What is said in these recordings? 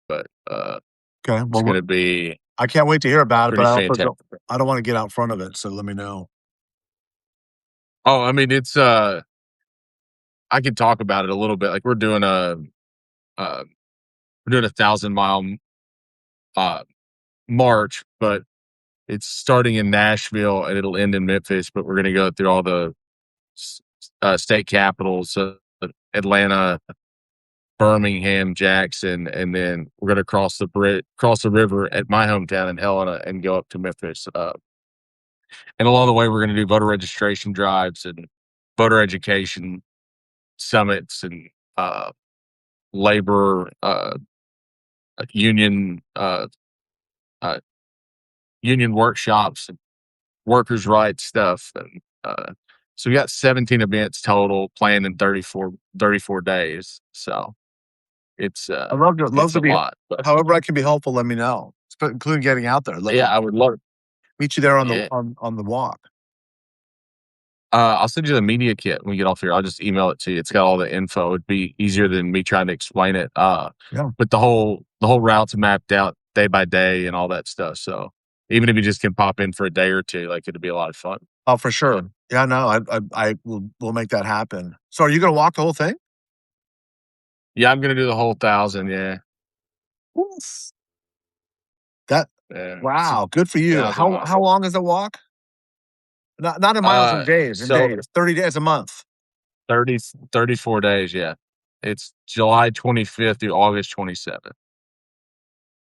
but Okay. it's Well, going to be I can't wait to hear about it, but pretty fantastic. I don't want to get out in front of it. So let me know. Oh, I mean, it's I could talk about it a little bit. Like uh, we're doing 1,000 mile uh march, but it's starting in Nashville and it'll end in Memphis. But we're going to go through all the state capitals, Atlanta, Birmingham, Jackson, and then we're going to cross the river at my hometown in Helena, and go up to Memphis. And along the way, we're going to do voter registration drives and voter education summits and uh, labor union uh, union workshops and workers' rights stuff. And so we got 17 events total planned in 34 days. So I'd love it's to a be, lot. But however I can be helpful, let me know, including getting out there. yeah, I would love. Meet you there on Yeah. on the walk. I'll send you the media kit when we get off here. I'll just email it to you. It's got all the info. It'd be easier than me trying to explain it. Yeah. But the whole route's mapped out day by day and all that stuff. So even if you just can pop in for a day or two, like it'd be a lot of fun. Oh, for sure. Yeah, no, I will make that happen. So are you going to walk the whole thing? Yeah, I'm gonna do the whole 1,000. Yeah, Oof. That yeah, it's Wow, good for you. 1,000 How miles. long is the walk? Not in miles, in days. In So days. 30 days, a month. 34 days. Yeah, it's July 25th through August 27th.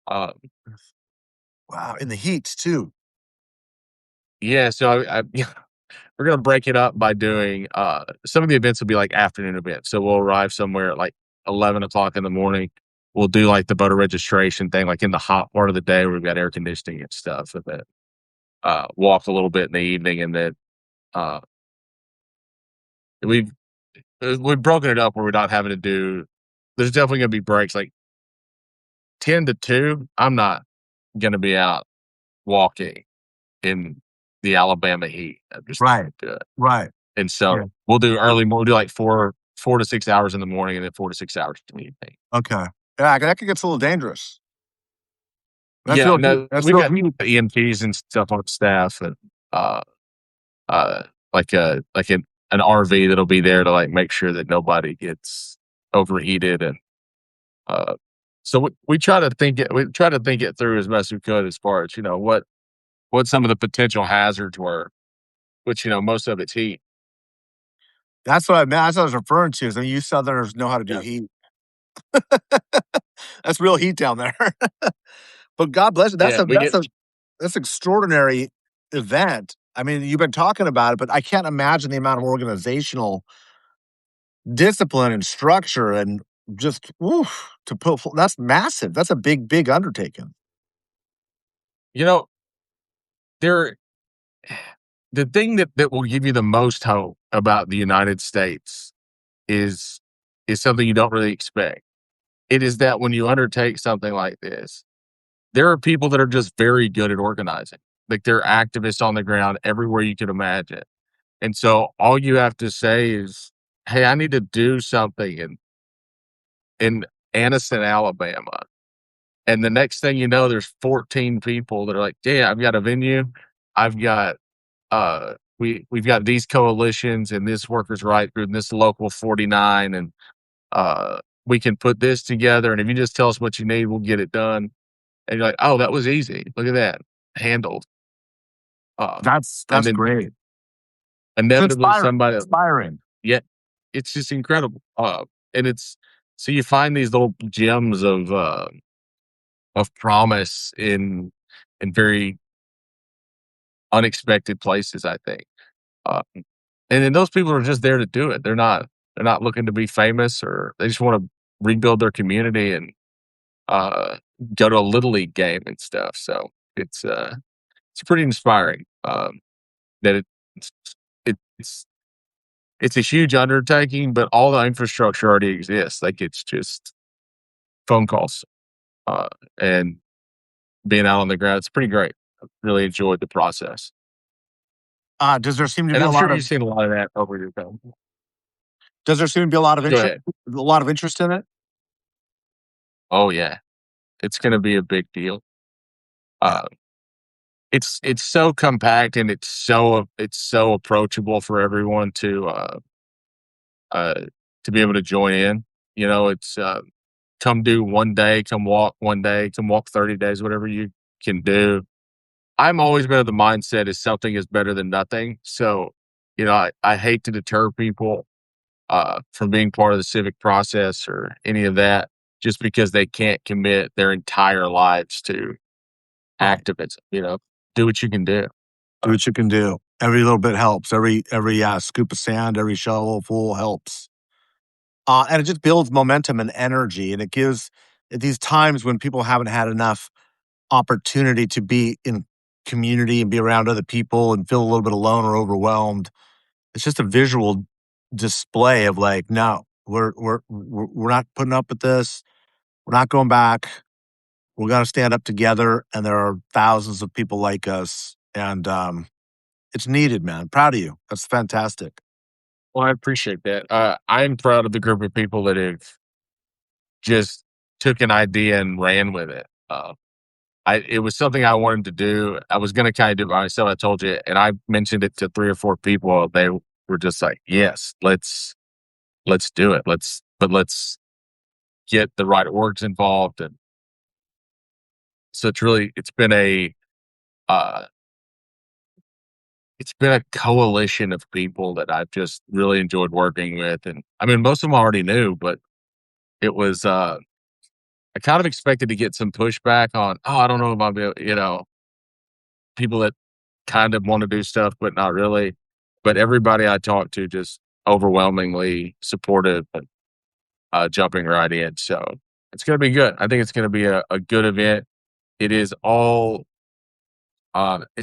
Uh, Wow, in the heat too. yeah. So we're gonna break it up by doing some of the events will be like afternoon events. So we'll arrive somewhere at like 11 o'clock in the morning. We'll do like the voter registration thing, like in the hot part of the day where we've got air conditioning and stuff, and then walk a little bit in the evening, and then uh, we've we've broken it up where we're not having to do. There's definitely gonna be breaks like 10 to 2. I'm not gonna be out walking in the Alabama heat. I'm just not Right. gonna do it. Right. And Yeah. so we'll do like 4 to 6 hours in the morning and then 4 to 6 hours in the evening. Okay. Yeah, that could get a little dangerous. That's Yeah, real heat. no, That's we've real got heat. EMTs and stuff on staff, and uh, like an RV that'll be there to like make sure that nobody gets overheated, and uh, so we try to think it through as best we could as far as what some of the potential hazards were, which most of it's heat. That's what I meant. That's what I was referring to. Is you Southerners know how to do Yeah, heat. That's real heat down there. But God bless you. yeah, we get. That's extraordinary event. I mean, you've been talking about it, but I can't imagine the amount of organizational discipline and structure and just oof, to put. That's massive. That's a big, big undertaking. You know, there the thing that will give you the most hope about the United States is something you don't really expect. It is that when you undertake something like this, there are people that are just very good at organizing. Like they're activists on the ground everywhere you could imagine. And so all you have to say is, "Hey, I need to do something in Anniston, Alabama." And the next thing you know, there's 14 people that are like, "Yeah, I've got a venue. I've got we've got these coalitions and this workers' right group and this local 49, and we can put this together. And if you just tell us what you need, we'll get it done." And you're like, "Oh, that was easy. Look at that, handled." And That's then great. It's inevitably somebody, inspiring. yeah, it's just incredible. And it's so you find these little gems of promise in very unexpected places, I think. Uh, and then those people are just there to do it. They're not looking to be famous, or they just want to rebuild their community and uh, go to a little league game and stuff. So it's pretty inspiring that it's it's it's a huge undertaking, but all the infrastructure already exists. Like it's just phone calls uh, and being out on the ground. It's pretty great. I really enjoyed the process, Does there seem to and be a I'm sure lot you've of seen a lot of that over your time. Does there seem to be a lot of Go interest? ahead. A lot of interest in it? Oh yeah, It's gonna be a big deal. Yeah. Uh, it's so compact and it's so approachable for everyone uh, to be able to join in. You know, it's, come do 1 day, come walk 1 day, come walk 30 days, whatever you can do. I'm always been of the mindset is something is better than nothing. So, you know, I hate to deter people, from being part of the civic process or any of that just because they can't commit their entire lives to Right. activism, you know? Do what you can do. Do what you can do. Every little bit helps. Every scoop of sand, every shovel full helps. And it just builds momentum and energy, and it gives at these times when people haven't had enough opportunity to be in community and be around other people and feel a little bit alone or overwhelmed. It's just a visual display of like, no, we're not putting up with this. We're not going back. We're gonna stand up together, and there are thousands of people like us, and it's needed, man. Proud of you. That's fantastic. Well, I appreciate that. I'm proud of the group of people that have just took an idea and ran with it. It was something I wanted to do. I was gonna kinda do it by myself, I told you, and I mentioned it to 3 or 4 people. They were just like, "Yes, let's do it. Let's get the right orgs involved." And so uh, it's been a coalition of people that I've just really enjoyed working with, and, I mean, most of them I already knew, but it was, I kind of expected to get some pushback on, "Oh, I don't know if I'll be able," you know, people that kind of wanna do stuff, but not really. But everybody I talked to just overwhelmingly supportive and, jumping right in. So it's gonna be good. I think it's gonna be a good event. It is it's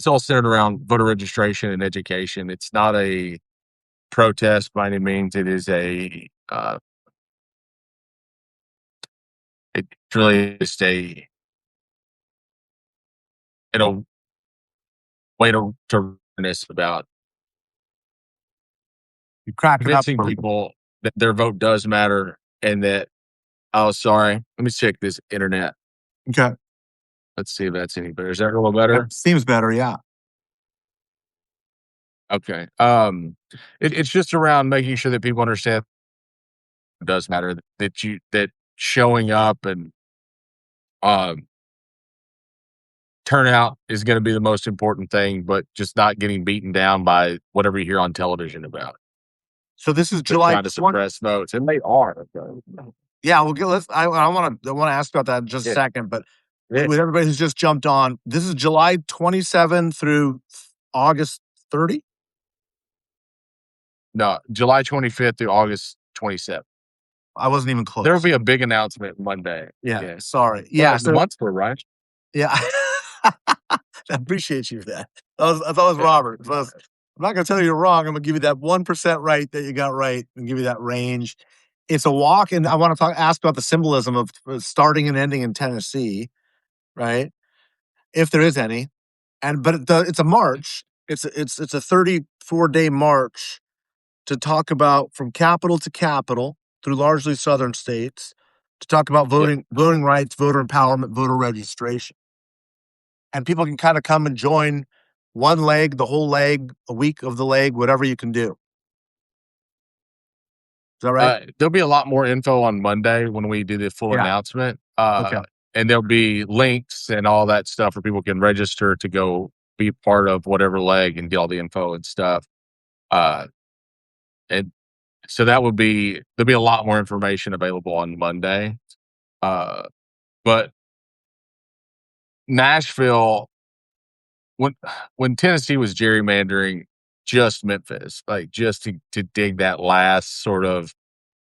all centered around voter registration and education. It's not a protest by any means. It is it's really just a way to reminisce about You're cracking up. convincing people that their vote does matter and that, oh, sorry, let me check this internet. Okay. Let's see if that's any better. Is that a little better? That seems better, yeah. Okay. It's just around making sure that people understand it does matter, that showing up and um turnout is going to be the most important thing, but just not getting beaten down by whatever you hear on television about So this is that July trying to 20. suppress votes, and they are. So, Yeah, well, let's. I want to ask about that in just a yeah, second, but yeah. with everybody who's just jumped on, this is July 27 through August 30. No, July 25th through August 27th. I wasn't even There will close. be a big announcement Monday. Yeah, Yeah, sorry. Yeah, the so month's for right. yeah, I appreciate you for that. I thought it was Robert. I'm not gonna tell you you're wrong. I'm gonna give you that 1% right that you got right, and give you that range. It's a walk, and I want to ask about the symbolism of starting and ending in Tennessee, right? If there is any. It's a march. It's a 34-day march to talk about from capital to capital through largely southern states to talk about Yeah. voting rights, voter empowerment, voter registration. And people can kind of come and join one leg, the whole leg, a week of the leg, whatever you can do. Is that right? There'll be a lot more info on Monday when we do the full Yeah. announcement. Okay. And there'll be links and all that stuff where people can register to go be part of whatever leg and get all the info and stuff. Uh, and so there'll be a lot more information available on Monday. Uh, but Nashville, when when Tennessee was gerrymandering just Memphis, like just to dig that last sort of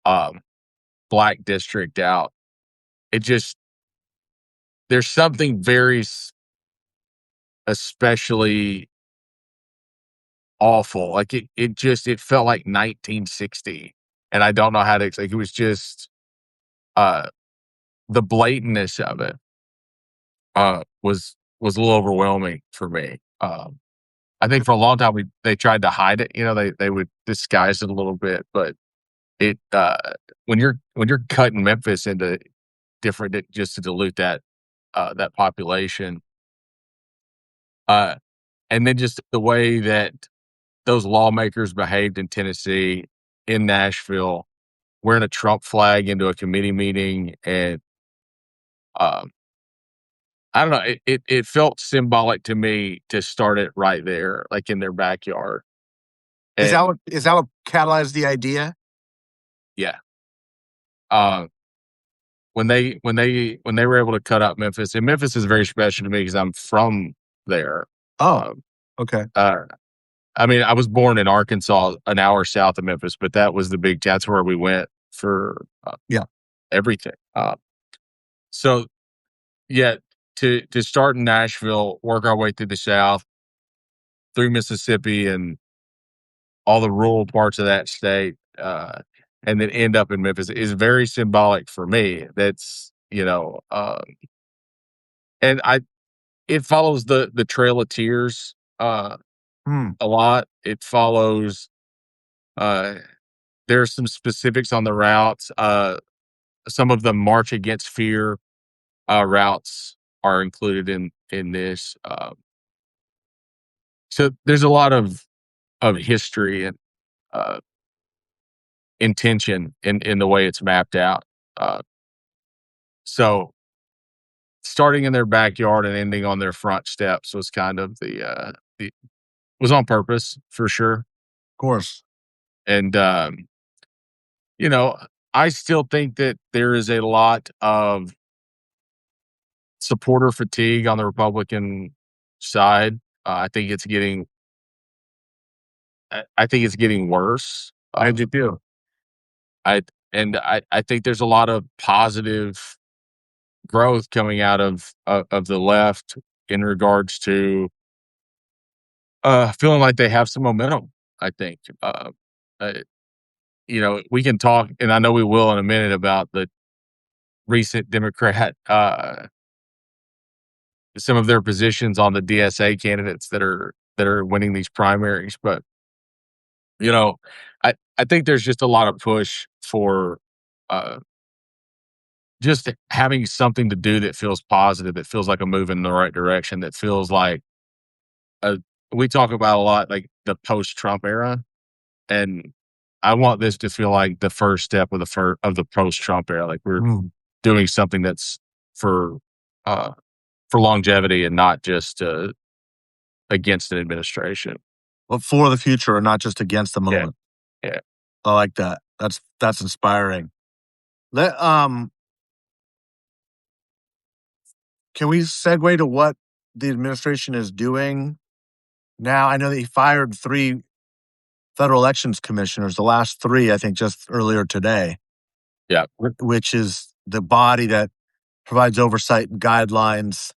um, black district out, it just there's something very especially awful. Like it felt like 1960, and I don't know how to like it was just uh the blatantness of it was a little overwhelming for me. I think for a long time they tried to hide it. You know, they would disguise it a little bit, but it when you're cutting Memphis into different just to dilute that that population. Uh, and then just the way that those lawmakers behaved in Tennessee, in Nashville, wearing a Trump flag into a committee meeting, and um, I don't know, it felt symbolic to me to start it right there, like in their backyard. And Is that what catalyzed the idea? yeah, uh, when they were able to cut out Memphis, and Memphis is very special to me because I'm from there. Oh, Um, okay. uh, I mean, I was born in Arkansas, an hour south of Memphis, but that was that's where we went for Yeah. everything. So yeah, to start in Nashville, work our way through the South, through Mississippi, and all the rural parts of that state, and then end up in Memphis is very symbolic for me. That's and I it follows the Trail of Tears Hmm. a lot. It follows. Uh, there's some specifics on the routes. Some of the March Against Fear routes are included in this. So there's a lot of history and uh, intention in the way it's mapped out. Uh, so starting in their backyard and ending on their front steps was kind of the was on purpose for sure. Of course. And you know, I still think that there is a lot of supporter fatigue on the Republican side. I think it's getting I think it's getting worse. I do too. I I think there's a lot of positive growth coming out of the left in regards to feeling like they have some momentum. I think uh, we can talk, and I know we will in a minute, about the recent Democrat some of their positions on the DSA candidates that are winning these primaries, but you know, I think there's just a lot of push for uh, just having something to do that feels positive, that feels like a move in the right direction, that feels like a, we talk about a lot, like the post-Trump era, and I want this to feel like the first step of the post-Trump era. Like we're Mm. doing something that's for uh, for longevity and not just against an administration. But for the future and not just against the Yeah, moment. yeah. I like that. That's inspiring. Let Can we segue to what the administration is doing now? I know that he fired 3 federal elections commissioners, the last 3, I think, just earlier today, Yeah. which is the body that provides oversight and guidelines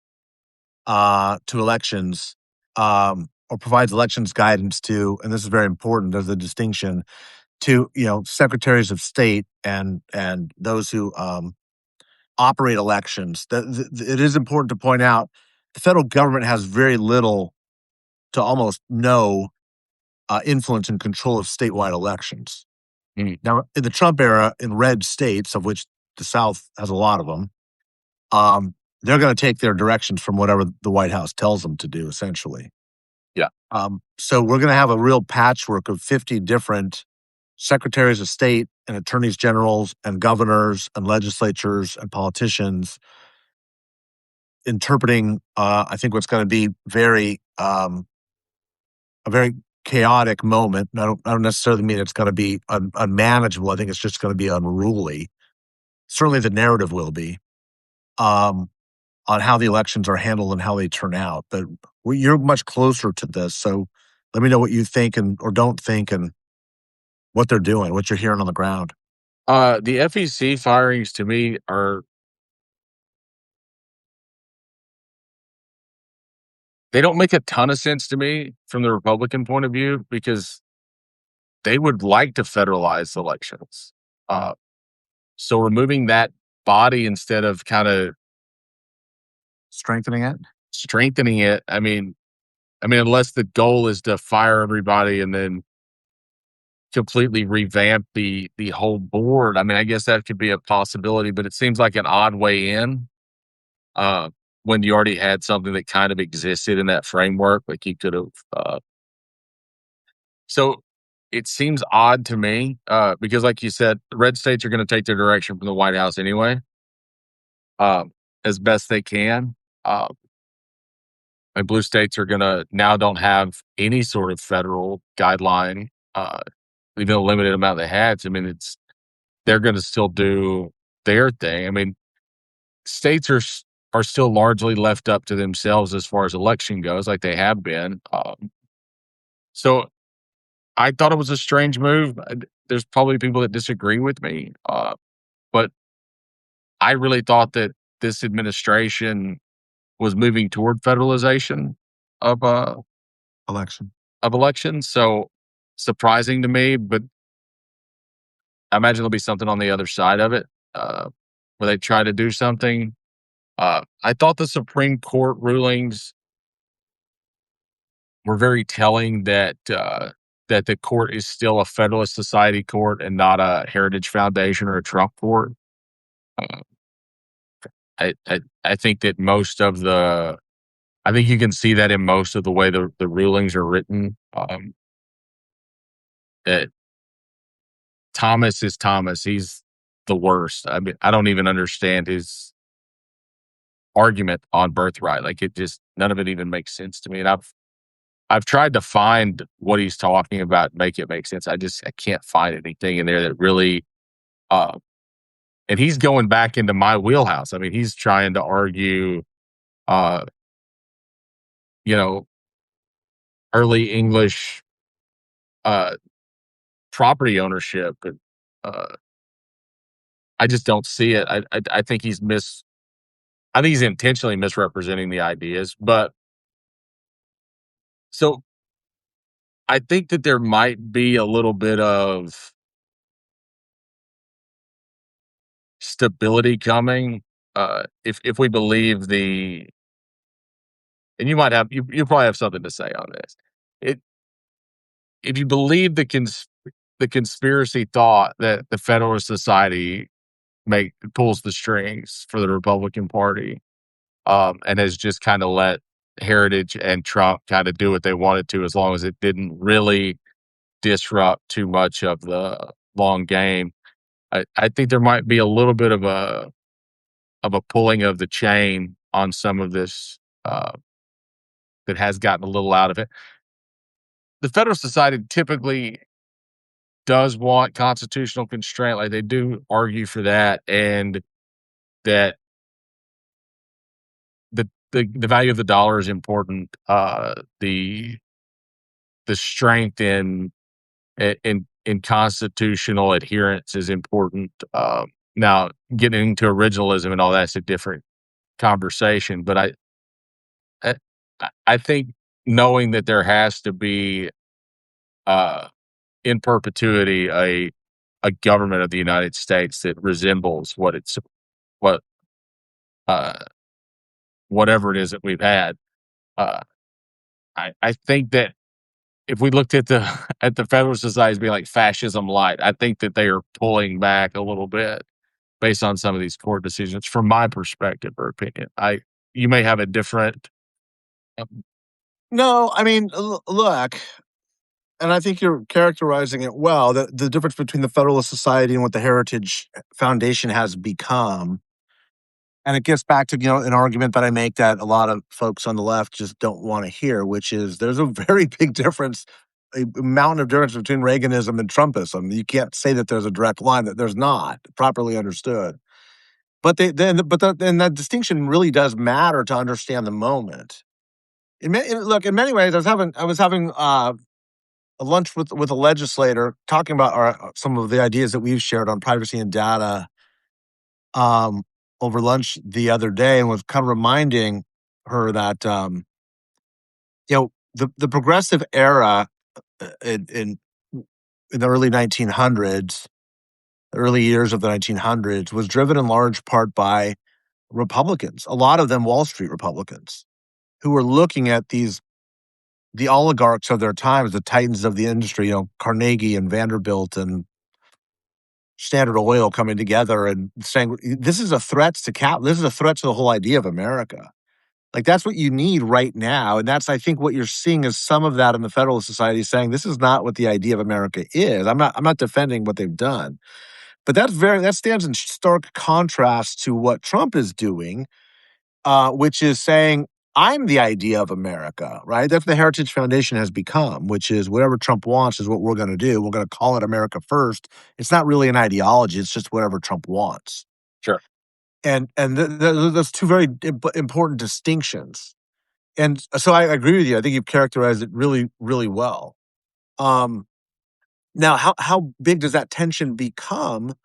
to elections, or provides elections guidance to, and this is very important, there's a distinction, to secretaries of state and those who operate elections. It is important to point out the federal government has very little to almost no influence and control of statewide elections. Mm. Now, in the Trump era, in red states, of which the South has a lot of them, um, they're going to take their directions from whatever the White House tells them to do, essentially. Yeah. So we're going to have a real patchwork of 50 different secretaries of state and attorneys generals and governors and legislatures and politicians interpreting, I think, what's going to be a very chaotic moment. And I don't necessarily mean it's going to be unmanageable. I think it's just going to be unruly. Certainly, the narrative will be um, on how the elections are handled and how they turn out. But you're much closer to this, so let me know what you think and or don't think, and what they're doing, what you're hearing on the ground. The FEC firings to me they don't make a ton of sense to me from the Republican point of view because they would like to federalize elections. Uh, so removing that body instead of kind of Strengthening it. strengthening it, I mean, unless the goal is to fire everybody and then completely revamp the whole board, I mean, I guess that could be a possibility, but it seems like an odd way in. when you already had something that kind of existed in that framework, like you could have. So it seems odd to me because, like you said, the red states are going to take their direction from the White House anyway, um, as best they can. Uh, and blue states are going to now don't have any sort of federal guideline, even a limited amount they had. So, I mean, they're going to still do their thing. I mean, states are still largely left up to themselves as far as election goes, like they have been. So I thought it was a strange move. There's probably people that disagree with me, but I really thought that this administration was moving toward federalization of Election. of elections. So surprising to me, but I imagine there'll be something on the other side of it where they try to do something. I thought the Supreme Court rulings were very telling that the court is still a Federalist Society court and not a Heritage Foundation or a Trump court. Uh, I think that I think you can see that in most of the way the rulings are written. That Thomas is Thomas. He's the worst. I mean, I don't even understand his argument on birthright. Like it just none of it even makes sense to me. And I've tried to find what he's talking about, make it make sense. I can't find anything in there that really uh and he's going back into my wheelhouse. I mean, he's trying to argue uh, you know, early English uh property ownership. And uh I just don't see it. I think I think he's intentionally misrepresenting the ideas. But so I think that there might be a little bit of stability coming if we believe the and you might have you probably have something to say on this. It if you believe the conspiracy thought that the Federalist Society pulls the strings for the Republican Party, and has just kind of let Heritage and Trump kind of do what they wanted to, as long as it didn't really disrupt too much of the long game. I think there might be a little bit of a pulling of the chain on some of this that has gotten a little out of it. The Federal Society typically does want constitutional constraint, like they do argue for that, and that the value of the dollar is important. The strength in constitutional adherence is important. Now, getting into originalism and all that's a different conversation, but I, I think knowing that there has to be uh, in perpetuity a government of the United States that resembles what uh, whatever it is that we've had. Uh, I think that if we looked at the at the Federal Society as being like fascism light, I think that they are pulling back a little bit based on some of these court decisions. From my perspective or opinion, I you may have a different. um, No, I mean, look, and I think you're characterizing it well. The difference between the Federalist Society and what the Heritage Foundation has become, and it gets back to an argument that I make that a lot of folks on the left just don't want to hear, which is there's a very big difference, a mountain of difference between Reaganism and Trumpism. You can't say that there's a direct line; that there's not, properly understood. But then that distinction really does matter to understand the moment. Look, in many ways, I was having a lunch with a legislator talking about some of the ideas that we've shared on privacy and data um, over lunch the other day, and was kind of reminding her that the progressive era in the early 1900s, the early years of the 1900s, was driven in large part by Republicans, a lot of them Wall Street Republicans, who were looking at the oligarchs of their times, the titans of the industry, Carnegie and Vanderbilt and Standard Oil coming together and saying this is a threat to this is a threat to the whole idea of America. Like, that's what you need right now, and that's, I think, what you're seeing is some of that in the Federalist Society saying, "This is not what the idea of America is." I'm not defending what they've done, but that stands in stark contrast to what Trump is doing, which is saying, "I'm the idea of America," right? That's what the Heritage Foundation has become, which is whatever Trump wants is what we're gonna do. We're gonna call it America First. It's not really an ideology, it's just whatever Trump wants. Sure. And those two very important distinctions. And so I agree with you. I think you've characterized it really, really well. Um, Now, how big does that tension become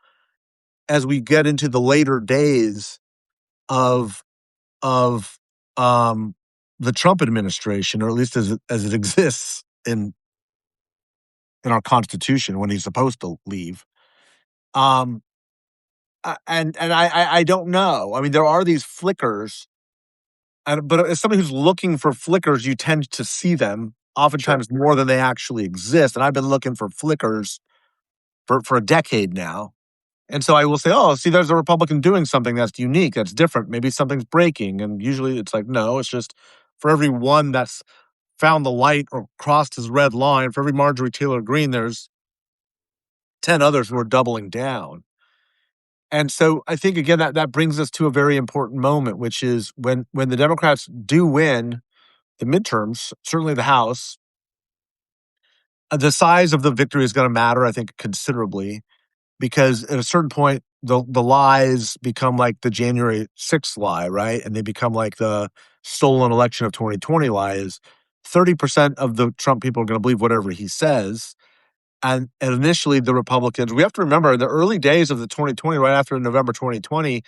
as we get into the later days of of um, the Trump administration, or at least as it exists in our Constitution when he's supposed to leave? Um, and I don't know. I mean, there are these flickers. But as somebody who's looking for flickers, you tend to see them Sure. oftentimes more than they actually exist, and I've been looking for flickers for a decade now, and so I will say, "Oh, see, there's a Republican doing something that's unique, that's different, maybe something's breaking," and usually it's like, "No, it's just for every one that's found the light or crossed his red line, for every Marjorie Taylor Greene, there's 10 others who are doubling down." And so I think, again, that brings us to a very important moment, which is when the Democrats do win the midterms, certainly the House, the size of the victory is going to matter, I think, considerably, because at a certain point, the lies become like the January 6th lie, right? And they become like the stolen election of 2020 lies. 30% of the Trump people are going to believe whatever he says. And initially, the Republicans, we have to remember the early days of the 2020, right after November 2020,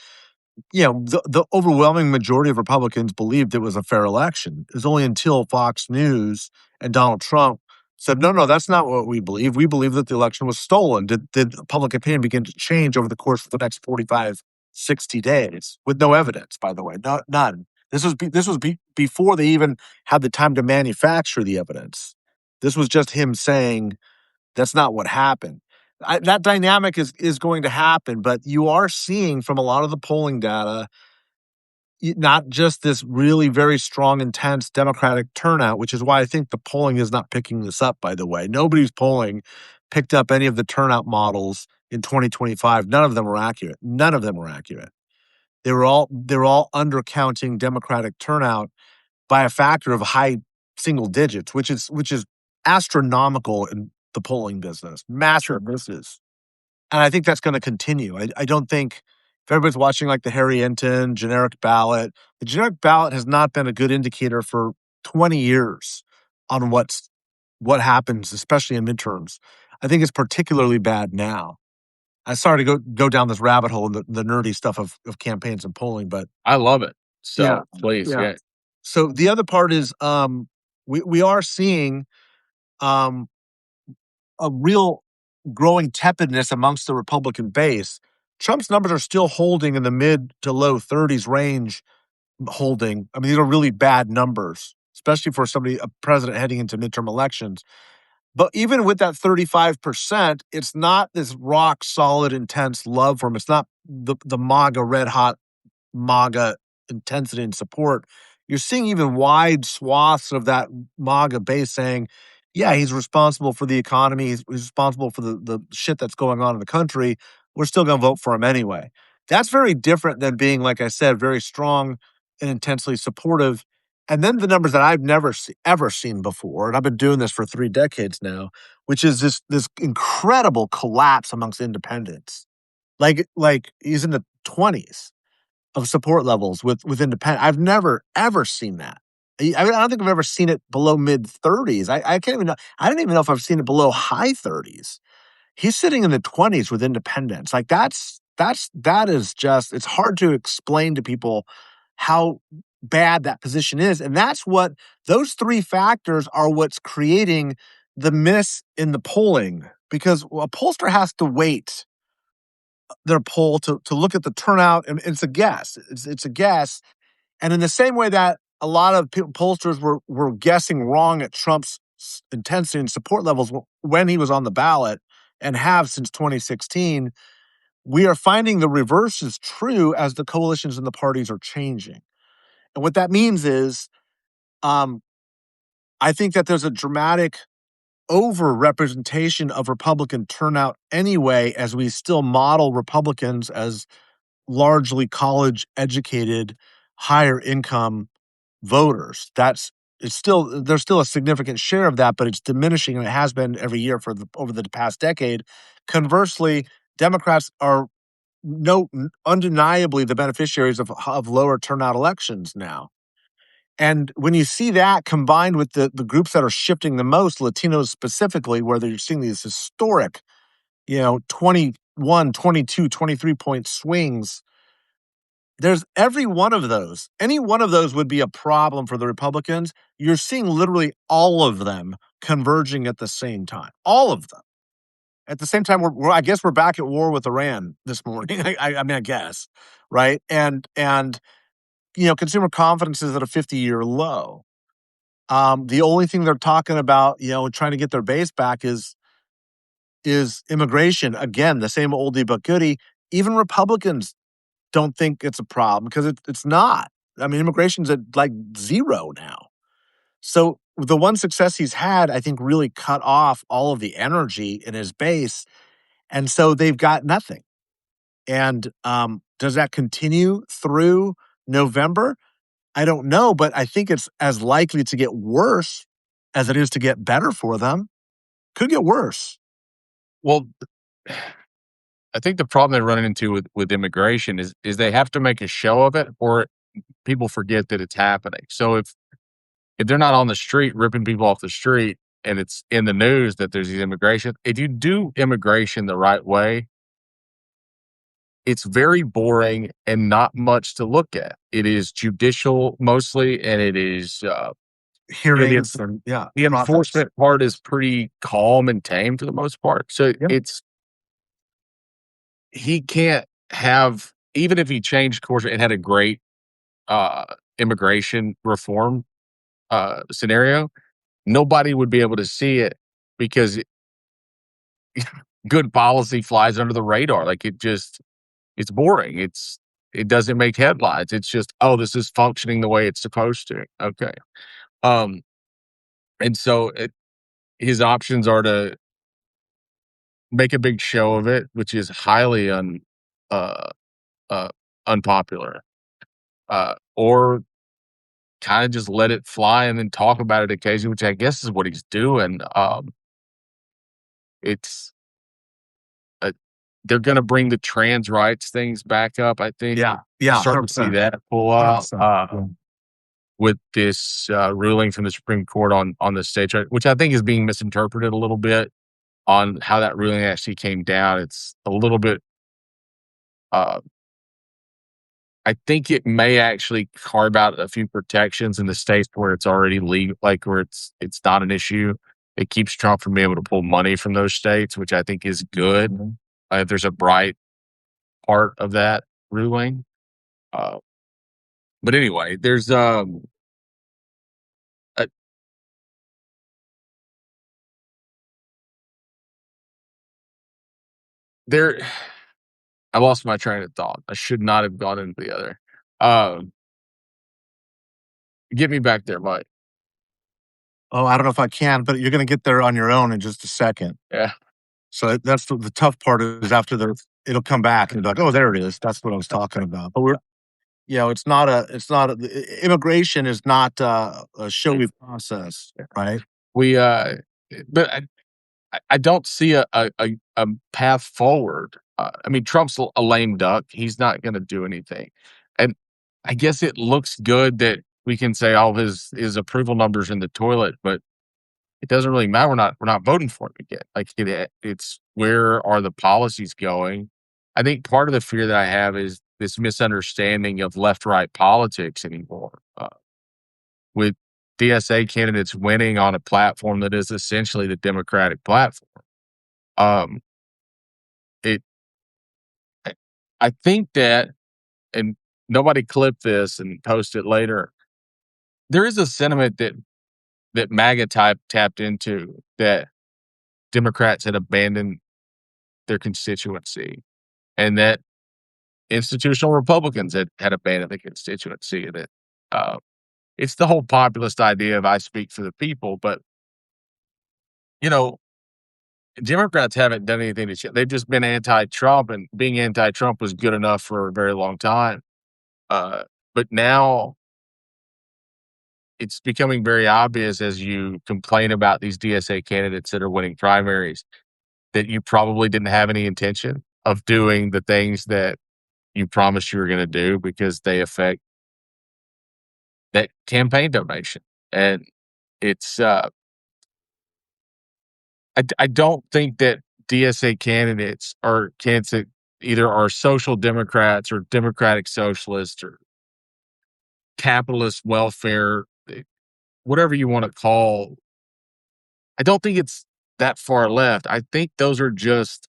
the overwhelming majority of Republicans believed it was a fair election. It was only until Fox News and Donald Trump said, "No, no, that's not what we believe. We believe that the election was stolen." Did public opinion begin to change over the course of the next 45, 60 days with no evidence, by the way, none. This was before they even had the time to manufacture the evidence. This was just him saying that's not what happened. That dynamic is going to happen, but you are seeing from a lot of the polling data, not just this really very strong, intense Democratic turnout, which is why I think the polling is not picking this up, by the way. Nobody's polling picked up any of the turnout models in 2025. None of them were accurate. None of them were accurate. They were all undercounting Democratic turnout by a factor of high single digits, which is astronomical in the polling business. Massive misses. And I think that's gonna continue. I don't think if everybody's watching, like, the Harry Enton generic ballot, the generic ballot has not been a good indicator for 20 years on what happens, especially in midterms. I think it's particularly bad now. I'm sorry to go down this rabbit hole in the nerdy stuff of campaigns and polling, but I love it. yeah, So please, yeah. yeah. So the other part is, we are seeing, um, a real growing tepidness amongst the Republican base. Trump's numbers are still holding in the mid to low 30s range, holding. I mean, these are really bad numbers, especially for a president heading into midterm elections. But even with that 35%, it's not this rock solid, intense love for him. It's not the MAGA red hot MAGA intensity and support. You're seeing even wide swaths of that MAGA base saying, yeah, he's responsible for the economy. He's responsible for the shit that's going on in the country. We're still going to vote for him anyway. That's very different than being, like I said, very strong and intensely supportive. And then the numbers that I've never ever seen before, and I've been doing this for 3 decades now, which is this incredible collapse amongst independents. Like he's in the 20s of support levels with independent. I've never ever seen that. I don't think I've ever seen it below mid 30s. I can't even know. I don't even know if I've seen it below high 30s. He's sitting in the 20s with independents. Like that is just it's hard to explain to people how bad that position is. And that's what those three factors are what's creating the miss in the polling because a pollster has to weight their poll to look at the turnout, and it's a guess. It's a guess, and in the same way that a lot of pollsters were guessing wrong at Trump's intensity and support levels when he was on the ballot, and have since 2016, we are finding the reverse is true as the coalitions and the parties are changing. And what that means is, um, I think that there's a dramatic over-representation of Republican turnout anyway, as we still model Republicans as largely college-educated, higher income voters. That's it's still there's still a significant share of that, but it's diminishing, and it has been every year for the over the past decade. Conversely, Democrats are undeniably the beneficiaries of lower turnout elections now. And when you see that combined with the groups that are shifting the most, Latinos specifically, where they're seeing these historic, 21, 22, 23 point swings, there's every one of those. Any one of those would be a problem for the Republicans. You're seeing literally all of them converging at the same time. All of them. At the same time, I guess we're back at war with Iran this morning. I mean, I guess, right? And consumer confidence is at a 50-year low. The only thing they're talking about, trying to get their base back is immigration. Again, the same oldie but goodie. Even Republicans don't think it's a problem because it's not. I mean, immigration's at like zero now. So the one success he's had, I think, really cut off all of the energy in his base, and so they've got nothing. And does that continue through November? I don't know, but I think it's as likely to get worse as it is to get better for them. Could get worse. Well, I think the problem they're running into with immigration is they have to make a show of it, or people forget that it's happening. So if they're not on the street ripping people off the street and it's in the news that there's these immigration, if you do immigration the right way, it's very boring and not much to look at. It is judicial mostly, and it is Hearings and the enforcement part is pretty calm and tame for the most part. So Yep. he can't have, even if he changed course and had a great uh, immigration reform scenario, nobody would be able to see it because good policy flies under the radar. Like it's boring. It doesn't make headlines. It's just, oh, this is functioning the way it's supposed to. Okay. Um, and so his options are to make a big show of it, which is highly uh, uh, unpopular, or kind of just let it fly and then talk about it occasionally, which I guess is what he's doing. It's uh, they're going to bring the trans rights things back up. I think. Yeah. You're Yeah. starting to see 100%. that pull out 100%. with this ruling from the Supreme Court on the states' right, which I think is being misinterpreted a little bit on how that ruling actually came down. It's a little bit. Uh, I think it may actually carve out a few protections in the states where it's already legal, like where it's not an issue. It keeps Trump from being able to pull money from those states, which I think is good. There's a bright part of that ruling. Uh, but anyway, there's a, there. I lost my train of thought. I should not have gone into the other. Um, get me back there, Mike. Oh, I don't know if I can, but you're going to get there on your own in just a second. Yeah. So that's the tough part is after it'll come back and be like, oh, there it is. That's what I was talking about. But immigration is not a showy process, right? We, but I don't see a path forward. I mean, Trump's a lame duck. He's not going to do anything, and I guess it looks good that we can say all his approval numbers in the toilet, but it doesn't really matter. We're not voting for him again. Like it's where are the policies going? I think part of the fear that I have is this misunderstanding of left right politics anymore. With DSA candidates winning on a platform that is essentially the Democratic platform. Um, it, I I think that, and nobody clip this and post it later. There is a sentiment that MAGA tapped into that Democrats had abandoned their constituency, and that institutional Republicans had abandoned the constituency. Uh, it's the whole populist idea of I speak for the people, but you know, Democrats haven't done anything to they've just been anti-Trump, and being anti-Trump was good enough for a very long time. Uh, but now it's becoming very obvious as you complain about these DSA candidates that are winning primaries that you probably didn't have any intention of doing the things that you promised you were going to do because they affect that campaign donation. And it's, I don't think that DSA candidates are candidates that either are social democrats or democratic socialists or capitalist welfare, whatever you want to call. I don't think it's that far left. I think those are just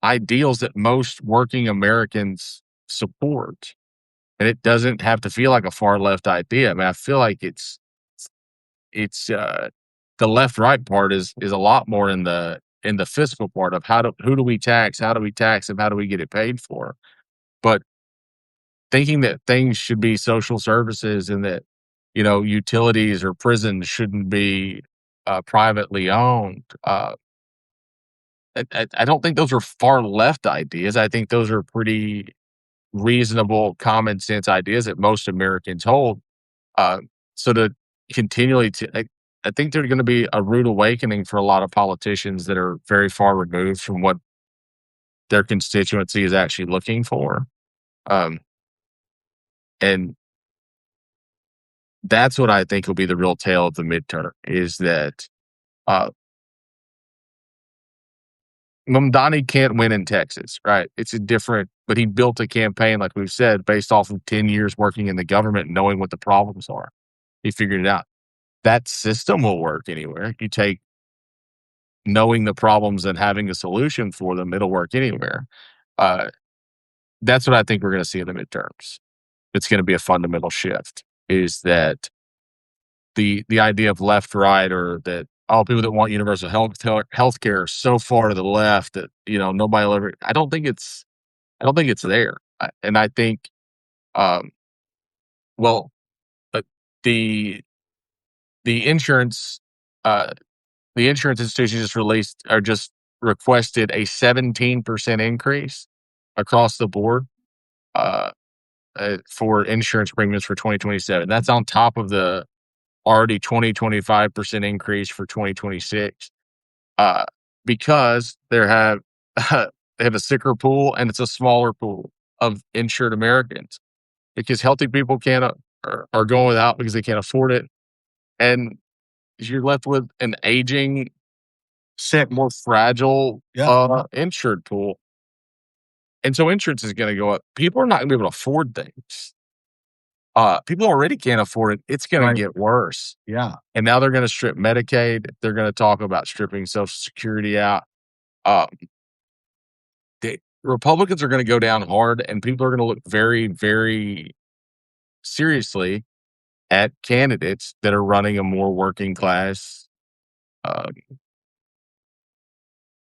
ideals that most working Americans support. And it doesn't have to feel like a far left idea. I mean, I feel like it's the left right part is a lot more in the fiscal part of who do we tax, how do we tax them, how do we get it paid for. But thinking that things should be social services and that utilities or prisons shouldn't be privately owned. I don't think those are far left ideas. I think those are pretty reasonable, common sense ideas that most Americans hold. Uh, so to continually, I think there's going to be a rude awakening for a lot of politicians that are very far removed from what their constituency is actually looking for. Um, and that's what I think will be the real tale of the midterm is that uh, Mamdani can't win in Texas, right? It's a different, but he built a campaign, like we've said, based off of 10 years working in the government and knowing what the problems are. He figured it out. That system will work anywhere. You take knowing the problems and having a solution for them, it'll work anywhere. Uh, that's what I think we're going to see in the midterms. It's going to be a fundamental shift. Is that the idea of left right or that all people that want universal healthcare are so far to the left that nobody will ever. I don't think it's there, and I think um, well, but the the insurance uh, the insurance institution just released or just requested a 17% increase across the board uh, for insurance premiums for 2027. That's on top of the already 25% increase for 2026 uh, because they have a sicker pool and it's a smaller pool of insured Americans because healthy people can't are going without because they can't afford it, and you're left with an aging, Sick. more fragile Yeah. insured pool, and so insurance is going to go up. People are not going to be able to afford things. People already can't afford it. It's going to Right. get worse. Yeah. And now they're going to strip Medicaid. They're going to talk about stripping Social Security out. Um, the Republicans are going to go down hard, and people are going to look very, very seriously at candidates that are running a more working class uh,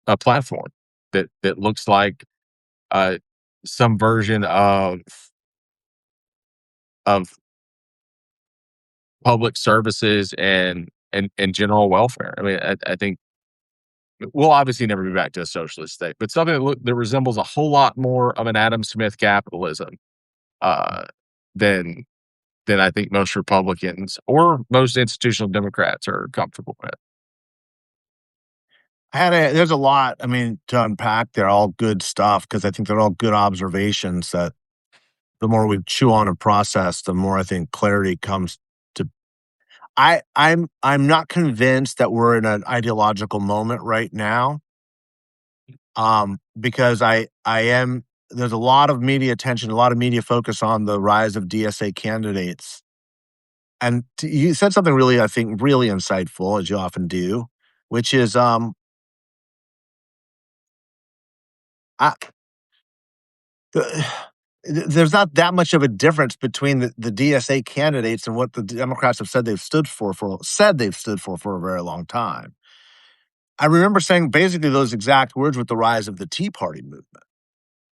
a platform that looks like uh, some version of public services and general welfare. I mean, I think we'll obviously never be back to a socialist state, but something that resembles a whole lot more of an Adam Smith capitalism uh, than than I think most Republicans or most institutional Democrats are comfortable with. There's a lot, I mean, to unpack. They're all good stuff because I think they're all good observations that the more we chew on and process, the more I think clarity comes to. I'm not convinced that we're in an ideological moment right now. Because I am there's a lot of media attention, a lot of media focus on the rise of DSA candidates. And you said something really, I think, really insightful, as you often do, which is I, the, there's not that much of a difference between the DSA candidates and what the Democrats have said they've stood for a very long time. I remember saying basically those exact words with the rise of the Tea Party movement.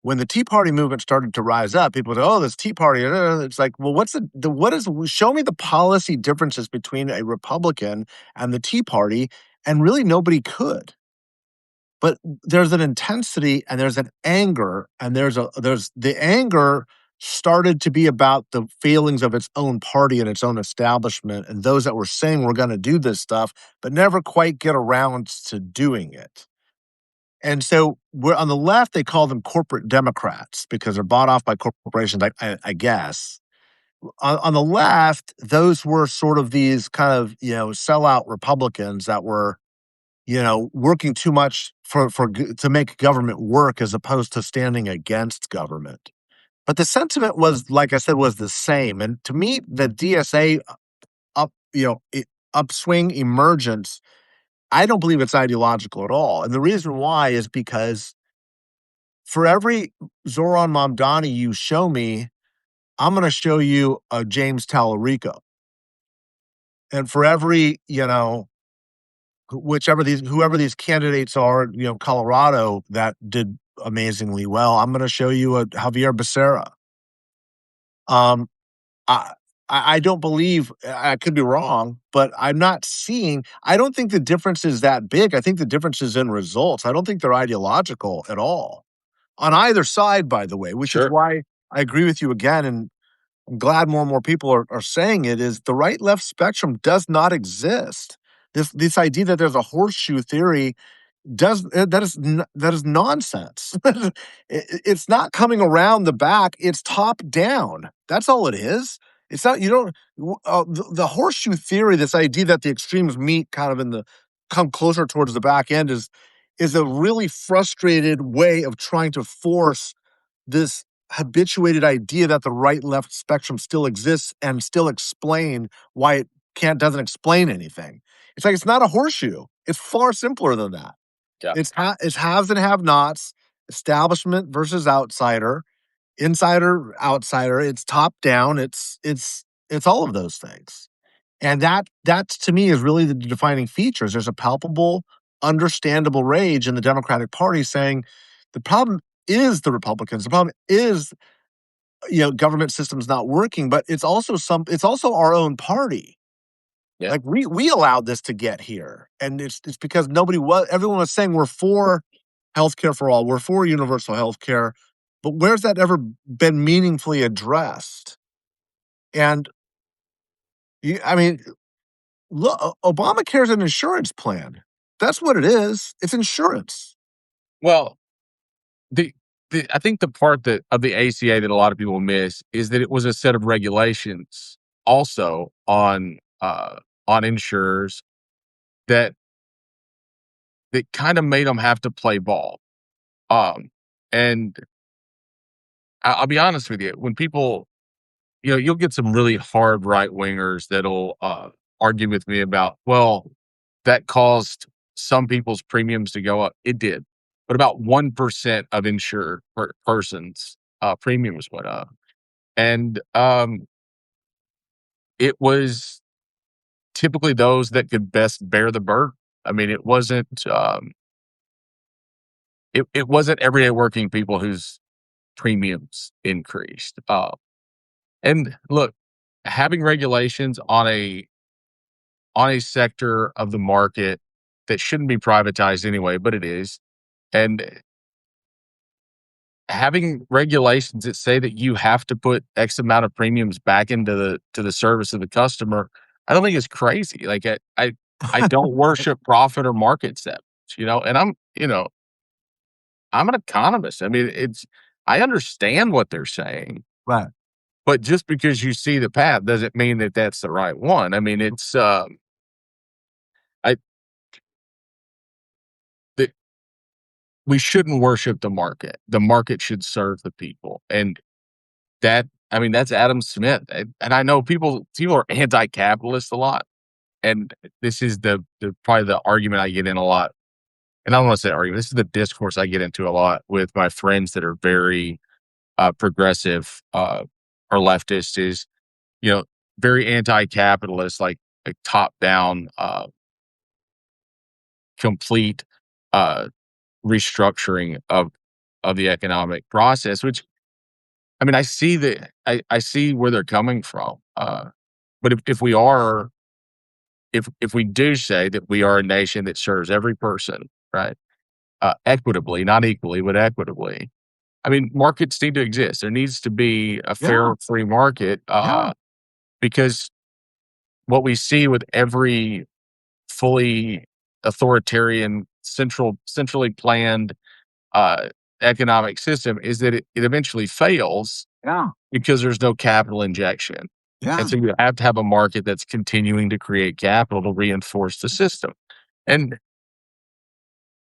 when the Tea Party movement started to rise up, people say, "Oh, this Tea Party." It's like, well, what's the what is? Show me the policy differences between a Republican and the Tea Party, and really nobody could. But there's an intensity and there's an anger, and there's the anger started to be about the failings of its own party and its own establishment, and those that were saying we're going to do this stuff, but never quite get around to doing it. And so we're on the left, they call them corporate Democrats because they're bought off by corporations, I guess. On the left, those were sort of these kind of, sellout Republicans that were, working too much to make government work as opposed to standing against government. But the sentiment was, like I said, was the same. And to me, the DSA up, upswing emergence, I don't believe it's ideological at all. And the reason why is because for every Zoran Mamdani you show me, I'm going to show you a James Tallarico. And for every, whoever these candidates are, Colorado that did amazingly well, I'm going to show you a Javier Becerra. Um, I I don't believe, I could be wrong, but I'm not seeing. I don't think the difference is that big. I think the difference is in results. I don't think they're ideological at all on either side, by the way, which is Sure. why I agree with you again. And I'm glad more and more people are saying it is the right left spectrum does not exist. This idea that there's a horseshoe theory that is nonsense. It's not coming around the back, it's top down. That's all it is. It's not you don't the horseshoe theory, this idea that the extremes meet kind of in the come closer towards the back end is a really frustrated way of trying to force this habituated idea that the right left spectrum still exists and still explain why it doesn't explain anything. It's like it's not a horseshoe. It's far simpler than that. Yeah. It's haves and have-nots, establishment versus outsider, insider, outsider, it's top down, it's all of those things. And that to me is really the defining features. There's a palpable, understandable rage in the Democratic Party saying the problem is the Republicans. The problem is, government systems not working, but it's also our own party. Yeah. Like we allowed this to get here, and it's because everyone was saying we're for healthcare for all, we're for universal healthcare, but where's that ever been meaningfully addressed? And I mean, look, Obamacare is an insurance plan. That's what it is. It's insurance. Well, the I think the part that of the ACA that a lot of people miss is that it was a set of regulations also on insurers that kind of made them have to play ball. And I'll be honest with you, when people, you'll get some really hard right wingers that'll argue with me about, well, that caused some people's premiums to go up. It did, but about 1% of insured persons premiums went up, and it was typically those that could best bear the burden. I mean, it wasn't everyday working people whose premiums increased. And look, having regulations on a sector of the market that shouldn't be privatized anyway, but it is, and having regulations that say that you have to put X amount of premiums back into the service of the customer, I don't think it's crazy. Like I don't worship profit or market steps, and I'm an economist. I mean, I understand what they're saying, Right. but just because you see the path doesn't mean that that's the right one. I mean, I the, we shouldn't worship the market. The market should serve the people, and I mean, that's Adam Smith. And I know people are anti-capitalist a lot, and this is the probably the argument I get in a lot. And I don't want to say argument. This is the discourse I get into a lot with my friends that are very progressive or leftist. Is you know very anti-capitalist, like top down, complete uh, restructuring of of the economic process, which I mean, I see where they're coming from. But if we do say that we are a nation that serves every person, right, equitably, not equally, but equitably, I mean, markets need to exist. There needs to be a Yeah. fair, free market, Yeah. because what we see with every fully authoritarian, centrally planned uh, economic system is that it eventually fails Yeah. because there's no capital injection. And Yeah. so you have to have a market that's continuing to create capital to reinforce the system. And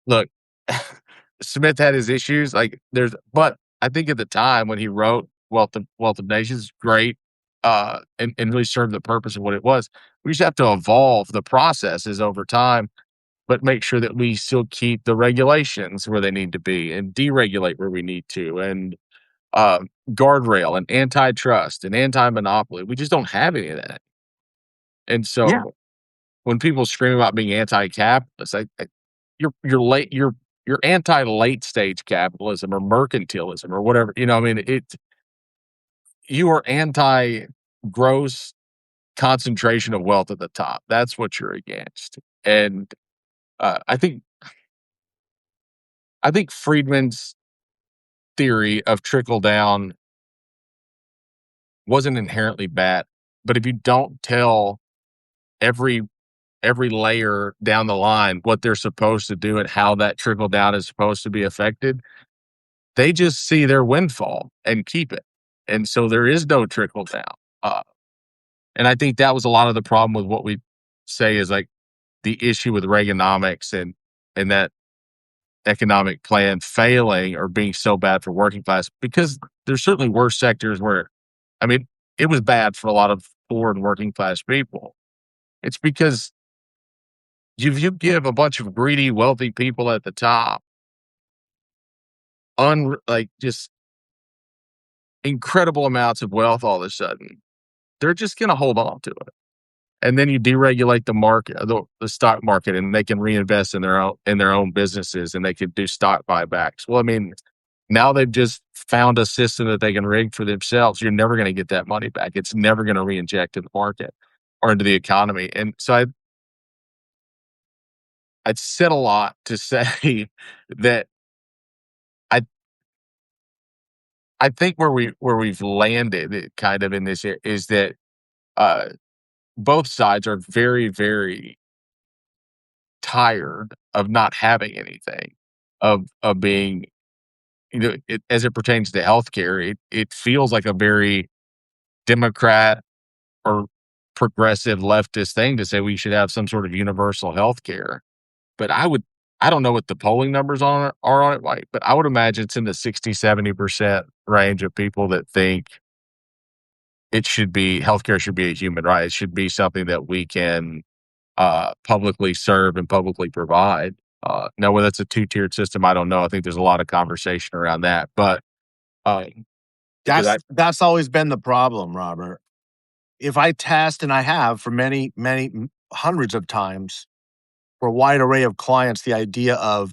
look, Smith had his issues. But I think at the time when he wrote Wealth of Nations, great, and really served the purpose of what it was. We just have to evolve the processes over time, but make sure that we still keep the regulations where they need to be and deregulate where we need to, and guardrail and antitrust and anti-monopoly. We just don't have any of that. And Yeah. so when people scream about being anti-capitalist, you're anti late stage capitalism or mercantilism or whatever. I mean, you are anti gross concentration of wealth at the top. That's what you're against. And I think Friedman's theory of trickle down wasn't inherently bad, but if you don't tell every layer down the line what they're supposed to do and how that trickle down is supposed to be affected, they just see their windfall and keep it. And so there is no trickle down. Uh, and I think that was a lot of the problem with what we say is like the issue with Reaganomics and that economic plan failing or being so bad for working class, because there's certainly worse sectors where, I mean, it was bad for a lot of poor and working class people. It's because you give a bunch of greedy, wealthy people at the top just incredible amounts of wealth all of a sudden, they're just going to hold on to it. And then you deregulate the market, the stock market, and they can reinvest in their own businesses, and they can do stock buybacks. Well, I mean, now they've just found a system that they can rig for themselves. You're never going to get that money back. It's never going to reinject in the market or into the economy. And so I'd said a lot to say that I I think where we've landed kind of in this is that uh, both sides are very, very tired of not having anything, of being, as it pertains to healthcare, it feels like a very Democrat or progressive leftist thing to say we should have some sort of universal healthcare. But I don't know what the polling numbers are on it, like, but I would imagine it's in the 60-70% range of people that think healthcare should be a human right. It should be something that we can publicly serve and publicly provide. Now, whether it's a two-tiered system, I don't know. I think there's a lot of conversation around that, but uh, because That's always been the problem, Robert. If I test, and I have for many, many hundreds of times for a wide array of clients, the idea of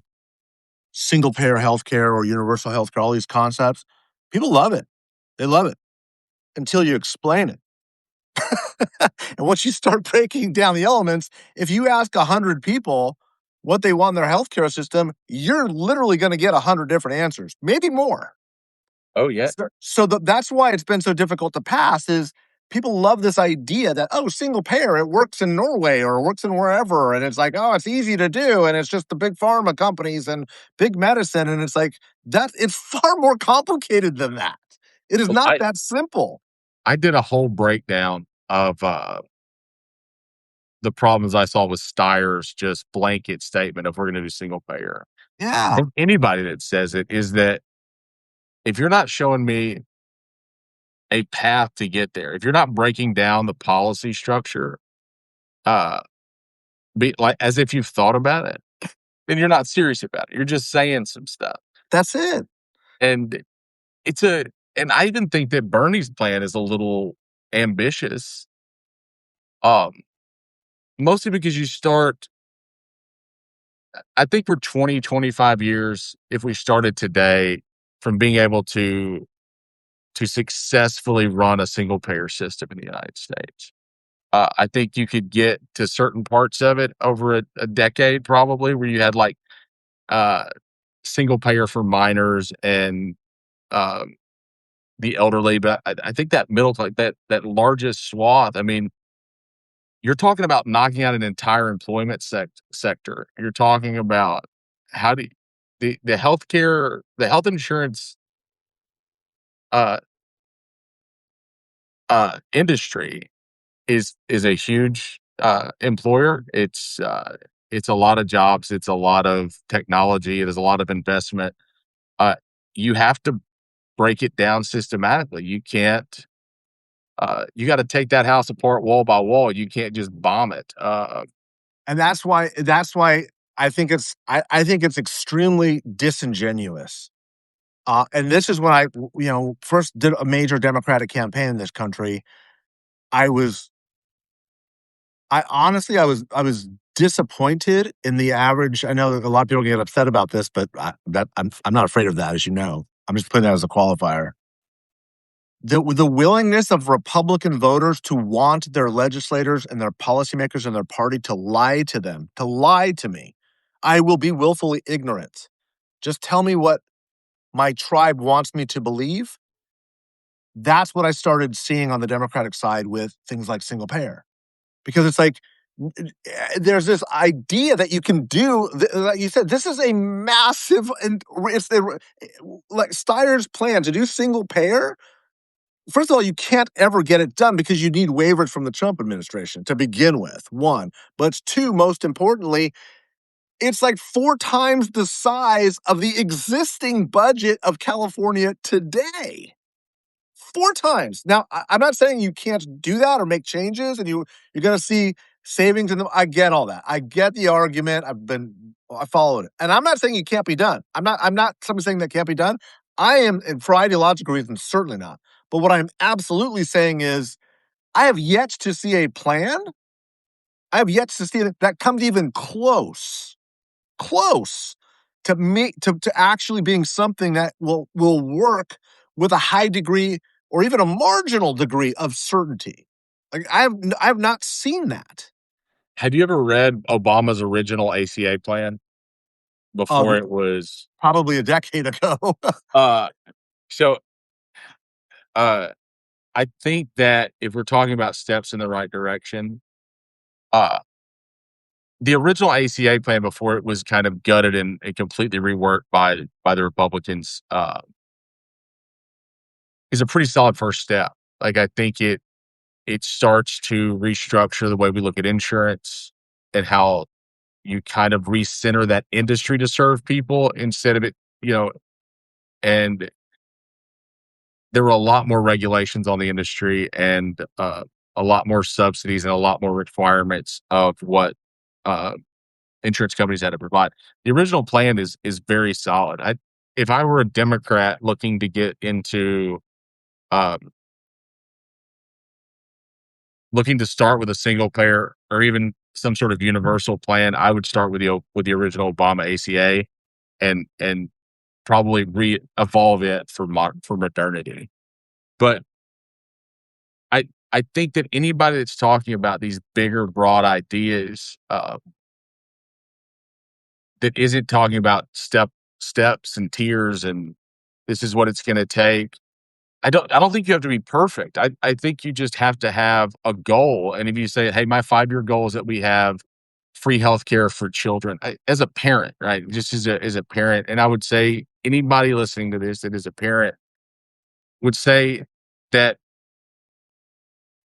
single payer healthcare or universal healthcare, all these concepts, people love it. They love it until you explain it. And once you start breaking down the elements, if you ask 100 people what they want in their healthcare system, you're literally going to get 100 different answers, maybe more. oh yeah, That's why it's been so difficult to pass is people love this idea that, oh, single payer, it works in Norway or it works in wherever. And it's like, oh, it's easy to do. And it's just the big pharma companies and big medicine. And it's like, it's far more complicated than that. It is well, not that simple. I did a whole breakdown of the problems I saw with Steyer's just blanket statement of we're going to do single payer. Yeah. And anybody that says it is that if you're not showing me a path to get there, if you're not breaking down the policy structure, uh, be like as if you've thought about it, then you're not serious about it. You're just saying some stuff. That's it. And it's a, and I even think that Bernie's plan is a little ambitious. Um, Mostly because I think for 20, 25 years, if we started today, from being able to successfully run a single payer system in the United States. I think you could get to certain parts of it over a decade probably where you had like uh, single payer for minors and um, the elderly, but I think that middle, like that largest swath. I mean, you're talking about knocking out an entire employment sector. You're talking about how do the healthcare, the health insurance uh, industry is a huge employer. It's a lot of jobs. It's a lot of technology. It is a lot of investment. Uh, you have to break it down systematically. You can't. You got to take that house apart wall by wall. You can't just bomb it. And that's why I think it's extremely disingenuous. And this is when first did a major Democratic campaign in this country. I was I honestly I was disappointed in the average. I know that a lot of people get upset about this, but I'm not afraid of that, as you know. I'm just putting that as a qualifier. The willingness of Republican voters to want their legislators and their policymakers and their party to lie to them, to lie to me. I will be willfully ignorant. Just tell me what my tribe wants me to believe. That's what I started seeing on the Democratic side with things like single payer. Because it's like there's this idea that you can do, like you said, this is a massive, and it's like Steiner's plan to do single payer. First of all, you can't ever get it done because you need waivers from the Trump administration to begin with, one. But two, most importantly, it's like 4 times the size of the existing budget of California today. 4 times. Now, I'm not saying you can't do that or make changes, and you're going to see savings in them. I get all that. I get the argument. I followed it, and I'm not saying it can't be done. I'm not somebody saying that can't be done. I am, and for ideological reasons, certainly not. But what I'm absolutely saying is, I have yet to see a plan. I have yet to see it that comes even close to me to actually being something that will work with a high degree or even a marginal degree of certainty. Like I have not seen that. Have you ever read Obama's original ACA plan before Um, it was? Probably a decade ago. Uh, so uh, I think that if we're talking about steps in the right direction, uh, the original ACA plan before it was kind of gutted and completely reworked by the Republicans is a pretty solid first step. Like I think it starts to restructure the way we look at insurance and how you kind of recenter that industry to serve people instead of it, you know, and there were a lot more regulations on the industry and a lot more subsidies and a lot more requirements of what uh, insurance companies had to provide. The original plan is very solid. If I were a Democrat looking to get into um, looking to start with a single payer or even some sort of universal plan, I would start with the original Obama ACA and probably re-evolve it for modernity. But I think that anybody that's talking about these bigger, broad ideas that isn't talking about steps and tiers and this is what it's going to take. I don't think you have to be perfect. I think you just have to have a goal. And if you say, "Hey, my 5-year goal is that we have free healthcare for children," as a parent, right? Just as a parent, and I would say anybody listening to this that is a parent would say that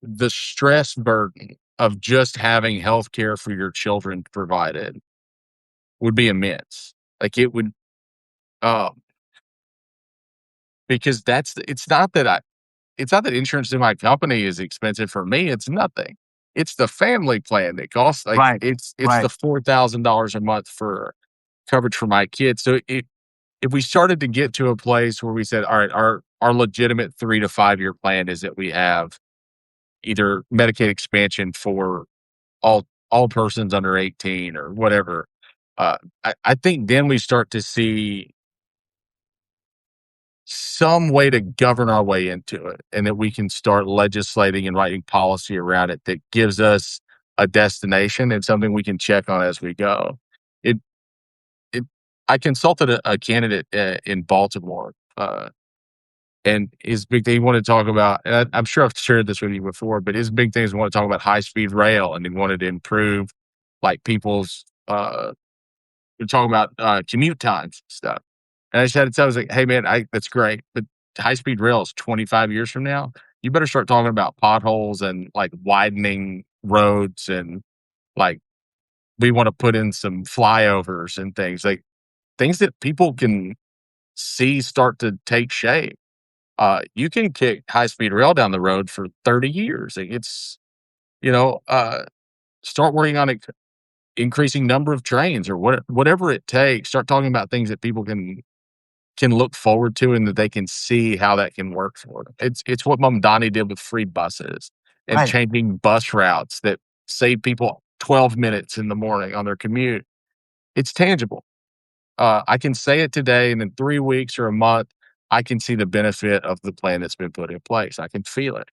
the stress burden of just having healthcare for your children provided would be immense. Like it would, um, because it's not that insurance in my company is expensive for me. It's nothing. It's the family plan that costs like Right, it's the right. $4,000 a month for coverage for my kids. So if we started to get to a place where we said, all right, our legitimate 3 to 5 year plan is that we have either Medicaid expansion for all persons under 18 or whatever. I think then we start to see some way to govern our way into it, and that we can start legislating and writing policy around it that gives us a destination and something we can check on as we go. It it I consulted a candidate in Baltimore, and his big thing he wanted to talk about, and I'm sure I've shared this with you before, but his big thing is he wanted to talk about high speed rail, and he wanted to improve like people's we're talking about commute times and stuff. And I just had to tell him, I was like, hey man, that's great, but high speed rail is 25 years from now. You better start talking about potholes and like widening roads, and like we want to put in some flyovers and things like things that people can see start to take shape. You can kick high speed rail down the road for 30 years. Like, it's, you know, start working on increasing number of trains or whatever it takes. Start talking about things that people can look forward to and that they can see how that can work for them. It's what Mamdani did with free buses and Right. changing bus routes that save people 12 minutes in the morning on their commute. It's tangible. I can say it today, and in 3 weeks or a month, I can see the benefit of the plan that's been put in place. I can feel it.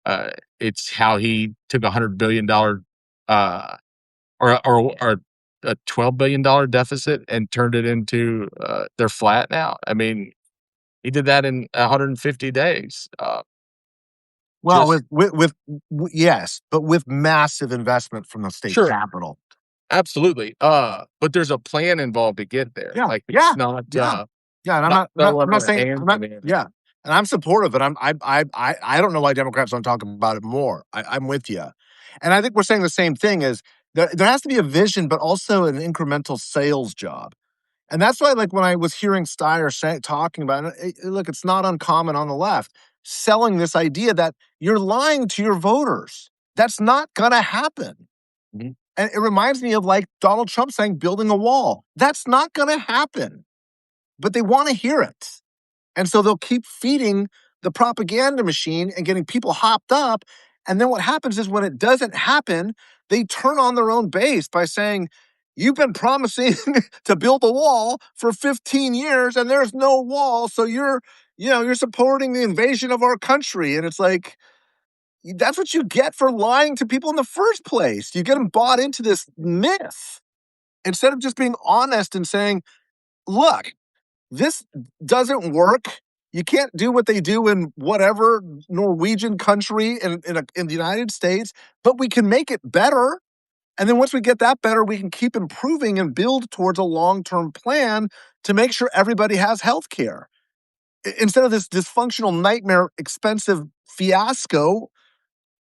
Uh, it's how he took $100 billion uh, or a $12 billion deficit and turned it into they're flat now. I mean, he did that in 150 days. Well, Just yes, but with massive investment from the state sure, capital. absolutely. But there's a plan involved to get there. Yeah, Like yeah, it's not yeah, yeah, and I'm throwing not our saying hands I'm in not the air. yeah, and I'm supportive, and I don't know why Democrats don't talk about it more. I'm with you, and I think we're saying the same thing. Is there has to be a vision, but also an incremental sales job. And that's why, like, when I was hearing talking about it, look, it's not uncommon on the left selling this idea that you're lying to your voters. That's not going to happen. Mhm. And it reminds me of like Donald Trump saying building a wall. That's not going to happen, but they want to hear it. And so they'll keep feeding the propaganda machine and getting people hopped up. And then what happens is when it doesn't happen, they turn on their own base by saying, you've been promising to build a wall for 15 years and there's no wall. So you're supporting the invasion of our country. And it's like, that's what you get for lying to people in the first place. You get them bought into this myth instead of just being honest and saying, look, this doesn't work. You can't do what they do in whatever Norwegian country in the United States, but we can make it better. And then once we get that better, we can keep improving and build towards a long-term plan to make sure everybody has health care. Instead of this dysfunctional nightmare, expensive fiasco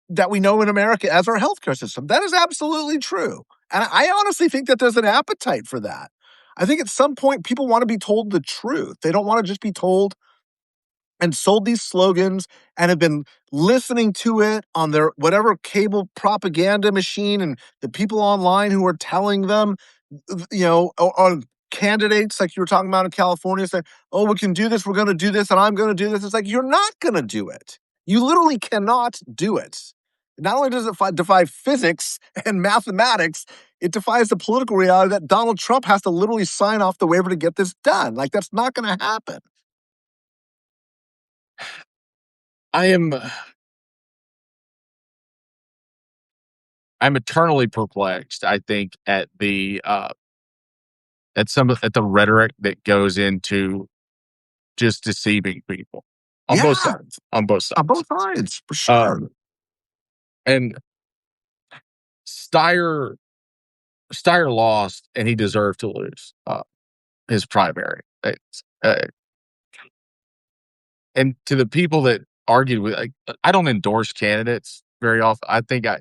that we know in America as our healthcare system. That is absolutely true. And I honestly think that there's an appetite for that. I think at some point people want to be told the truth. They don't want to just be told and sold these slogans and have been listening to it on their whatever cable propaganda machine and the people online who are telling them, on candidates like you were talking about in California saying, oh, we can do this, we're going to do this, and I'm going to do this. It's like, you're not going to do it. You literally cannot do it. Not only does it defy physics and mathematics, it defies the political reality that Donald Trump has to literally sign off the waiver to get this done. Like, that's not going to happen. I am I'm eternally perplexed. I think at at the rhetoric that goes into just deceiving people on both Yeah, sides. On both on sides. both sides, for sure. Um, and Steyer Steyer lost, and he deserved to lose his primary. And to the people that argued with, like, I don't endorse candidates very often. I think I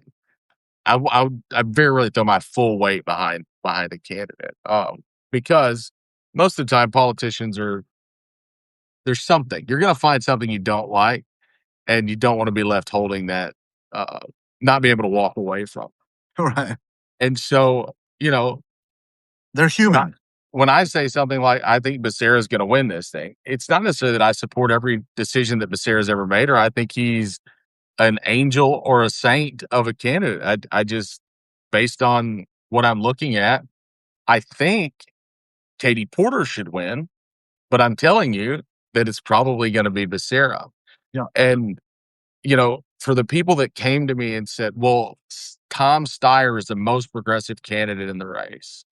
very rarely throw my full weight behind a candidate, because most of the time politicians are there's something you're going to find something you don't like, and you don't want to be left holding that, uh, not be able to walk away from. Right. And so, They're when I human. when I say something like, "I think Becerra's gonna win this thing," it's not necessarily that I support every decision that Becerra's ever made, or I think he's an angel or a saint of a candidate. I just based on what I'm looking at, I think Katie Porter should win, but I'm telling you that it's probably going to be Becerra. Yeah. And, you know, for the people that came to me and said, well, Tom Steyer is the most progressive candidate in the race.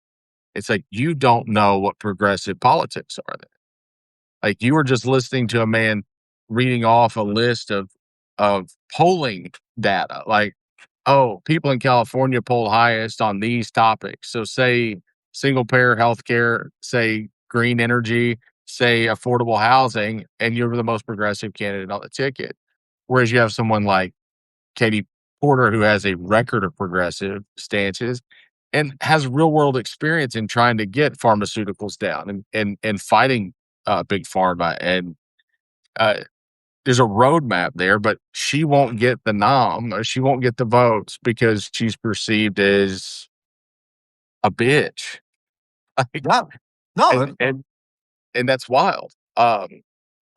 It's like, you don't know what progressive politics are. Like, you were just listening to a man reading off a list of polling data. Like, oh, people in California poll highest on these topics. So say single payer healthcare, say green energy, say affordable housing, and you're the most progressive candidate on the ticket. Whereas you have someone like Katie Porter who has a record of progressive stances and has real world experience in trying to get pharmaceuticals down and fighting big pharma. And uh, there's a roadmap there, but she won't get the nom or she won't get the votes because she's perceived as a bitch. Like, Yeah. No, and and and that's wild. and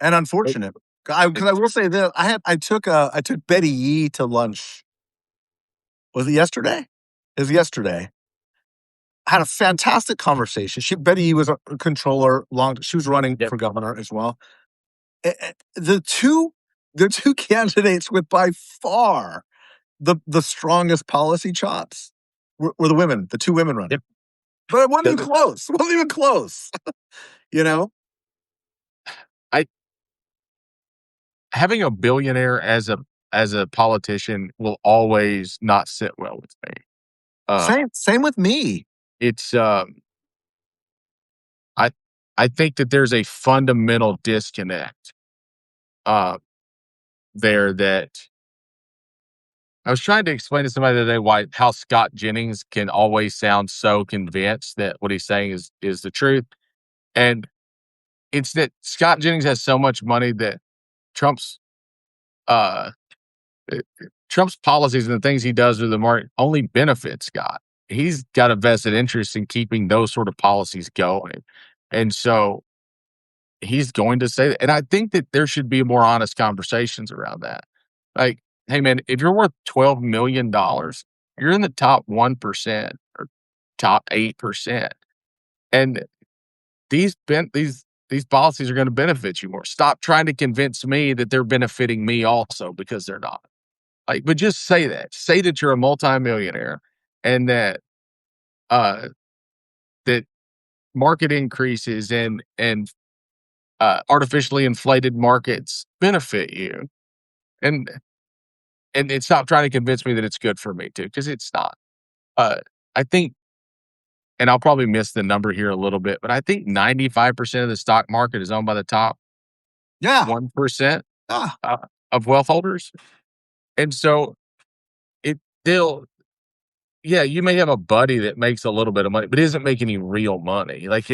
It, unfortunate. Because I will say this, I took Betty Yee to lunch. Was it yesterday? It was yesterday. I had a fantastic conversation. Betty Yee was a controller she was running yep, for governor as well. The two candidates with by far the strongest policy chops were the two women running. yep. But it wasn't even The- close. It wasn't even close. You know? I having a billionaire as a politician will always not sit well with me. Uh, Same with me. it's I I think that there's a fundamental disconnect uh, there that I was trying to explain to somebody today why how Scott Jennings can always sound so convinced that what he's saying is the truth. And it's that Scott Jennings has so much money that Trump's uh uh, Trump's policies and the things he does with the market only benefit Scott. He's got a vested interest in keeping those sort of policies going. And so he's going to say that. And I think that there should be more honest conversations around that. Like, hey man, if you're worth $12 million, you're in the top 1% or top 8%. And these policies are going to benefit you more. Stop trying to convince me that they're benefiting me also, because they're not. Like, but just say that. Say that you're a multimillionaire and uh that market increases and artificially inflated markets benefit you. And stop trying to convince me that it's good for me too, because it's not. Uh, I think, and I'll probably miss the number here a little bit, but I think 95% of the stock market is owned by the top Yeah. 1% Ah, uh, of wealth holders. And so it still, yeah, you may have a buddy that makes a little bit of money, but isn't making any real money. Like,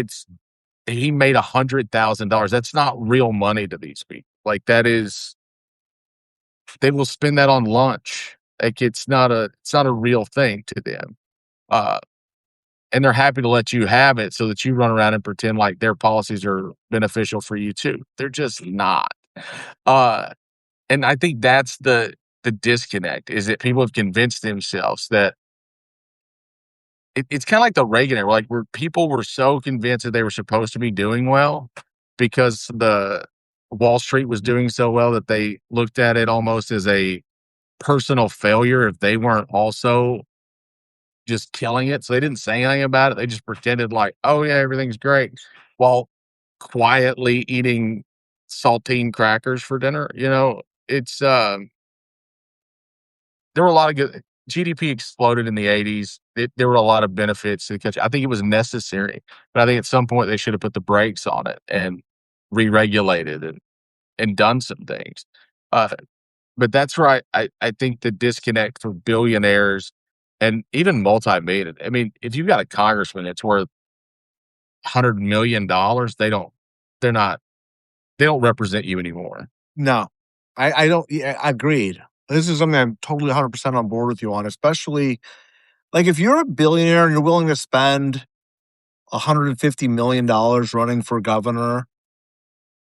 he made $100,000. That's not real money to these people. Like, that is, they will spend that on lunch. Like, it's not a real thing to them. Uh, and they're happy to let you have it so that you run around and pretend like their policies are beneficial for you too. They're just not. Uh, and I think that's the disconnect, is that people have convinced themselves that it's kind of like the Reagan era, like where people were so convinced that they were supposed to be doing well because the Wall Street was doing so well that they looked at it almost as a personal failure if they weren't also just killing it. So they didn't say anything about it. They just pretended like, oh yeah, everything's great, while quietly eating saltine crackers for dinner. You know, it's there were a lot of good GDP exploded in the 80s. There were a lot of benefits to the country. I think it was necessary, but I think at some point they should have put the brakes on it and re-regulated and done some things. Uh, but that's right. I think the disconnect for billionaires and even multi-million. I mean, if you've got a congressman that's worth $100 million, they're not, they don't represent you anymore. no. I don't yeah, agreed. This is something I'm totally 100% on board with you on, especially like if you're a billionaire and you're willing to spend $150 million running for governor,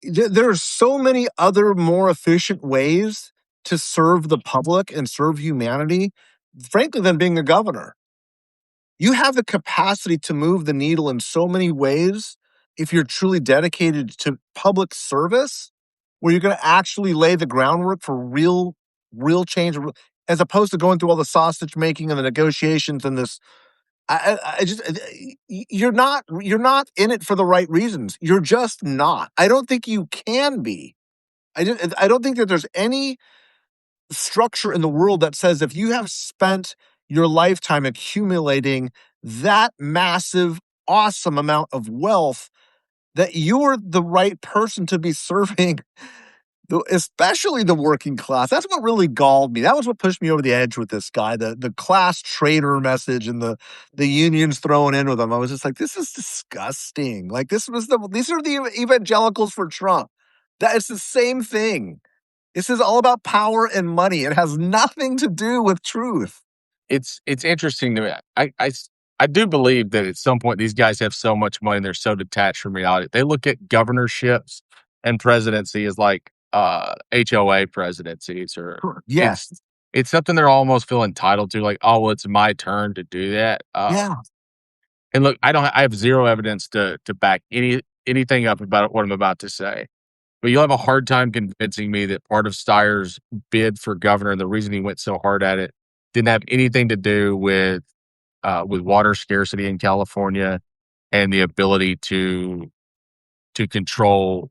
there are so many other more efficient ways to serve the public and serve humanity, frankly, than being a governor. You have the capacity to move the needle in so many ways if you're truly dedicated to public service, where you're going to actually lay the groundwork for real change, as opposed to going through all the sausage making and the negotiations and this. I just you're not in it for the right reasons. You're just not. I don't think you can be. I don't think that there's any structure in the world that says if you have spent your lifetime accumulating that massive, awesome amount of wealth, that you're the right person to be serving, especially the working class. That's what really galled me. That was what pushed me over the edge with this guy, the class traitor message and the unions thrown in with him. I was just like, this is disgusting. Like these are the evangelicals for Trump. That it's the same thing. This is all about power and money. It has nothing to do with truth. It's interesting to me. I do believe that at some point these guys have so much money, they're so detached from reality. They look at governorships and presidency as like HOA presidencies, or Sure. Yes. it's something they're almost feel entitled to. Like, oh well, it's my turn to do that. Yeah. And look, I have zero evidence to back anything up about what I'm about to say. But you'll have a hard time convincing me that part of Steyer's bid for governor, and the reason he went so hard at it, didn't have anything to do with water scarcity in California and the ability to control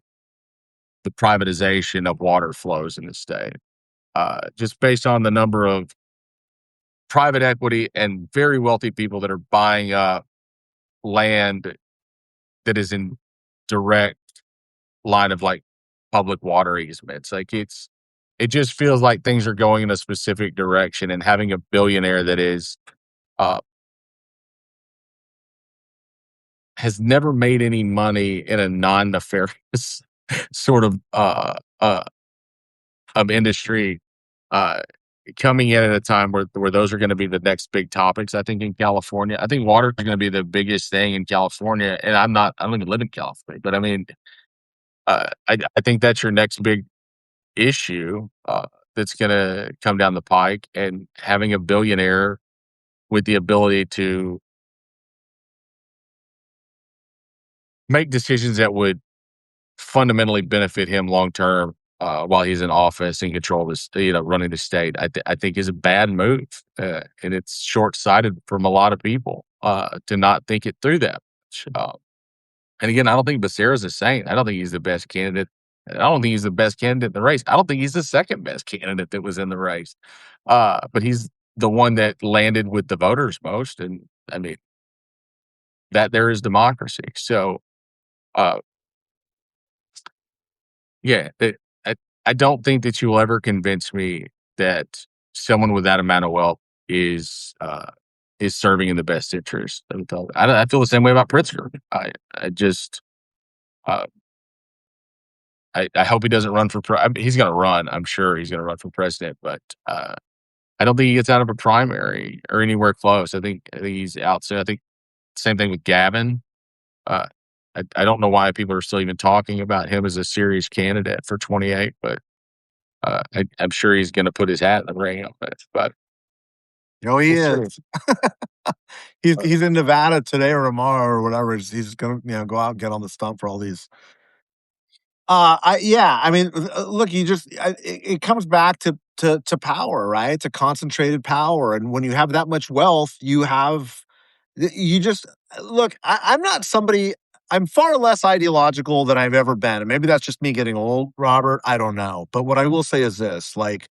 the privatization of water flows in the state. Just based on the number of private equity and very wealthy people that are buying up land that is in direct line of like public water easements. Like it just feels like things are going in a specific direction, and having a billionaire that is uh has never made any money in a non-nefarious sort of industry, uh coming in at a time where those are going to be the next big topics. I think in California, I think water is going to be the biggest thing in California. And I don't even live in California, but I mean, I think that's your next big issue, that's gonna come down the pike, and having a billionaire with the ability to make decisions that would fundamentally benefit him long term, while he's in office and control this, running the state, I think is a bad move, and it's short-sighted from a lot of people, to not think it through that much. And again, I don't think Becerra's a saint. I don't think he's the best candidate. I don't think he's the best candidate in the race. I don't think he's the second best candidate that was in the race. But he's the one that landed with the voters most. And I mean, that there is democracy. So, uh, yeah, I, I don't think that you will ever convince me that someone with that amount of wealth is serving in the best interest. I feel the same way about Pritzker. I just, uh, I hope he doesn't run for he's gonna run, I'm sure he's gonna run for president, but, I don't think he gets out of a primary or anywhere close. I think he's out soon. I think same thing with Gavin. Uh, I don't know why people are still even talking about him as a serious candidate for 28, but, I'm sure he's gonna put his hat in the ring on it, but Oh, he we'll see. is. He's Uh, he's in Nevada today or tomorrow or whatever. He's gonna, go out and get on the stump for all these. I mean, look, it comes back to power, right? To concentrated power, and when you have that much wealth, you just look. I'm not somebody. I'm far less ideological than I've ever been, and maybe that's just me getting old, Robert. I don't know, but what I will say is this: like,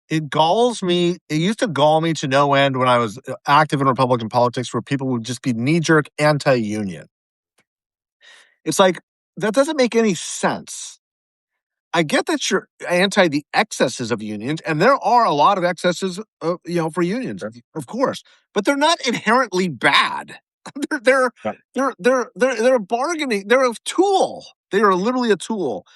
it galls me. It used to gall me to no end when I was active in Republican politics, where people would just be knee jerk anti-union. It's like that doesn't make any sense. I get that you're anti the excesses of unions, and there are a lot of excesses, for unions, of course, but they're not inherently bad. they're they're uh, they're a bargaining. They're a tool. They are literally a tool.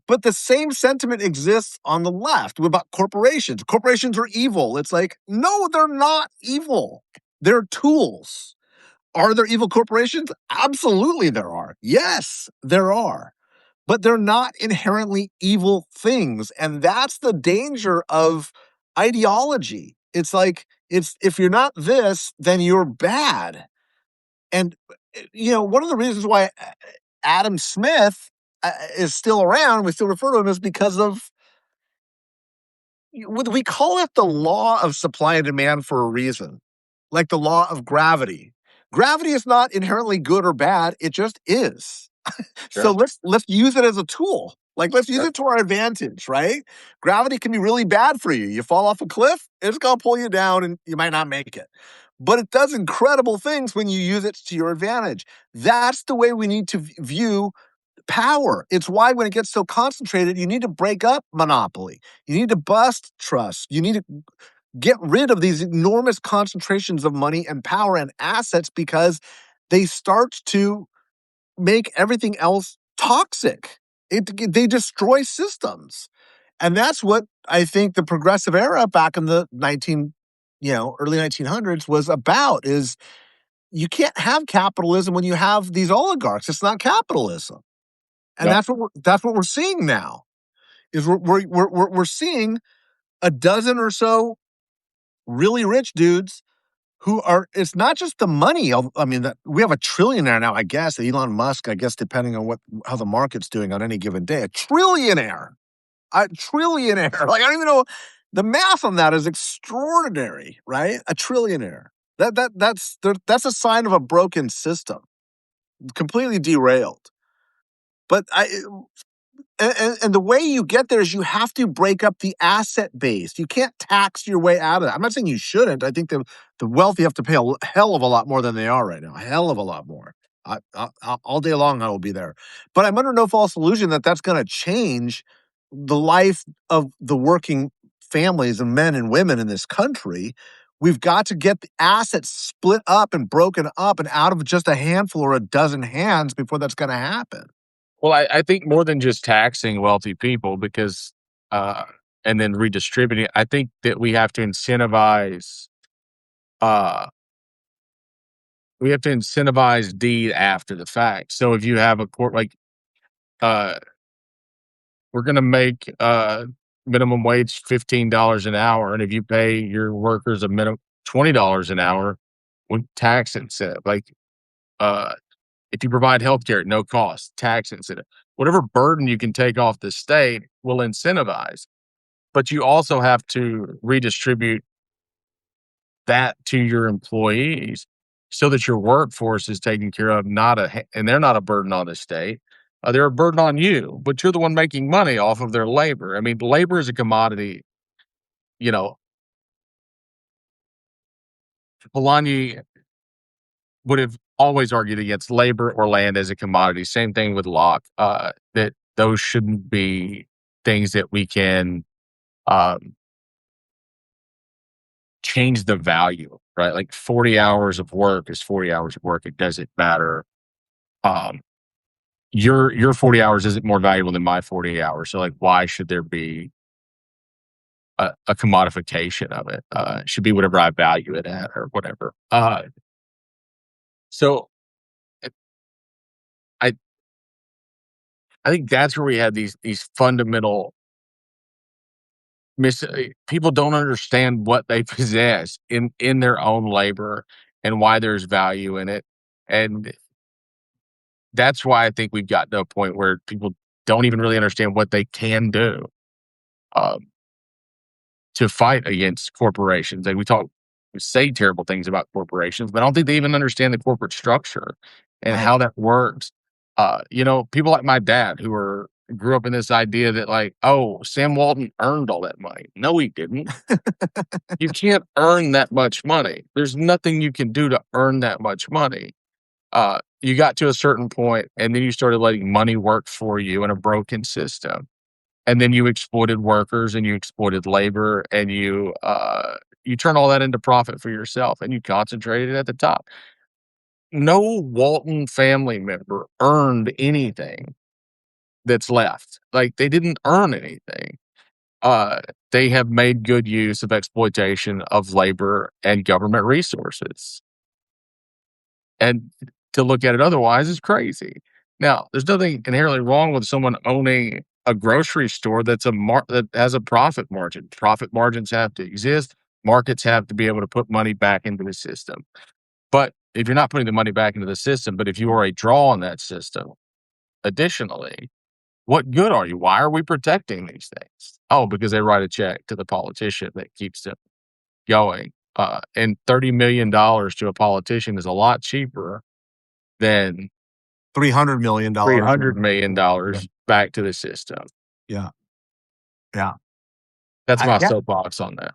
But the same sentiment exists on the left about corporations. Corporations are evil. It's like, no, they're not evil. They're tools. Are there evil corporations? Absolutely, there are. Yes, there are, but they're not inherently evil things. And that's the danger of ideology. It's like, if you're not this, then you're bad. And, one of the reasons why Adam Smith is still around, we still refer to him, is because of we call it the law of supply and demand for a reason, like the law of gravity. Gravity is not inherently good or bad; it just is. So Sure. let's use it as a tool. Like let's use Sure. it to our advantage, right? Gravity can be really bad for you. You fall off a cliff, it's gonna pull you down and you might not make it. But it does incredible things when you use it to your advantage. That's the way we need to view power. It's why when it gets so concentrated, you need to break up monopoly. You need to bust trust. You need to get rid of these enormous concentrations of money and power and assets because they start to make everything else toxic. They destroy systems. And that's what I think the progressive era back in the early 1900s was about is you can't have capitalism when you have these oligarchs. It's not capitalism. And Nope. that's what we're seeing now. Is we're seeing a dozen or so really rich dudes who are it's not just the money. I mean, we have a trillionaire now, I guess. Elon Musk, I guess, depending on how the market's doing on any given day. A trillionaire. Like I don't even know the math on that is extraordinary, right? A trillionaire. That's a sign of a broken system, completely derailed. But and the way you get there is you have to break up the asset base. You can't tax your way out of it. I'm not saying you shouldn't. I think the wealthy have to pay a hell of a lot more than they are right now. A hell of a lot more. All day long, I will be there. But I'm under no false illusion that that's going to change the life of the working families and men and women in this country. We've got to get the assets split up and broken up and out of just a handful or a dozen hands before that's going to happen. Well, I think more than just taxing wealthy people because, uh, and then redistributing, I think that uh, we have to incentivize deed after the fact. So if you have a court, uh, we're going to make, minimum wage $15 an hour. And if you pay your workers a minimum $20 an hour with tax incentive, uh, if you provide healthcare at no cost, tax incentive, whatever burden you can take off the state will incentivize. But you also have to redistribute that to your employees so that your workforce is taken care of, and they're not a burden on the state. They're a burden on you, but you're the one making money off of their labor. I mean, labor is a commodity. You know, Polanyi would have always argued against labor or land as a commodity. Same thing with Locke, that those shouldn't be things that we can um, change the value, right? Like 40 hours of work is 40 hours of work. It doesn't matter. Um, your 40 hours isn't more valuable than my 40 hours. So like, why should there be a commodification of it? It should be whatever I value it at or whatever. So I, I think that's where we had these fundamental people don't understand what they possess in their own labor and why there's value in it. And that's why I think we've gotten to a point where people don't even really understand what they can do um, to fight against corporations. Like we say terrible things about corporations, but I don't think they even understand the corporate structure and Right. how that works. People like my dad grew up in this idea that oh, Sam Walton earned all that money. No, he didn't. You can't earn that much money. There's nothing you can do to earn that much money. You got to a certain point, and then you started letting money work for you in a broken system. And then you exploited workers and you exploited labor and you turn all that into profit for yourself and you concentrated at the top. No Walton family member earned anything that's left. Like they didn't earn anything. Uh, they have made good use of exploitation of labor and government resources. And to look at it otherwise is crazy. Now, there's nothing inherently wrong with someone owning a grocery store that has a profit margin. Profit margins have to exist. Markets have to be able to put money back into the system. But if you're not putting the money back into the system, but if you are a draw on that system, additionally, what good are you? Why are we protecting these things? Oh, because they write a check to the politician that keeps them going. And $30 million to a politician is a lot cheaper than $300 million. $300 million back to the system. Yeah. Yeah. That's my Yeah. soapbox on that.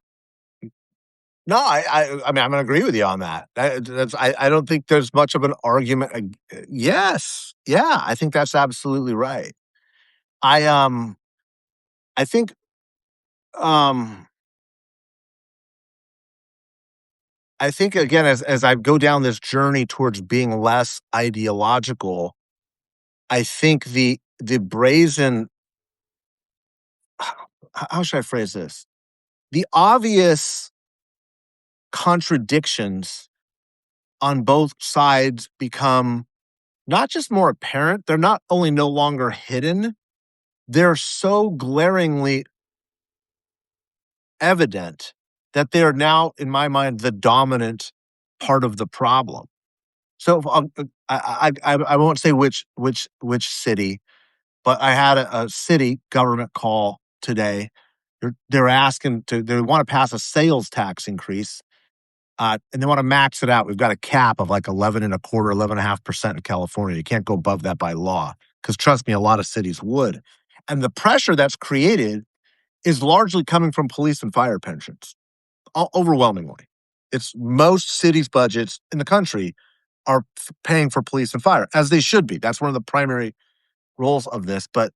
No, I mean, I'm gonna agree with you on that. I don't think there's much of an argument. Yes. Yeah, I think that's absolutely right. I, I think, um I think again, as I go down this journey towards being less ideological, I think the brazen how should I phrase this? The obvious contradictions on both sides become not just more apparent, they're not only no longer hidden, they're so glaringly evident that they are now, in my mind, the dominant part of the problem. So I won't say which city, but I had a city government call today. They're asking they want to pass a sales tax increase, and they want to max it out. We've got a cap of like 11 and a quarter, 11.5% in California. You can't go above that by law because trust me, a lot of cities would. And the pressure that's created is largely coming from police and fire pensions, overwhelmingly. It's most cities' budgets in the country are paying for police and fire, as they should be. That's one of the primary roles of this. But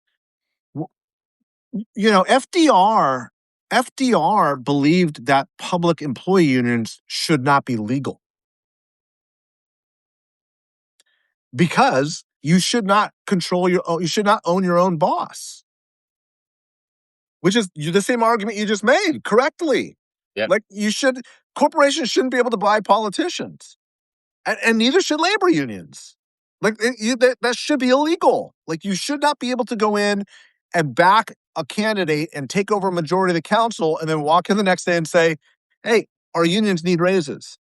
FDR believed that public employee unions should not be legal because you should not you should not own your own boss, which is the same argument you just made correctly. Yeah. Like corporations shouldn't be able to buy politicians, and neither should labor unions. Like that should be illegal. Like you should not be able to go in and back a candidate and take over a majority of the council and then walk in the next day and say, "Hey, our unions need raises."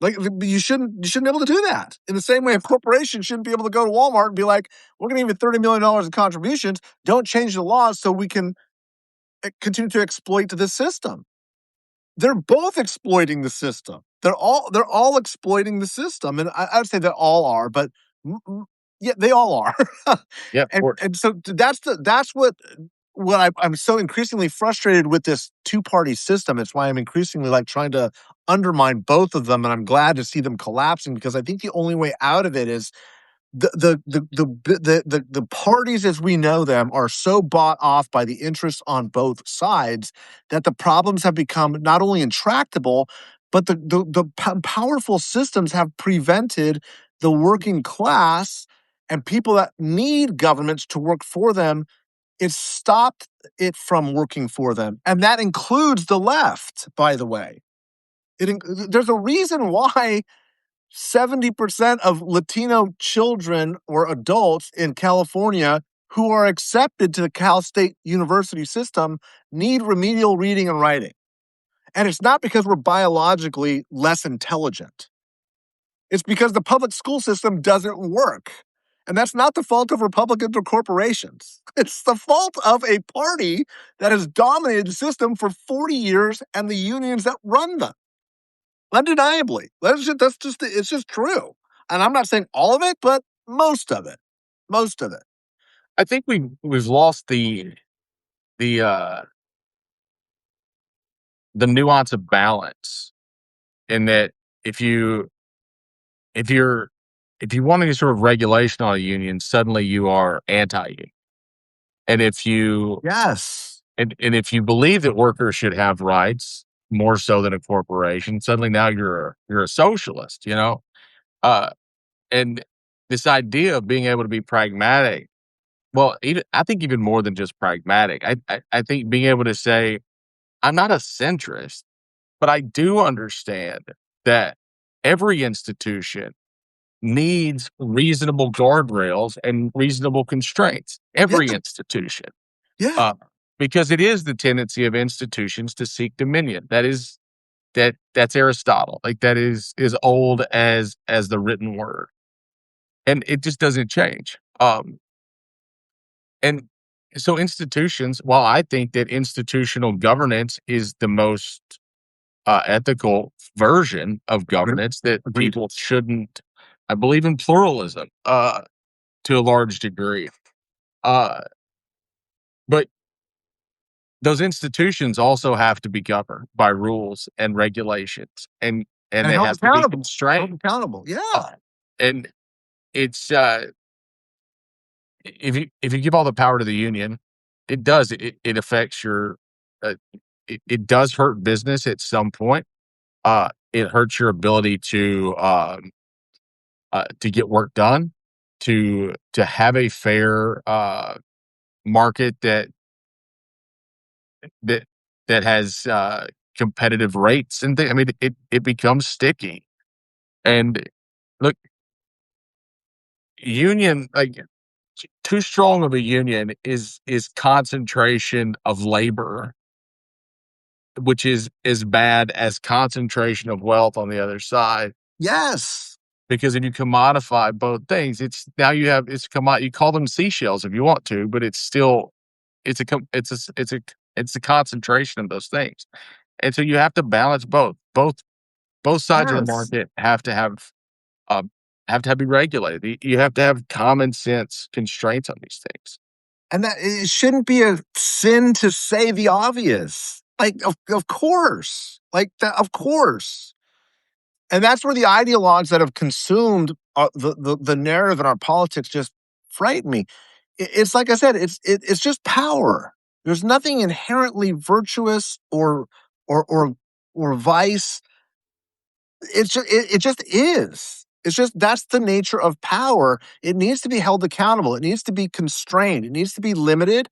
Like you shouldn't be able to do that. In the same way, a corporation shouldn't be able to go to Walmart and be like, "We're going to give you $30 million in contributions. Don't change the laws so we can continue to exploit this system." They're both exploiting the system. They're all exploiting the system, and I would say that all are, but yeah, they all are. Yeah, of and course. and so that's what I'm so increasingly frustrated with this two-party system. It's why I'm increasingly like trying to undermine both of them, and I'm glad to see them collapsing because I think the only way out of it is the parties as we know them are so bought off by the interests on both sides that the problems have become not only intractable, but powerful systems have prevented the working class and people that need governments to work for them. It's stopped it from working for them. And that includes the left, by the way. There's a reason why 70% of Latino children or adults in California who are accepted to the Cal State University system need remedial reading and writing. And it's not because we're biologically less intelligent. It's because the public school system doesn't work. And that's not the fault of Republicans or corporations. It's the fault of a party that has dominated the system for 40 years and the unions that run them. Undeniably. It's just true. And I'm not saying all of it, but most of it. Most of it. I think we've lost the nuance of balance in that if you if you're if you want any sort of regulation on a union, suddenly you are anti-union. And if you Yes. and if you believe that workers should have rights more so than a corporation, suddenly now you're a socialist, you know? Uh, and this idea of being able to be pragmatic, well, I think even more than just pragmatic. I think being able to say, I'm not a centrist, but I do understand that every institution needs reasonable guardrails and reasonable constraints. Yeah. Every institution. Yeah. Uh, because it is the tendency of institutions to seek dominion. That is that's Aristotle. Like that is old as the written word, and it just doesn't change. And so institutions, while I think that institutional governance is the most ethical version of Agreed. governance, that Agreed. people shouldn't. I believe in pluralism to a large degree, uh, but those institutions also have to be governed by rules and regulations, and And they held have to be accountable. Held constrained. accountable. Uh, Yeah. and it's if you give all the power to the union, it affects your uh, it does hurt business at some point. It hurts your ability to get work done, to have a fair market that that has competitive rates and things. I mean, it becomes sticky. And look, union like too strong of a union is concentration of labor, which is as bad as concentration of wealth on the other side. Yes. Because if you commodify both things, it's now you have it's you call them seashells if you want to, but it's still it's a concentration of those things. And so you have to balance both. Both sides of the Yes. market um have to be regulated. You have to have common sense constraints on these things. And that it shouldn't be a sin to say the obvious. Like, of course. Like, of course. And that's where the ideologues that have consumed the narrative in our politics just frighten me. It's like I said, it's just power. There's nothing inherently virtuous or or or vice. It just is. It's just that's the nature of power. It needs to be held accountable. It needs to be constrained. It needs to be limited,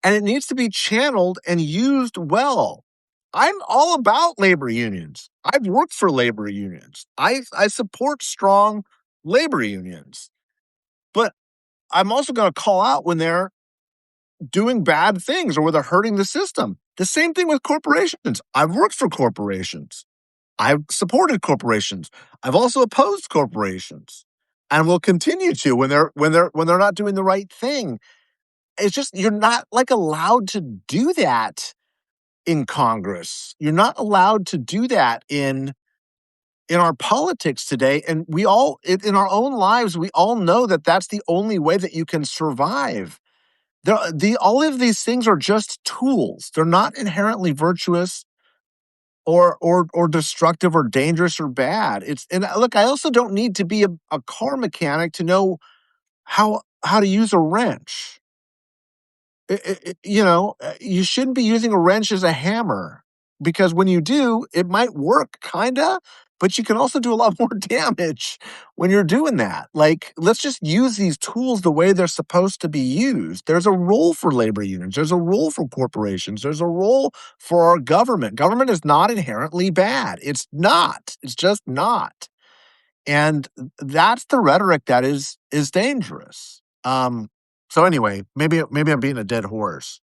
and it needs to be channeled and used well. I'm all about labor unions. I've worked for labor unions. I support strong labor unions. But I'm also going to call out when they're doing bad things or where they're hurting the system. The same thing with corporations. I've worked for corporations. I've supported corporations. I've also opposed corporations and will continue to when they're not doing the right thing. It's just you're not like allowed to do that in Congress. You're not allowed to do that in our politics today, and we all in our own lives we all know that that's the only way that you can survive. All of these things are just tools. They're not inherently virtuous or destructive or dangerous or bad. It's and look, I also don't need to be a car mechanic to know how to use a wrench. You shouldn't be using a wrench as a hammer because when you do, it might work kinda, but you can also do a lot more damage when you're doing that. Like, let's just use these tools the way they're supposed to be used. There's a role for labor unions. There's a role for corporations. There's a role for our government. Government is not inherently bad. It's not. It's just not. And that's the rhetoric that is dangerous. So anyway, maybe I'm beating a dead horse.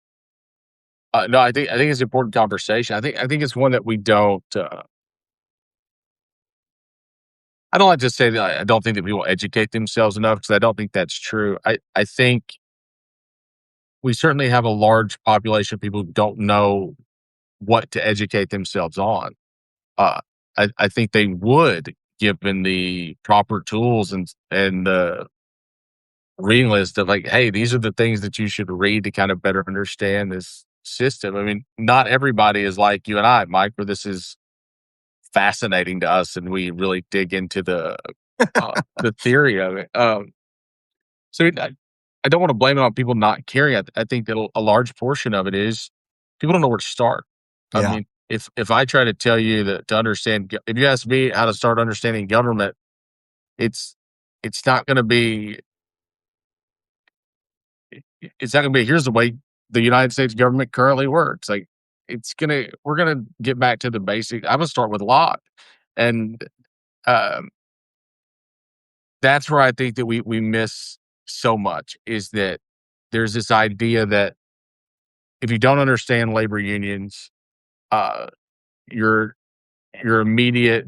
No, I think it's an important conversation. I think it's one that we don't. I don't like to say that I don't think that people educate themselves enough because I don't think that's true. I think we certainly have a large population of people who don't know what to educate themselves on. Uh, I think they would, given the proper tools and the reading list of like, hey, these are the things that you should read to kind of better understand this system. I mean, not everybody is like you and I, Mike, where this is fascinating to us and we really dig into the theory of it. I don't want to blame it on people not caring. I think that a large portion of it is people don't know where to start. I Yeah. mean, if I try to tell you that to understand, if you ask me how to start understanding government, it's it's not going to be it's not going to be here's the way the United States government currently works. Like we're gonna get back to the basic. I'm gonna start with Locke, and um, that's where I think that we miss so much is that there's this idea that if you don't understand labor unions, uh, you're your immediate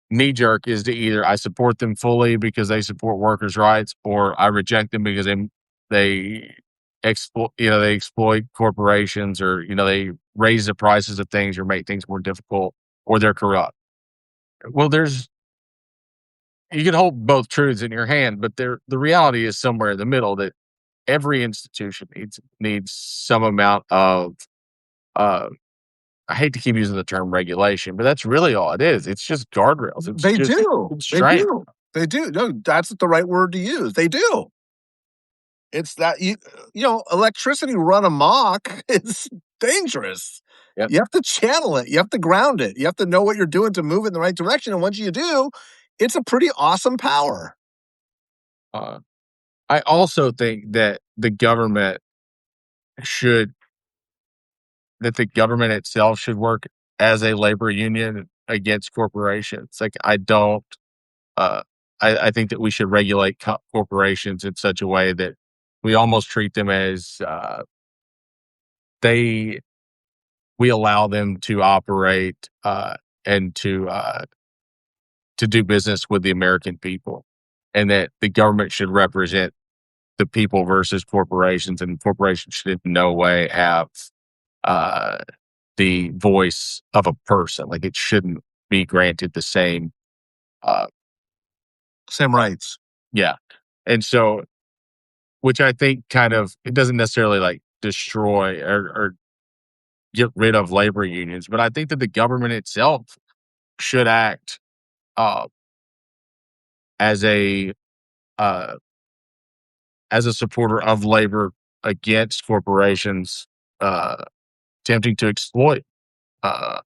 knee jerk is to either I support them fully because they support workers' rights, or I reject them because they they exploit corporations, or they raise the prices of things or make things more difficult, or they're corrupt. Well, there's you can hold both truths in your hand, but the reality is somewhere in the middle that every institution needs some amount of uh I hate to keep using the term regulation, but that's really all it is. It's just guardrails. It's They just do. They constraint. do. They do. No, that's the right word to use. They do. It's that electricity run amok is dangerous. Yep. You have to channel it. You have to ground it. You have to know what you're doing to move it in the right direction. And once you do, it's a pretty awesome power. Uh, I also think should that the government itself should work as a labor union against corporations. Like I don't, uh, I think that we should regulate corporations in such a way that we almost treat them as they we allow them to operate and to do business with the American people, and that the government should represent the people versus corporations, and corporations should in no way have uh, the voice of a person. Like it shouldn't be granted the same. Uh, Same rights. yeah, and so which I think kind of it doesn't necessarily like destroy or get rid of labor unions, but I think that the government itself should act uh, as a uh, as a supporter of labor against corporations uh, attempting to exploit uh,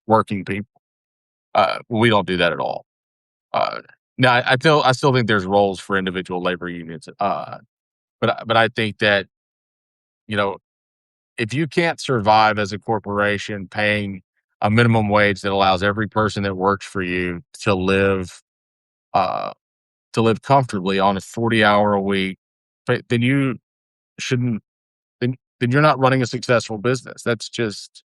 working people. We don't do that at all. No, I still think there's roles for individual labor unions, but I think that you know if you can't survive as a corporation paying a minimum wage that allows every person that works for you uh, to live comfortably on a 40-hour a week, but then you shouldn't then you're not running a successful business. That's just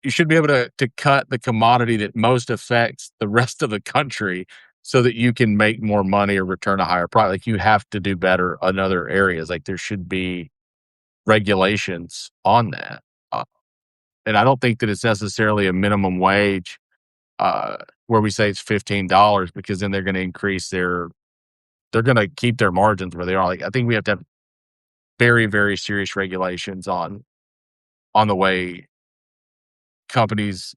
you should be able to cut the commodity that most affects the rest of the country so that you can make more money or return a higher price. Like you have to do better in other areas. Like there should be regulations on that. Uh, and I don't think that it's necessarily a minimum wage where we say it's $15 because then they're going to they're going to keep their margins where they are. Like I think we have to have very, very serious regulations on the way companies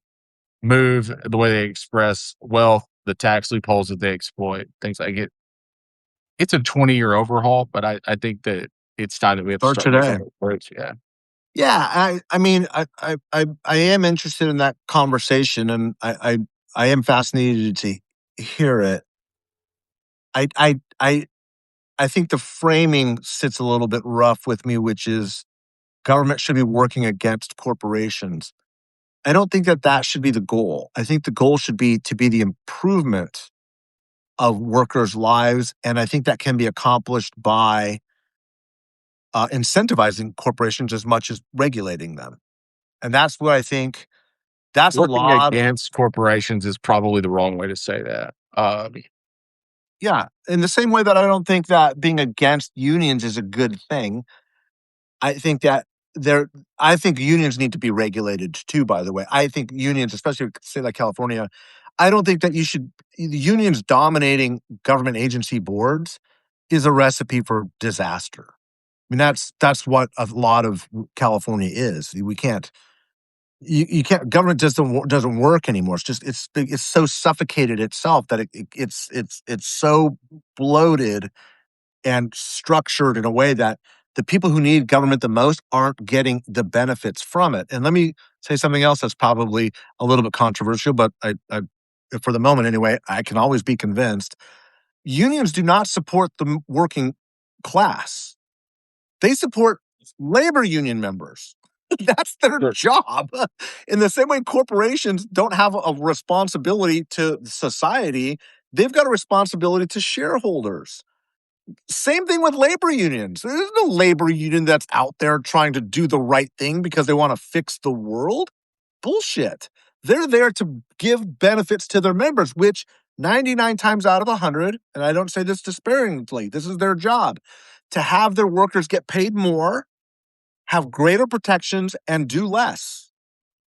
move, the way they express wealth, the tax loopholes that they exploit, things like it. It's a 20-year overhaul, but I think that it's time that we have to Start start looking today. at approach. Yeah. Yeah, I mean, I am interested in that conversation, and I am fascinated to hear it. I I I I think the framing sits a little bit rough with me, which is government should be working against corporations. I don't think that that should be the goal. I think the goal should be to be the improvement of workers' lives, and I think that can be accomplished by incentivizing corporations as much as regulating them. And that's what I think. That's a Working lot. against corporations is probably the wrong way to say that. Yeah, in the same way that I don't think that being against unions is a good thing. I think that there I think unions need to be regulated too, by the way. I think unions, especially say like California, I don't think that you should unions dominating government agency boards is a recipe for disaster. I mean, that's what a lot of California is. We can't you can't government doesn't work anymore. It's just it's so suffocated itself that it's so bloated and structured in a way that the people who need government the most aren't getting the benefits from it. And let me say something else that's probably a little bit controversial, but I for the moment anyway, I can always be convinced. Unions do not support the working class. They support labor union members. That's their Sure. job. In the same way corporations don't have a responsibility to society, they've got a responsibility to shareholders. Same thing with labor unions. There's no labor union that's out there trying to do the right thing because they want to fix the world. Bullshit. They're there to give benefits to their members, which 99 times out of 100, and I don't say this disparagingly, this is their job, to have their workers get paid more, have greater protections, and do less.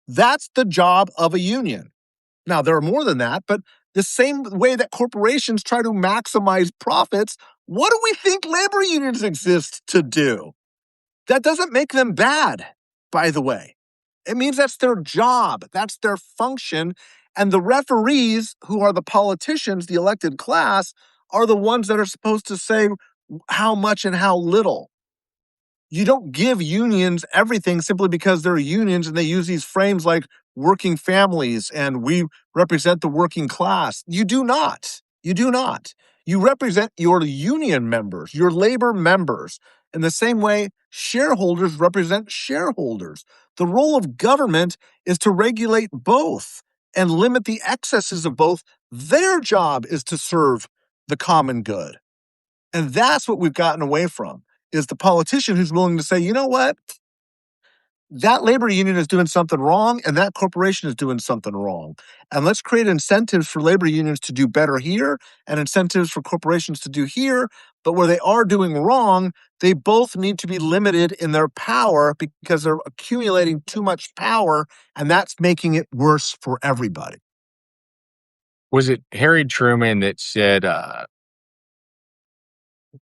That's the job of a union. Now, there are more than that, but the same way that corporations try to maximize profits, what do we think labor unions exist to do? That doesn't make them bad, by the way. It means that's their job, that's their function. And the referees, who are the politicians, the elected class, are the ones that are supposed to say how much and how little. You don't give unions everything simply because they're unions and they use these frames like working families and we represent the working class. You do not. You do not. You represent your union members, your labor members. In the same way, shareholders represent shareholders. The role of government is to regulate both and limit the excesses of both. Their job is to serve the common good. And that's what we've gotten away from, is the politician who's willing to say, you know what? That labor union is doing something wrong and that corporation is doing something wrong. And let's create incentives for labor unions to do better here and incentives for corporations to do here. But where they are doing wrong, they both need to be limited in their power because they're accumulating too much power, and that's making it worse for everybody. Was it Harry Truman that said, and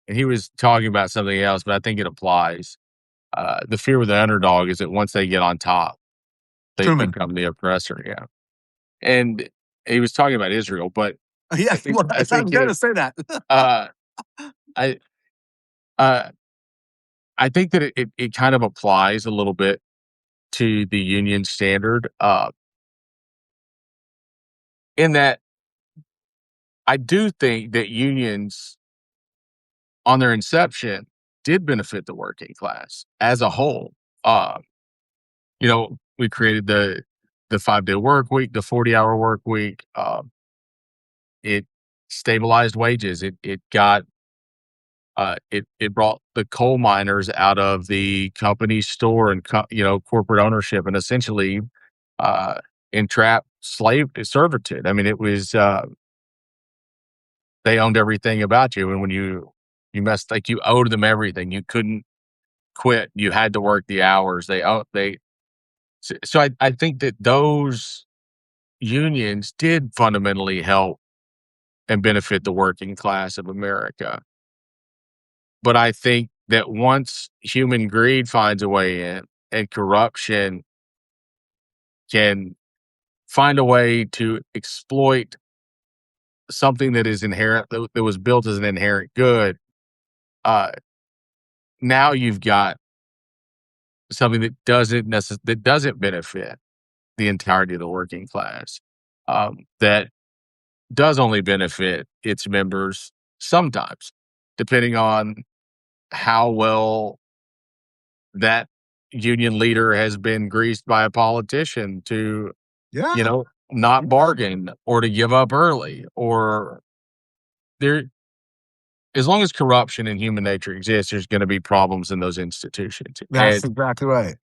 he was talking about something else, but I think it applies. The fear of the underdog is that once they get on top, they Truman. become the oppressor. Yeah. And he was talking about Israel, but Yeah, well, I I'm think going to say that. uh, I, uh, I think that it kind of applies a little bit to the union standard, in that I do think that unions on their inception did benefit the working class as a whole. Uh, we created the 5-day work week, the 40-hour work week. It stabilized wages. It brought the coal miners out of the company store and corporate ownership, and essentially entrapped slave servitude. I mean, it was they owned everything about you, and when you messed, like, you owed them everything. You couldn't quit. You had to work the hours. So I think that those unions did fundamentally help and benefit the working class of America. But I think that once human greed finds a way in and corruption can find a way to exploit something that is inherent, that was built as an inherent good, uh, now you've got something that doesn't benefit the entirety of the working class, that does only benefit its members sometimes, depending on how well that union leader has been greased by a politician to, Yeah. not bargain or to give up early, or there as long as corruption and human nature exists, there's going to be problems in those institutions. That's exactly right.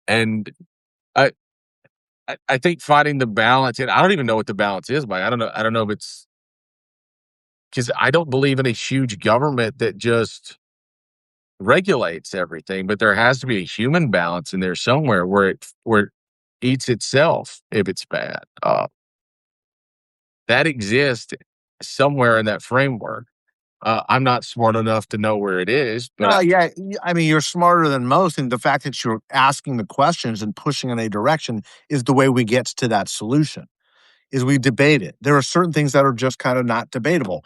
And I, I think finding the balance, and I don't even know what the balance is, Mike. I don't know if it's because I don't believe in a huge government that just regulates everything, but there has to be a human balance in there somewhere where it eats itself if it's bad. That exists somewhere in that framework. I'm not smart enough to know where it is, but Yeah, I mean, you're smarter than most, and the fact that you're asking the questions and pushing in a direction is the way we get to that solution, is we debate it. There are certain things that are just kind of not debatable.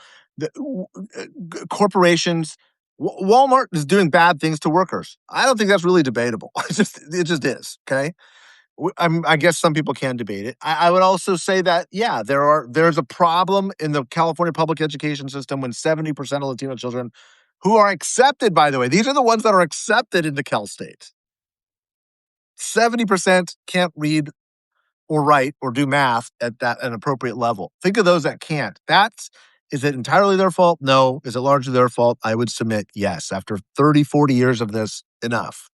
Corporations, Walmart is doing bad things to workers. I don't think that's really debatable. It just is, okay? I guess some people can debate it. I would also say that, yeah, there's a problem in the California public education system when 70% of Latino children who are accepted, by the way, these are the ones that are accepted into Cal State. 70% can't read or write or do math at an appropriate level. Think of those that can't. Is it entirely their fault? No. Is it largely their fault? I would submit yes. After 30, 40 years of this, enough.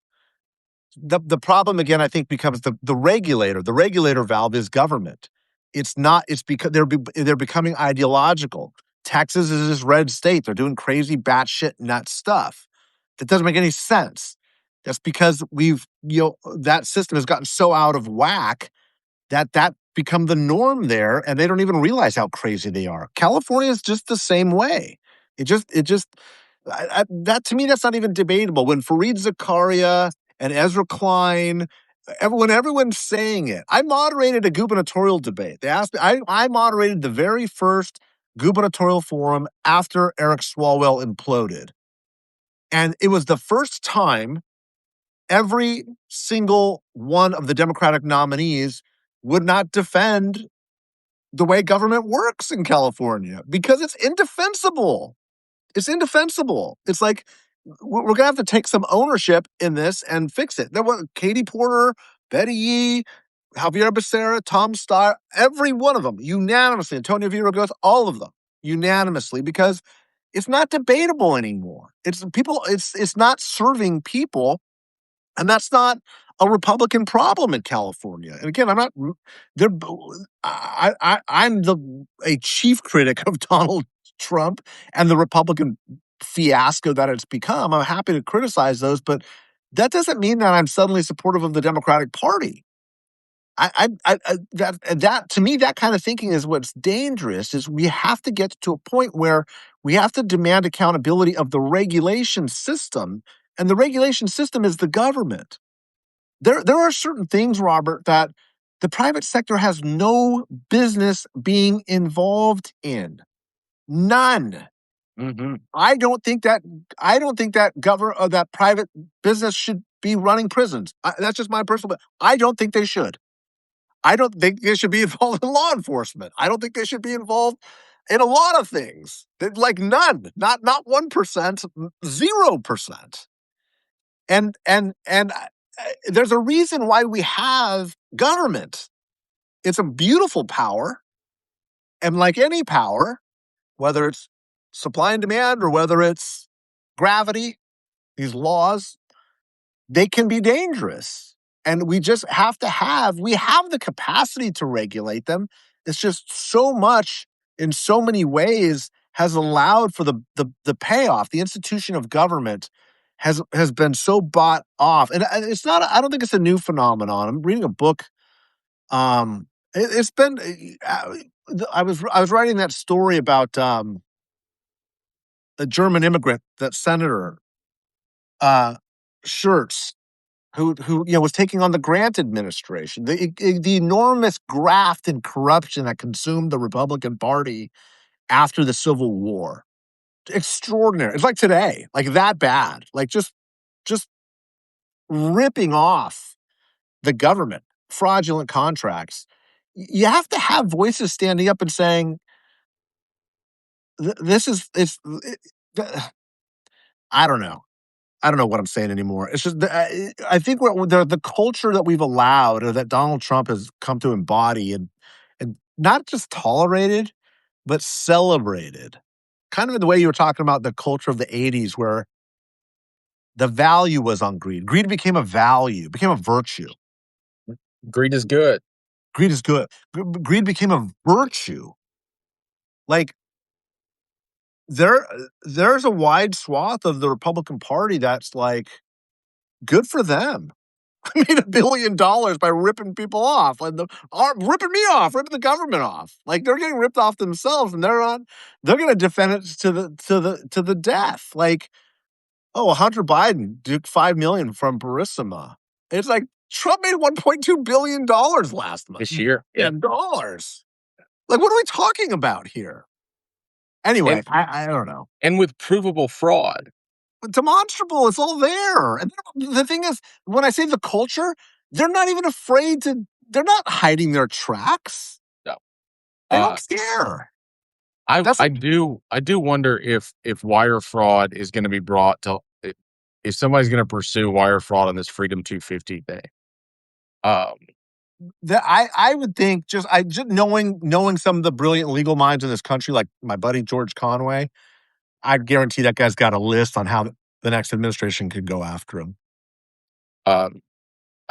The problem again, I think, becomes the regulator. The regulator valve is government. It's not. It's because they're becoming ideological. Texas is this red state. They're doing crazy batshit nuts stuff that doesn't make any sense. That's because that system has gotten so out of whack that become the norm there, and they don't even realize how crazy they are. California is just the same way. It just that to me, that's not even debatable. When Fareed Zakaria and Ezra Klein, everyone's saying it. I moderated a gubernatorial debate. They asked me. I moderated the very first gubernatorial forum after Eric Swalwell imploded, and it was the first time every single one of the Democratic nominees would not defend the way government works in California because it's indefensible. It's indefensible. It's like we're going to have to take some ownership in this and fix it. There was Katie Porter, Betty Yee, Javier Becerra, Tom Steyer, every one of them unanimously, Antonio Villarreal, all of them unanimously, because it's not debatable anymore. It's not serving people, and that's not a Republican problem in California. And again, I'm not there. I'm a chief critic of Donald Trump and the Republican fiasco that it's become. I'm happy to criticize those, but that doesn't mean that I'm suddenly supportive of the Democratic Party. That to me, that kind of thinking is what's dangerous. Is we have to get to a point where we have to demand accountability of the regulation system, and the regulation system is the government. There are certain things, Robert, that the private sector has no business being involved in. None. I don't think that private business should be running prisons. That's just my personal. I don't think they should. I don't think they should be involved in law enforcement. I don't think they should be involved in a lot of things. Like none, not 1%, 0%. And there's a reason why we have government. It's a beautiful power, and like any power, whether it's supply and demand or whether it's gravity, these laws, they can be dangerous. And we just we have the capacity to regulate them. It's just so much in so many ways has allowed for the payoff. The institution of government has been so bought off. And it's not, I don't think it's a new phenomenon. I'm reading a book. It's been, I was writing that story about a German immigrant, that Senator Schurz, who was taking on the Grant administration, the enormous graft and corruption that consumed the Republican Party after the Civil War. Extraordinary. It's like today, like that bad, like just ripping off the government, fraudulent contracts. You have to have voices standing up and saying, "This is it's." I don't know. I don't know what I'm saying anymore. It's just I think the culture that we've allowed, or that Donald Trump has come to embody, and not just tolerated, but celebrated. Kind of in the way you were talking about the culture of the '80s, where the value was on greed. Greed became a value, became a virtue. Greed is good. Greed is good. Greed became a virtue. Like there's a wide swath of the Republican Party that's like, good for them. I made $1 billion by ripping people off, like ripping me off, ripping the government off. Like they're getting ripped off themselves, and they're going to defend it to the death. Like, oh, Hunter Biden took $5 million from Burisma. It's like Trump made $1.2 billion last month. This year. Yeah. Dollars. Like, what are we talking about here? Anyway, And, I don't know. and with provable fraud. Demonstrable, it's all there. And the thing is, when I say the culture, they're not even afraid to. They're not hiding their tracks. No. They don't care. I do wonder if wire fraud is going to be brought to, if somebody's going to pursue wire fraud on this Freedom 250 thing. I would think just knowing some of the brilliant legal minds in this country, like my buddy George Conway, I guarantee that guy's got a list on how the next administration could go after him.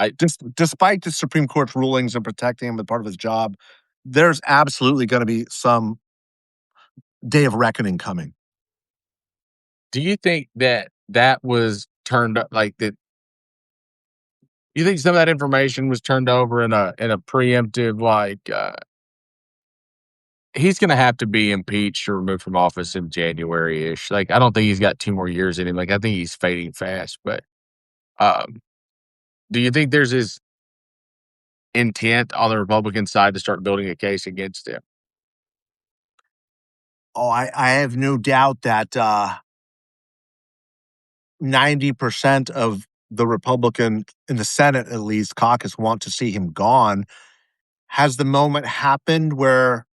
I Despite the Supreme Court's rulings and protecting him as part of his job, there's absolutely going to be some day of reckoning coming. do you think that that was turned up like that? You think some of that information was turned over in a preemptive he's gonna have to be impeached or removed from office in January-ish. Like, I don't think he's got 2 more years in him. Like, I think he's fading fast, but, um, do you think there's this intent on the Republican side to start building a case against him? Oh, I have no doubt that 90% of the Republican in the Senate, at least, caucus want to see him gone. Has the moment happened where,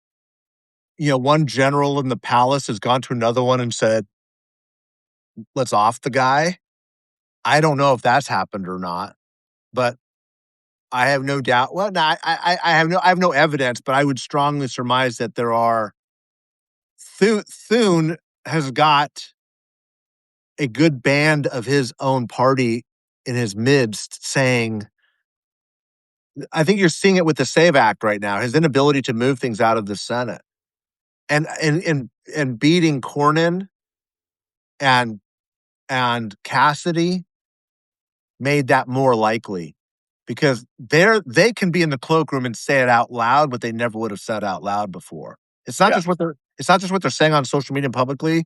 one general in the palace has gone to another one and said, let's off the guy? I don't know if that's happened or not, but I have no doubt. Well, no, I have no evidence, but I would strongly surmise that there are. Thune has got a good band of his own party in his midst saying, I think you're seeing it with the SAVE Act right now, his inability to move things out of the Senate. And beating Cornyn and Cassidy made that more likely because they can be in the cloakroom and say it out loud, but they never would have said out loud before. Yeah. It's not just what they're saying on social media and publicly,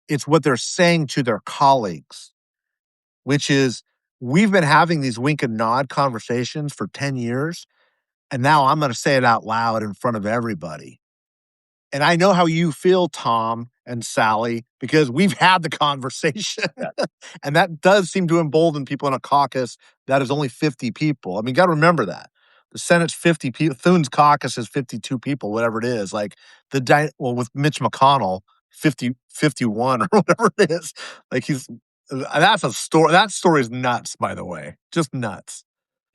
it's what they're saying to their colleagues, which is we've been having these wink and nod conversations for 10 years, and now I'm going to say it out loud in front of everybody. And I know how you feel, Tom and Sally, because we've had the conversation. Yeah. And that does seem to embolden people in a caucus that is only 50 people. I mean, got to remember that. The Senate's 50 people. Thune's caucus is 52 people, whatever it is. Like with Mitch McConnell, 51 or whatever it is. Like that's a story. That story is nuts, by the way. Just nuts.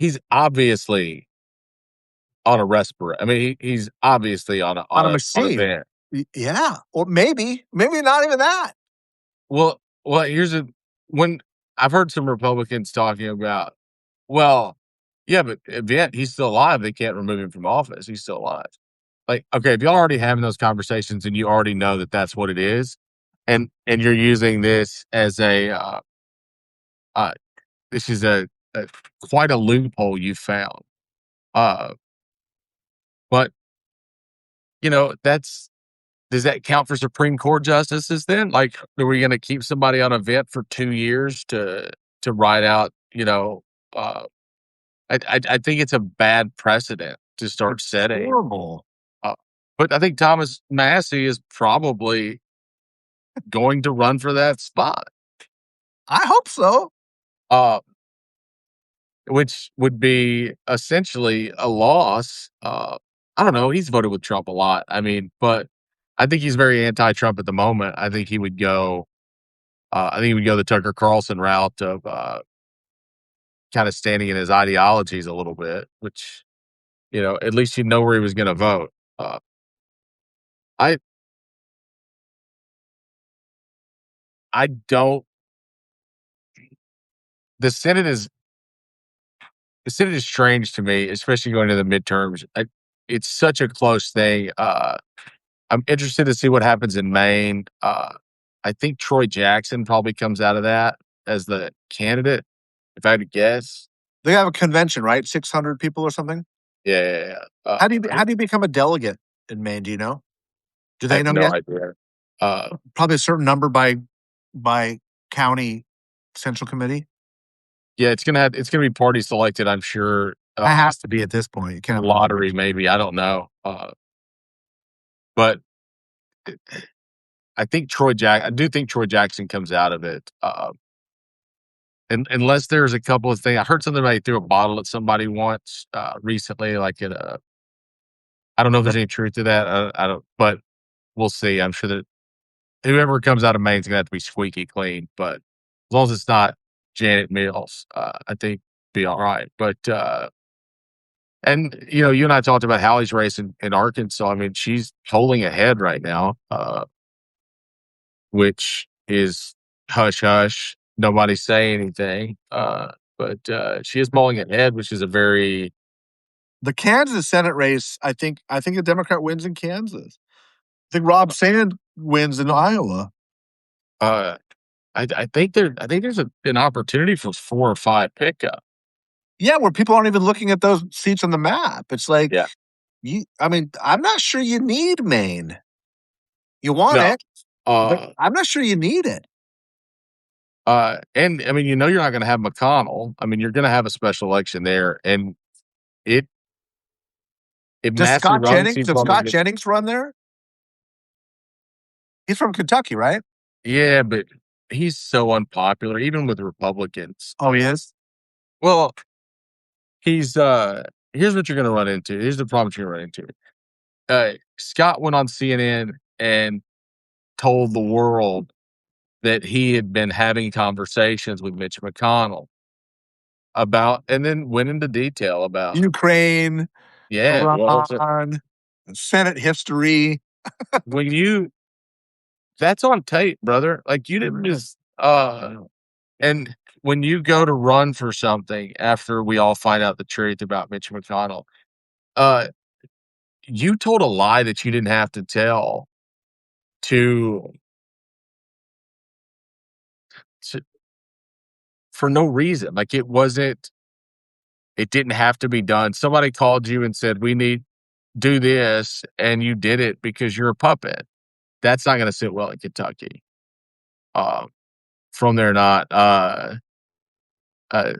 He's obviously on a respirator. I mean, he's obviously On a on a machine. vent. Yeah. Or maybe not even that. Well, here's a when I've heard some Republicans talking about, well, yeah, but yet he's still alive. They can't remove him from office. He's still alive. Like, okay, if y'all already having those conversations and you already know that that's what it is, and you're using this as uh, this is a quite a loophole you found. Uh, but that's does that count for Supreme Court justices then? Like, are we going to keep somebody on a vent for 2 years to ride out? Uh, I think it's a bad precedent to start setting. Horrible. Uh, but I think Thomas Massey is probably going to run for that spot, I hope so. uh, which would be essentially a loss. I don't know. He's voted with Trump a lot. I mean, but I think he's very anti-Trump at the moment. I think he would go. I think he would go the Tucker Carlson route of kind of standing in his ideologies a little bit, which at least you know where he was going to vote. I I don't. The Senate is the Senate is strange to me, especially going to the midterms. It's such a close thing. I'm interested to see what happens in Maine. I think Troy Jackson probably comes out of that as the candidate, if I had to guess. They have a convention, right? 600 people or something. Yeah, yeah, yeah. How do you become a delegate in Maine? Do you know? Do I they have know no yet? idea. Uh, Probably a certain number by county central committee. yeah, it's gonna be party selected, I'm sure. That has to be at this point. You can't have Lottery, maybe. I don't know. But I do think Troy Jackson comes out of it. And unless there's a couple of things. I heard something about he threw a bottle at somebody once recently, like at a. I don't know if there's any truth to that. I don't, but we'll see. I'm sure that whoever comes out of Maine's gonna have to be squeaky clean. But as long as it's not Janet Mills, I think be all right. But and you and I talked about Hallie's race in Arkansas. I mean, she's polling ahead right now, which is hush hush. Nobody say anything. but she is bowling ahead, which is a very The Kansas Senate race, I think a Democrat wins in Kansas. I think Rob Sand wins in Iowa. uh, I think there's an opportunity for 4 or 5 pickup. Yeah, where people aren't even looking at those seats on the map. It's like Yeah, I mean, I'm not sure you need Maine. You want no, it, but uh, I'm not sure you need it. and I mean, you're not going to have McConnell. I mean, you're going to have a special election there, and it if Massey runs, he's Does probably Scott gonna, Jennings run there? He's from Kentucky, right? yeah, but he's so unpopular, even with Republicans. Oh, he is? Well, he's here's what you're going to run into. Here's the problem you're going to run into. Scott went on CNN and told the world that he had been having conversations with Mitch McConnell about, and then went into detail about, Ukraine, yeah, well, Iran, Senate history. when you that's on tape, brother. Like you didn't just and when you go to run for something after we all find out the truth about Mitch McConnell, uh, you told a lie that you didn't have to tell to, to for no reason. Like it didn't have to be done. Somebody called you and said, "We need do this," and you did it because you're a puppet. That's not going to sit well in Kentucky. Um, from there, not. Uh, I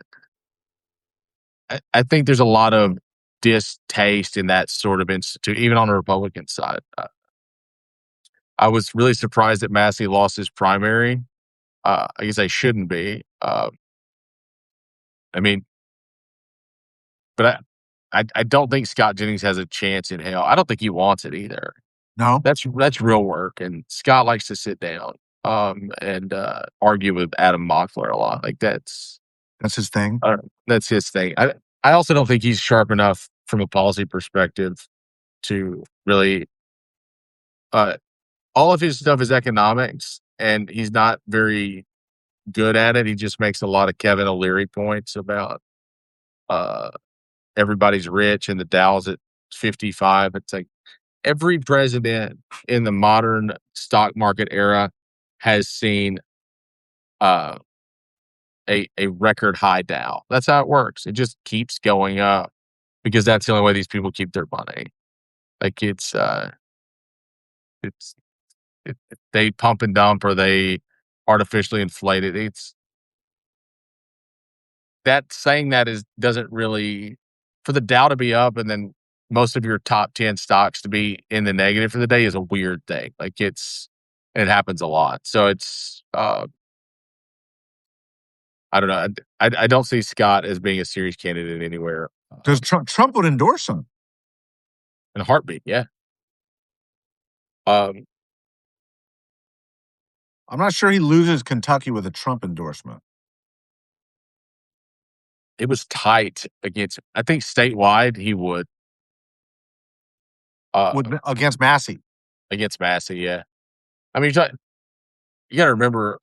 think there's a lot of distaste in that sort of institute, even on the Republican side. I was really surprised that Massey lost his primary. I guess I shouldn't be. I mean, but I don't think Scott Jennings has a chance in hell. I don't think he wants it either. No, That's real work, and Scott likes to sit down and argue with Adam Mockler a lot. Like that's his thing. that's his thing. I also don't think he's sharp enough from a policy perspective to really. Uh, all of his stuff is economics, and he's not very good at it. He just makes a lot of Kevin O'Leary points about uh, everybody's rich and the Dow's at 55. It's like every president in the modern stock market era has seen uh, a record high Dow. That's how it works. It just keeps going up because that's the only way these people keep their money. Like it's they pump and dump or they artificially inflate it. It's that saying that is doesn't really for the Dow to be up and then most of your top 10 stocks to be in the negative for the day is a weird thing. Like it happens a lot. So it's I don't know. I don't see Scott as being a serious candidate anywhere Does Trump would endorse him? in a heartbeat. Yeah. Um, I'm not sure he loses Kentucky with a Trump endorsement. it was tight against. I think statewide he would uh, With against Massey. against Massey. Yeah. I mean, you got to remember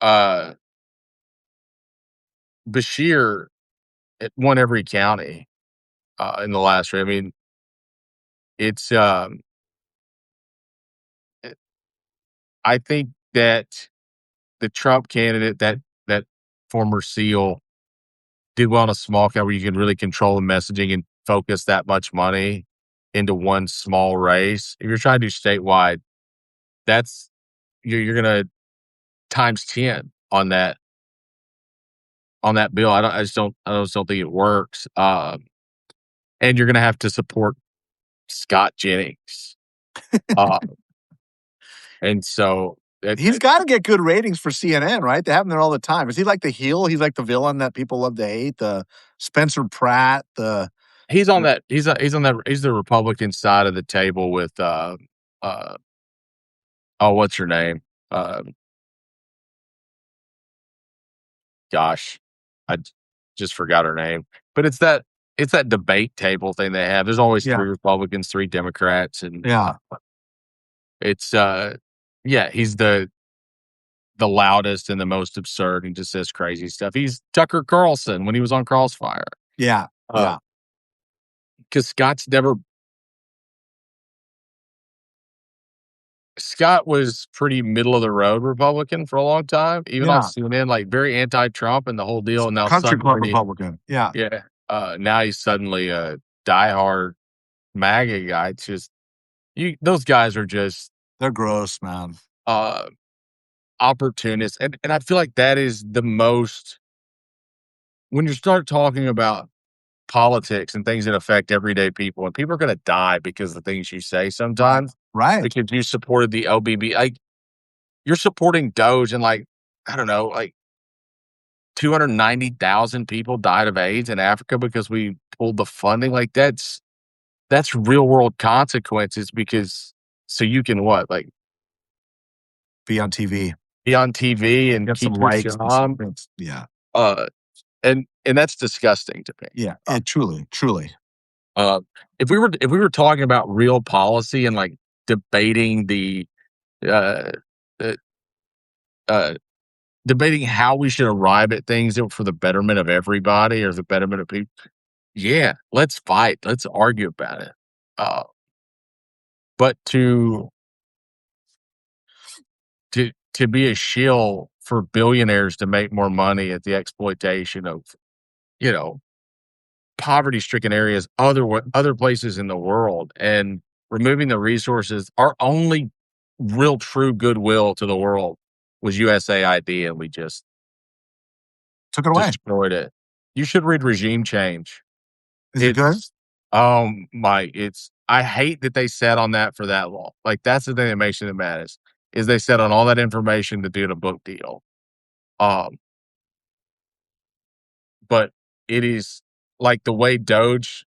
Bashir won every county in the last race. I mean, it's I think that the Trump candidate, that former SEAL, did well in a small count where you can really control the messaging and focus that much money into one small race. If you're trying to do statewide, that's you're gonna times 10 on that bill. I just don't think it works. And you're gonna have to support Scott Jennings. Uh, and so He's got to get good ratings for CNN, right? They have him there all the time. Is he like the heel? He's like the villain that people love to hate. The Spencer Pratt. The he's on that. He's the Republican side of the table with uh oh, what's her name? Uh, gosh, I just forgot her name. But it's that debate table thing they have. There's always yeah, 3 Republicans, 3 Democrats, and yeah. it's yeah, he's the loudest and the most absurd and just says crazy stuff. He's Tucker Carlson when he was on Crossfire. Yeah. Yeah. Because Scott was pretty middle of the road Republican for a long time, even on Yeah. CNN, like very anti-Trump and the whole deal. And now Country club suddenly, Republican. Yeah. yeah, now he's suddenly a diehard MAGA guy. It's just those guys are just They're gross, man. opportunists, and I feel like that is the most when you start talking about politics and things that affect everyday people, and people are going to die because of the things you say Right. sometimes Right. because you supported the OBB. Like you're supporting Doge, and like I don't know, like 290,000 people died of AIDS in Africa because we pulled the funding. Like that's real world consequences because so you can what like Be on TV. be on TV and Get some keep your likes. job. Yeah. Uh, and that's disgusting to me. Yeah. Truly. Truly. Uh, if we were talking about real policy and like debating uh, uh, uh, debating how we should arrive at things for the betterment of everybody or the betterment of people, yeah, let's fight, let's argue about it. Uh, but to be a shill for billionaires to make more money at the exploitation of you know poverty-stricken areas, other places in the world, and removing the resources. Our only real true goodwill to the world was USAID, and we just Took it away. destroyed it. You should read Regime Change. Is it good? It's I hate that they sat on that for that long. Like that's the thing that makes me the maddest is they sat on all that information to do the book deal. Um, but it is like the way Doge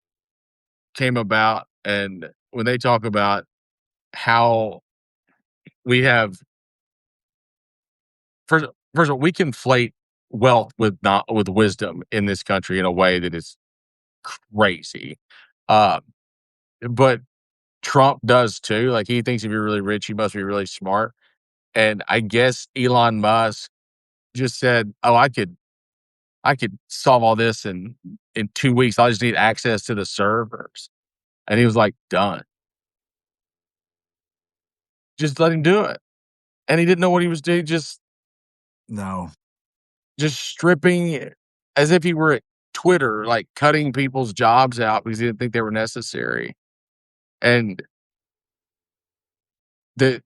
came about, and when they talk about how we have first of all, we conflate wealth with not with wisdom in this country in a way that is crazy. Um, but Trump does too. Like he thinks if you're really rich, you must be really smart. And I guess Elon Musk just said, "Oh, I could solve all this in 2 weeks. I just need access to the servers." And he was like, "Done. Just let him do it." And he didn't know what he was doing. No. Just stripping as if he were at Twitter, like cutting people's jobs out because he didn't think they were necessary. And the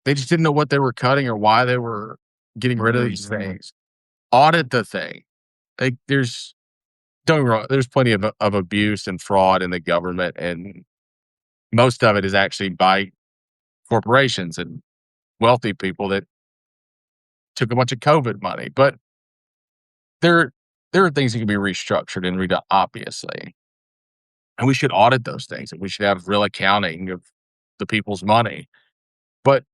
they just didn't know what they were cutting or why they were getting rid of these things. Audit the thing. Like don't get me wrong, there's plenty of abuse and fraud in the government, and most of it is actually by corporations and wealthy people that took a bunch of COVID money. But there there are things that can be restructured and redone, obviously. And we should audit those things and we should have real accounting of the people's money. But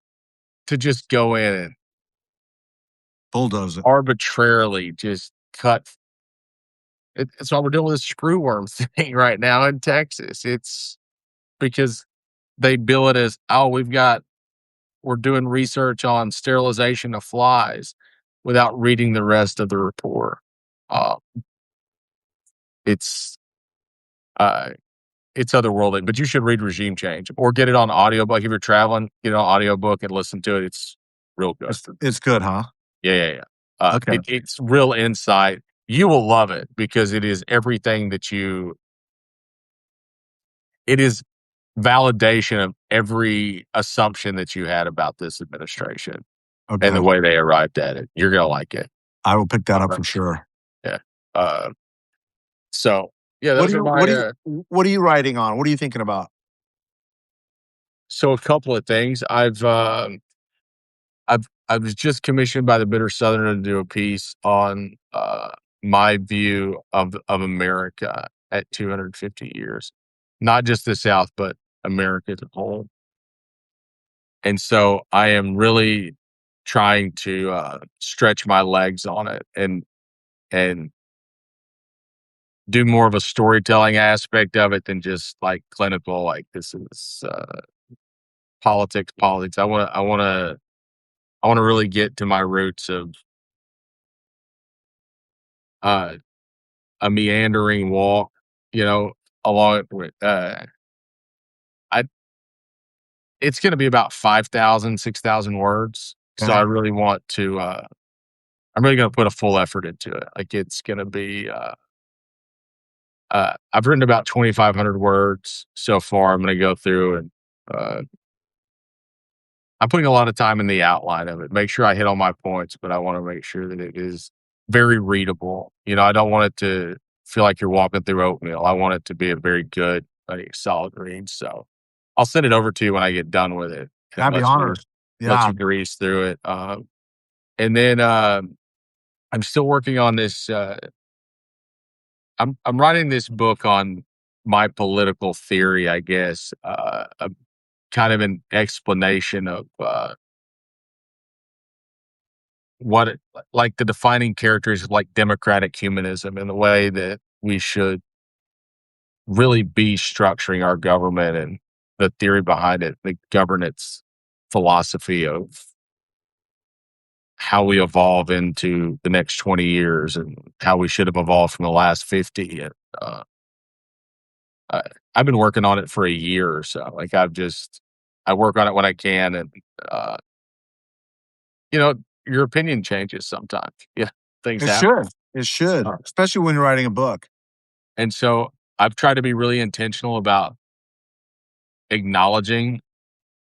to just go in and Bulldoze it. arbitrarily just it's why we're dealing with this screw worm thing right now in Texas. It's because they bill it as, oh, we're doing research on sterilization of flies without reading the rest of the report. Uh, it's uh, it's otherworldly, but you should read Regime Change or get it on audiobook. If you're traveling, get it on audiobook and listen to it. It's real good. It's good, huh? Yeah. Okay. It's real insight. You will love it because it is everything it is validation of every assumption that you had about this administration and the Okay. way they arrived at it. You're going to like it. I will pick that up for sure. Yeah. So yeah, those are my, What are you writing on? What are you thinking about? so a couple of things I was just commissioned by the Bitter Southerner to do a piece on my view of America at 250 years, not just the South, but America as a whole. And so I am really trying to stretch my legs on it and do more of a storytelling aspect of it than just like clinical. Like this is politics. I want to I want to really get to my roots of uh, a meandering walk, you know, along with I. It's going to be about 5,000, 6,000 words. So Okay. I really want to. I'm really going to put a full effort into it. Like it's going to be. I've written about 2,500 words so far. I'm going to go through and uh, I'm putting a lot of time in the outline of it. Make sure I hit all my points, but I want to make sure that it is very readable. You know, I don't want it to feel like you're walking through oatmeal. I want it to be a very good, like, solid read. So I'll send it over to you when I get done with it and I'd be honored. let Yeah. you breeze through it. And then I'm still working on this. I'm writing this book on my political theory, I guess. A kind of an explanation of what it, like the defining characters of like democratic humanism and the way that we should really be structuring our government and the theory behind it, the governance philosophy of how we evolve into the next 20 years and how we should have evolved from the last 50. And, I, I've been working on it for a year or so. Like I work on it when I can. And, uh, you know, your opinion changes sometimes. Yeah. Things It happen. should. It should, especially when you're writing a book. And so I've tried to be really intentional about acknowledging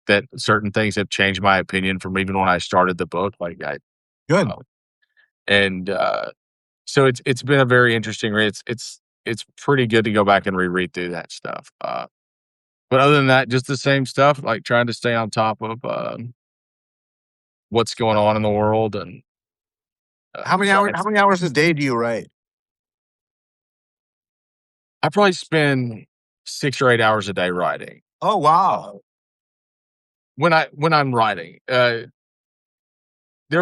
that certain things have changed my opinion from even when I started the book. Good. Uh, and so it's been a very interesting read. It's pretty good to go back and reread through that stuff. But other than that, just the same stuff, like trying to stay on top of what's going on in the world and trying. How many hours a day do you write? I probably spend 6 or 8 hours a day writing. Oh, Uh, wow. when I'm writing, there'll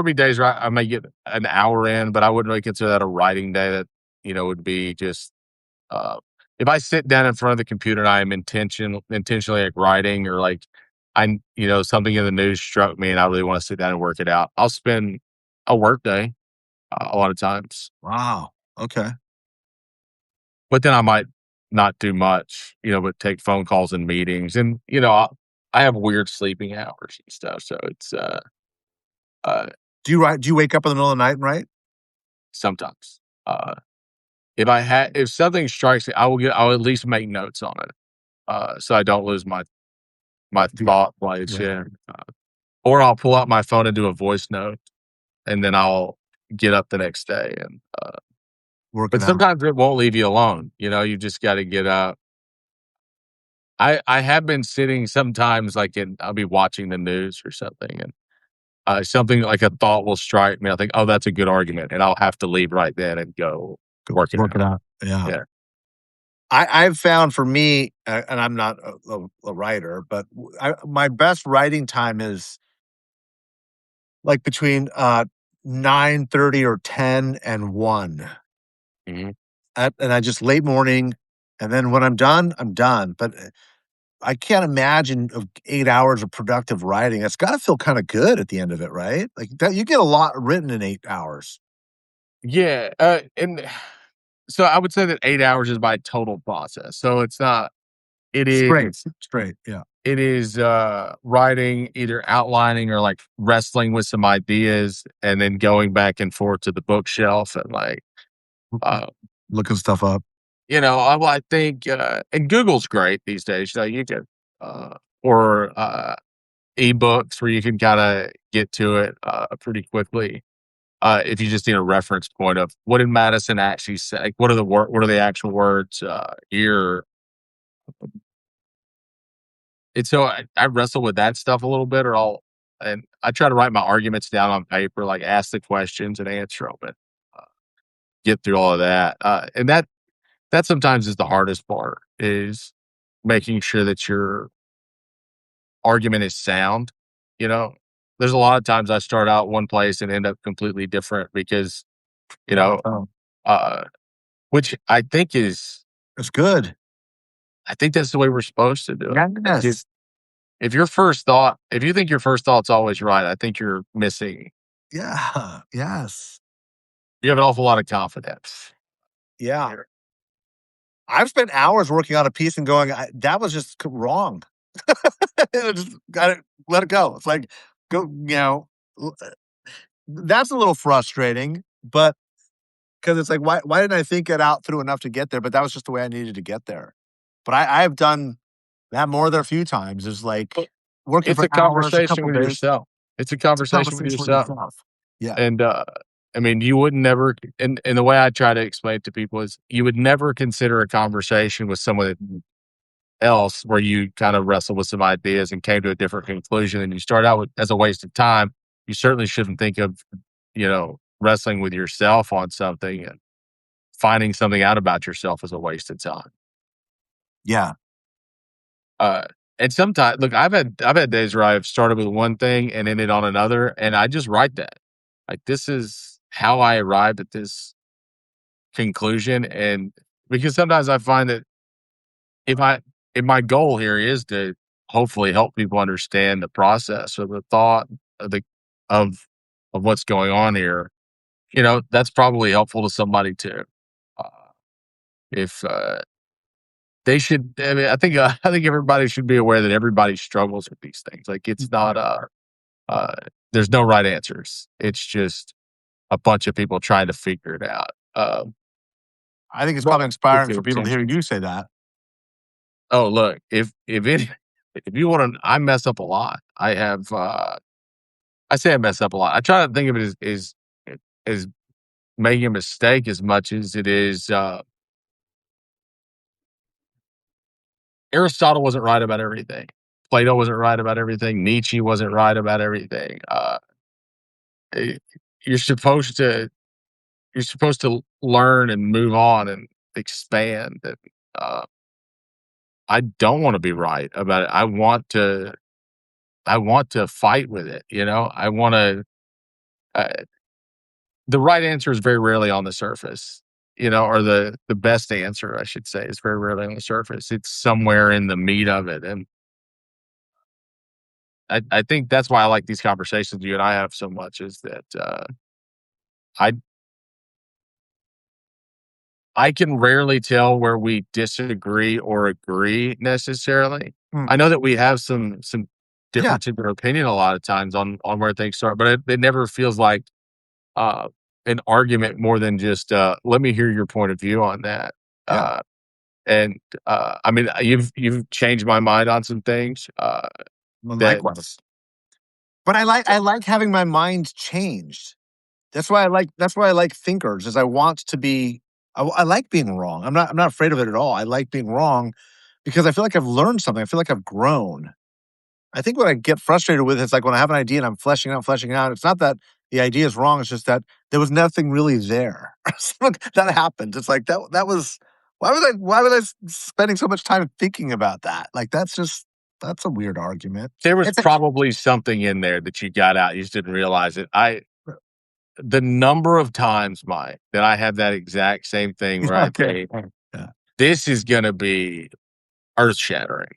be days where I may get an hour in, but I wouldn't really consider that a writing day. That would be just uh, if I sit down in front of the computer and I am intentionally like writing or like something in the news struck me and I really want to sit down and work it out. I'll spend a work day a lot of times, Wow. Okay. but then I might not do much, but take phone calls and meetings, and I have weird sleeping hours and stuff, so it's uh, Do you wake up in the middle of the night and write? sometimes. Uh, if something strikes me, I'll at least make notes on it, so I don't lose my thought place. Yeah. Yeah, or I'll pull out my phone and do a voice note, and then I'll get up the next day. And Work but it out. sometimes it won't leave you alone. You just got to get up. I have been sitting sometimes I'll be watching the news or something, and something like a thought will strike me. I think, oh, that's a good argument, and I'll have to leave right then and go Go work it work it out. out. Yeah. Yeah. I've found for me, and I'm not a writer, but my best writing time is like between 9:30 or 10 and 1. Mhm. And I just late morning, and then when I'm done, I'm done. But I can't imagine of 8 hours of productive writing. It's got to feel kind of good at the end of it, right? Like that, you get a lot written in 8 hours. Yeah, and so I would say that 8 hours is my total process. So it's not it Straight, is straight. Yeah. it is, writing, either outlining or, like, wrestling with some ideas and then going back and forth to the bookshelf and, like, uh, Looking stuff up. I think, and Google's great these days. You can, or, ebooks where you can kinda get to it, pretty quickly, if you just need a reference point of what did Madison actually say? Like, what are the actual words, here? And so I wrestle with that stuff a little bit, and I try to write my arguments down on paper, like ask the questions and answer them, and uh, get through all of that. And that sometimes is the hardest part is making sure that your argument is sound. You know, there's a lot of times I start out one place and end up completely different because you know, Oh, uh, which it's good. I think that's the way we're supposed to do it. Yes. if you think your first thought's always right, I think you're missing. Yeah. Yes. You have an awful lot of confidence. Yeah. I've spent hours working on a piece and going, that was just wrong. Just got to let it go. It's like, go, that's a little frustrating, but because it's like, why didn't I think it out through enough to get there? But that was just the way I needed to get there. But I've done that more than a few times. Is like But working it's for a hours, a conversation couple with days. yourself. It's a It's a conversation with conversation with yourself. yourself. Yeah. And, I mean, you would never and the way I try to explain it to people is you would never consider a conversation with someone else where you kind of wrestle with some ideas and came to a different conclusion and you start out with as a waste of time. You certainly shouldn't think of, wrestling with yourself on something and finding something out about yourself as a waste of time. Yeah. Uh, and sometimes, look, I've had days where I've started with one thing and ended on another, and I just write that. Like, this is how I arrived at this conclusion, and because sometimes I find that if I if my goal here is to hopefully help people understand the process or the thought of the of of what's going on here, that's probably helpful to somebody too. Uh, if they should, I mean, I think everybody should be aware that everybody struggles with these things. Like it's not uh, there's no right answers. It's just a bunch of people trying to figure it out. I think it's But probably with inspiring the for people to hear attention. you say that. Oh, look, if you want to, I mess up a lot. I say I mess up a lot. I try to think of it as making a mistake as much as it is. Aristotle wasn't right about everything. Plato wasn't right about everything. Nietzsche wasn't right about everything. Eh, you're supposed to learn and move on and expand. And I don't want to be right about it. I want to fight with it. I want to. Uh, the right answer is very rarely on the surface. Or the best answer, I should say, is very rarely on the surface. It's somewhere in the meat of it, and I think that's why I like these conversations you and I have so much. Is that I I can rarely tell where we disagree or agree necessarily. Mm. I know that we have some Yeah. difference in our opinion a lot of times on where things start, but it never feels like uh, an argument more than just let me hear your point of view on that. Yeah. Uh, and I mean, you've changed my mind on some things Well, that likewise. But I like having my mind changed. That's why I like thinkers, is I want to be I like being wrong. I'm not afraid of it at all. I like being wrong because I feel like I've learned something. I feel like I've grown. I think what I get frustrated with is like when I have an idea and I'm fleshing out. It's not that the idea is wrong. It's just that there was nothing really there. So that happened. It's like that was why was spending so much time thinking about that? Like that's a weird argument. there was It's a probably something in there that you got out, you just didn't realize it. The number of times, Mike, that I have that exact same thing where I okay. think, Yeah. "This is gonna be earth-shattering."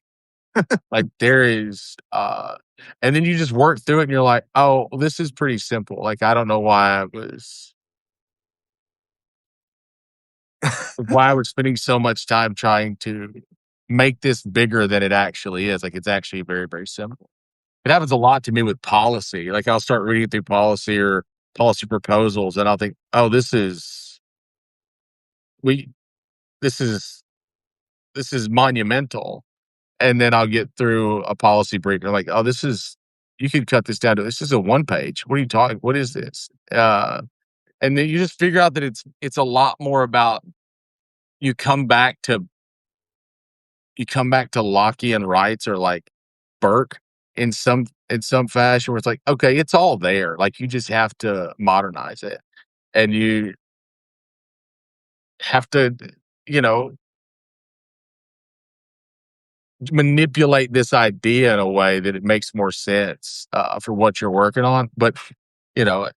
Like, there is, and then you just work through it and you're like, "Oh, well, this is pretty simple." Like, I don't know why I was spending so much time trying to make this bigger than it actually is. Like, it's actually very, very simple. It happens a lot to me with policy. Like, I'll start reading through policy or policy proposals, and I'll think, "Oh, we this is this is monumental." And then I'll get through a policy brief, and I'm like, "Oh, you could cut this down to this is a one page. What are you talking? What is this?" And then you just figure out that it's a lot more about you come back to Lockean rights or like Burke in some fashion where it's like, okay, it's all there. Like you just have to modernize it. And you have to, you know, manipulate this idea in a way that it makes more sense for what you're working on. But you know,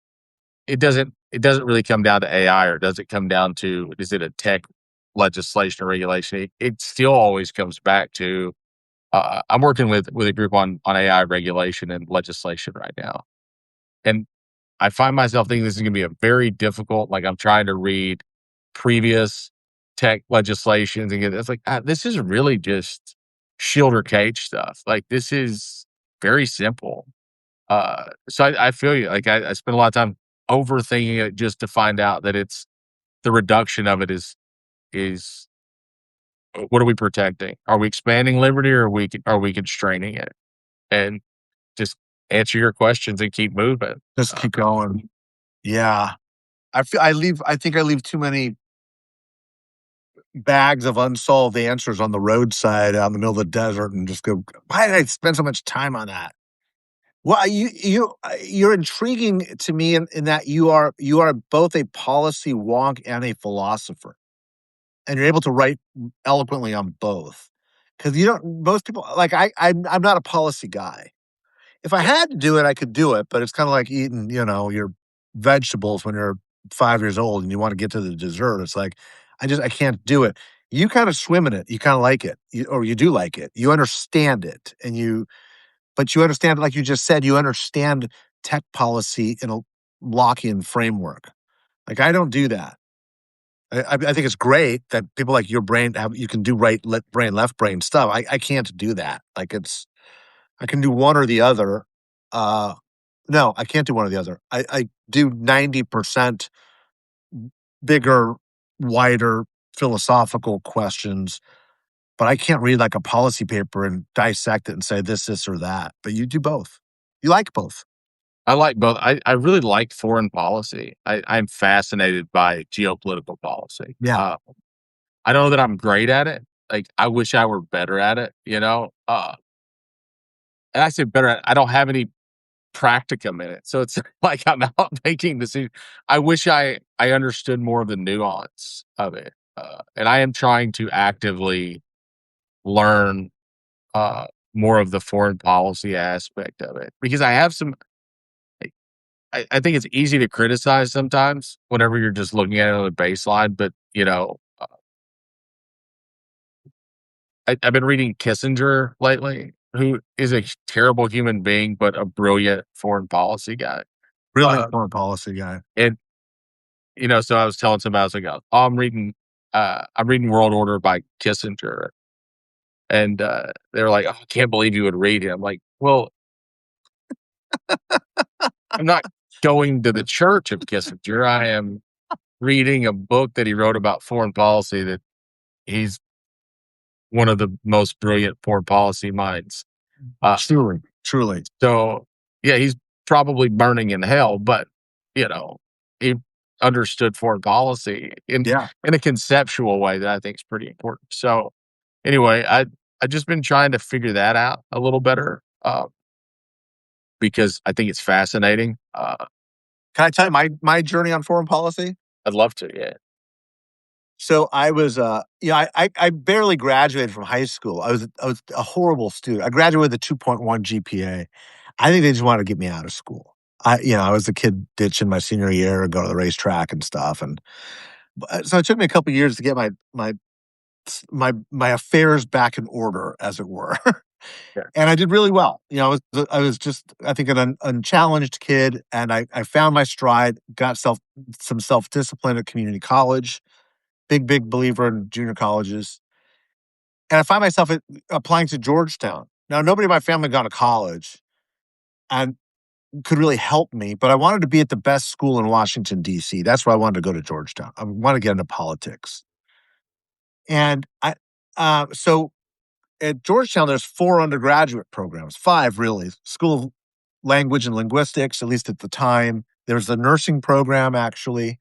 it doesn't really come down to AI or does it come down to is it a tech legislation or regulation? It still always comes back to I'm working with a group on AI regulation and legislation right now, and I find myself thinking this is gonna be a very difficult, like, I'm trying to read previous tech legislations and get it's like, this is really just shield or cage stuff. Like, this is very simple. So I feel you. Like, I spend a lot of time overthinking it just to find out that it's the reduction of it is what are we protecting? Are we expanding liberty or are we constraining it? And just answer your questions and keep moving. Just Uh, keep going. Yeah. I think I leave too many bags of unsolved answers on the roadside out in the middle of the desert and just go, "Why did I spend so much time on that?" Well, you're intriguing to me in that you are both a policy wonk and a philosopher, and you're able to write eloquently on both. Because you don't most people like, I'm not a policy guy. If I had to do it, I could do it, but it's kinda like eating, your vegetables when you're 5 years old and you wanna get to the dessert. It's like, I can't do it. You kinda swim in it. You kinda like it, or you do like it. You understand it, but you understand, like you just said, you understand tech policy in a Lockean framework. Like, I don't do that. I think it's great that people like your brain have you can do right brain, left brain stuff. I can't do that. Like, I can do one or the other. Uh, no, I can't do one or the other. I do 90% bigger, wider philosophical questions, but I can't read like a policy paper and dissect it and say this, or that. But you do both. You like both. I like both. I really like foreign policy. I'm fascinated by geopolitical policy. Yeah. I don't know that I'm great at it. Like, I wish I were better at it, and I say better at I don't have any practicum in it. So it's like I'm out making decisions. I wish I understood more of the nuance of it. And I am trying to actively learn uh, more of the foreign policy aspect of it because I have some. I think it's easy to criticize sometimes whenever you're just looking at it on a baseline, but I've been reading Kissinger lately, who is a terrible human being, but a brilliant foreign policy guy. Brilliant Uh, foreign policy guy. and so I was telling somebody, I was like, "Oh, I'm reading World Order by Kissinger," and they were like, "Oh, I can't believe you would read him." I'm like, well, I'm not going to the church of Kissinger. I am reading a book that he wrote about foreign policy that he's one of the most brilliant foreign policy minds. Uh, Truly, truly. so yeah, he's probably burning in hell, but you know, he understood foreign policy Yeah. in a conceptual way that I think is pretty important. So anyway, I just been trying to figure that out a little better because I think it's fascinating. Can I tell you my journey on foreign policy? I'd love to. Yeah, So I was, I barely graduated from high school. I was a horrible student. I graduated with a 2.1 GPA. I think they just wanted to get me out of school. I was a kid ditching my senior year and go to the racetrack and stuff, and so it took me a couple years to get my affairs back in order, as it were. sure. And I did really well. I was just, I think, an unchallenged kid, and I found my stride. Got some self discipline at community college. Big believer in junior colleges. And I find myself applying to Georgetown. Now, nobody in my family got to college and could really help me, but I wanted to be at the best school in Washington, D.C. That's why I wanted to go to Georgetown. I want to get into politics. And so at Georgetown, there's 4 undergraduate programs, 5 really. School of Language and Linguistics, at least at the time. There's the nursing program, actually.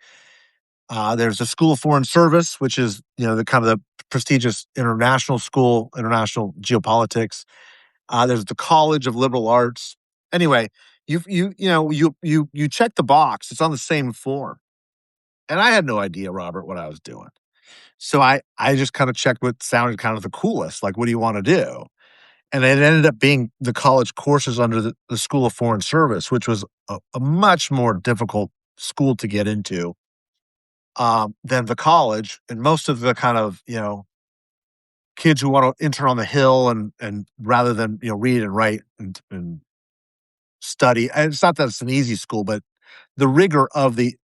There's the School of Foreign Service, which is, the kind of the prestigious international school, international geopolitics. There's the College of Liberal Arts. Anyway, you check the box. It's on the same form, and I had no idea, Robert, what I was doing. So I just kind of checked what sounded kind of the coolest. Like, what do you want to do? And it ended up being the college courses under the School of Foreign Service, which was a much more difficult school to get into than the college, and most of the kind of, kids who want to intern on the Hill and rather than read and write and study. And it's not that it's an easy school, but the rigor of the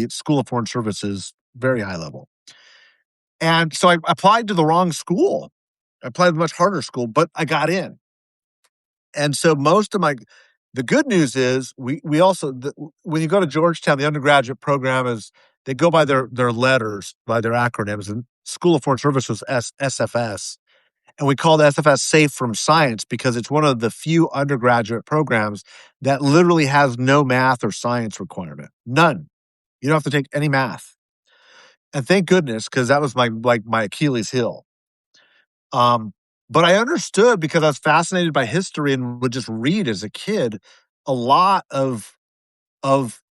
School of Foreign Service is very high level. And so I applied to the wrong school. I applied to a much harder school, but I got in. And so most of my the good news is we also when you go to Georgetown, the undergraduate program is they go by their letters, by their acronyms. And School of Foreign Service was SFS, and we call the SFS Safe from Science because it's one of the few undergraduate programs that literally has no math or science requirement. None. You don't have to take any math. And thank goodness, because that was my Achilles heel. Um, but I understood because I was fascinated by history and would just read as a kid a lot of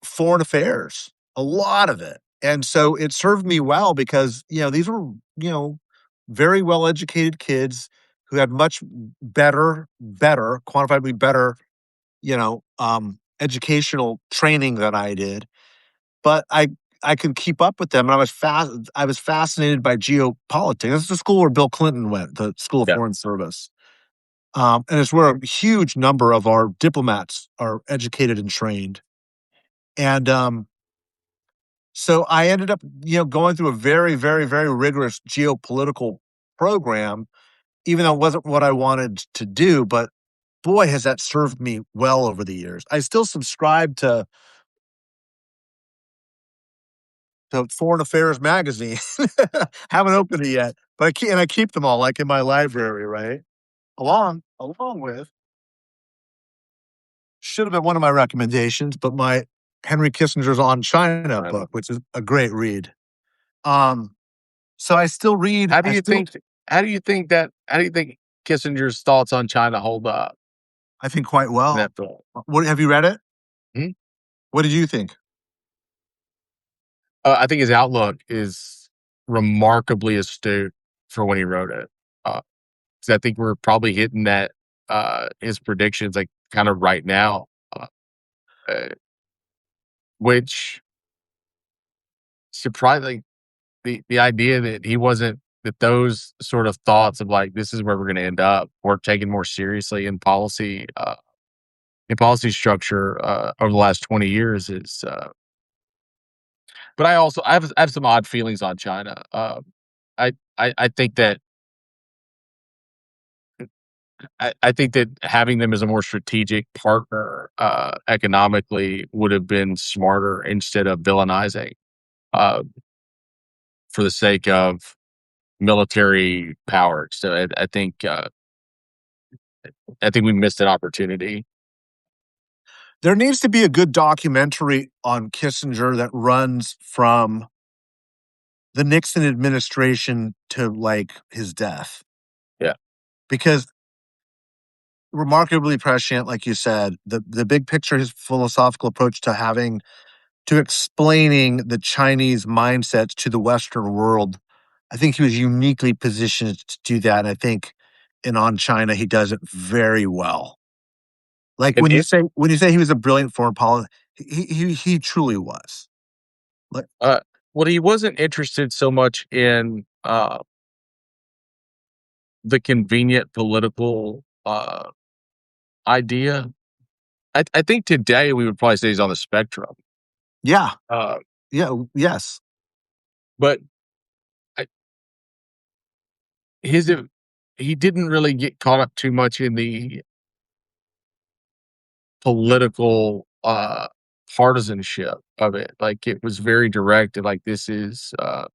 foreign affairs, a lot of it. And so it served me well because, these were, very well educated kids who had much better, quantifiably better, educational training than I did. But I could keep up with them, and I was fascinated by geopolitics. That's the school where Bill Clinton went, the School of Yeah. Foreign Service. And it's where a huge number of our diplomats are educated and trained. And so I ended up, going through a very, very, very rigorous geopolitical program, even though it wasn't what I wanted to do. But boy, has that served me well over the years. I still subscribe to Foreign Affairs magazine. Haven't opened it yet, but I keep them all like in my library, right? Along with should have been one of my recommendations, but my Henry Kissinger's On China I know. book, which is a great read. Um, so I still read. How do you think how do you think Kissinger's thoughts on China hold up I think quite in well. that film? What have you read it? Mhm. What did you think? I think his outlook is remarkably astute for when he wrote it. 'Cause I think we're probably hitting that, his predictions, like, kind of right now, uh, which surprisingly, the idea that he wasn't that those sort of thoughts of, like, "This is where we're gonna end up," were taken more seriously in policy structure, over the last 20 years is, but I have some odd feelings on China. I think that I think that having them as a more strategic partner, economically would have been smarter instead of villainizing, uh, for the sake of military power. So I think we missed an opportunity. There needs to be a good documentary on Kissinger that runs from the Nixon administration to like his death Yeah. because remarkably prescient, like you said, the big picture, his philosophical approach to explaining the Chinese mindsets to the Western world. I think he was uniquely positioned to do that. And I think in On China, he does it very well. Like And it when you say he was a brilliant foreign policy, he truly was. Like, uh, well, he wasn't interested so much in, the convenient political, idea. I think today we would probably say he's on the spectrum, yeah, uh, yeah, yes. but I his he didn't really get caught up too much in the political, partisanship of it. Like, it was very direct and, like, this is, but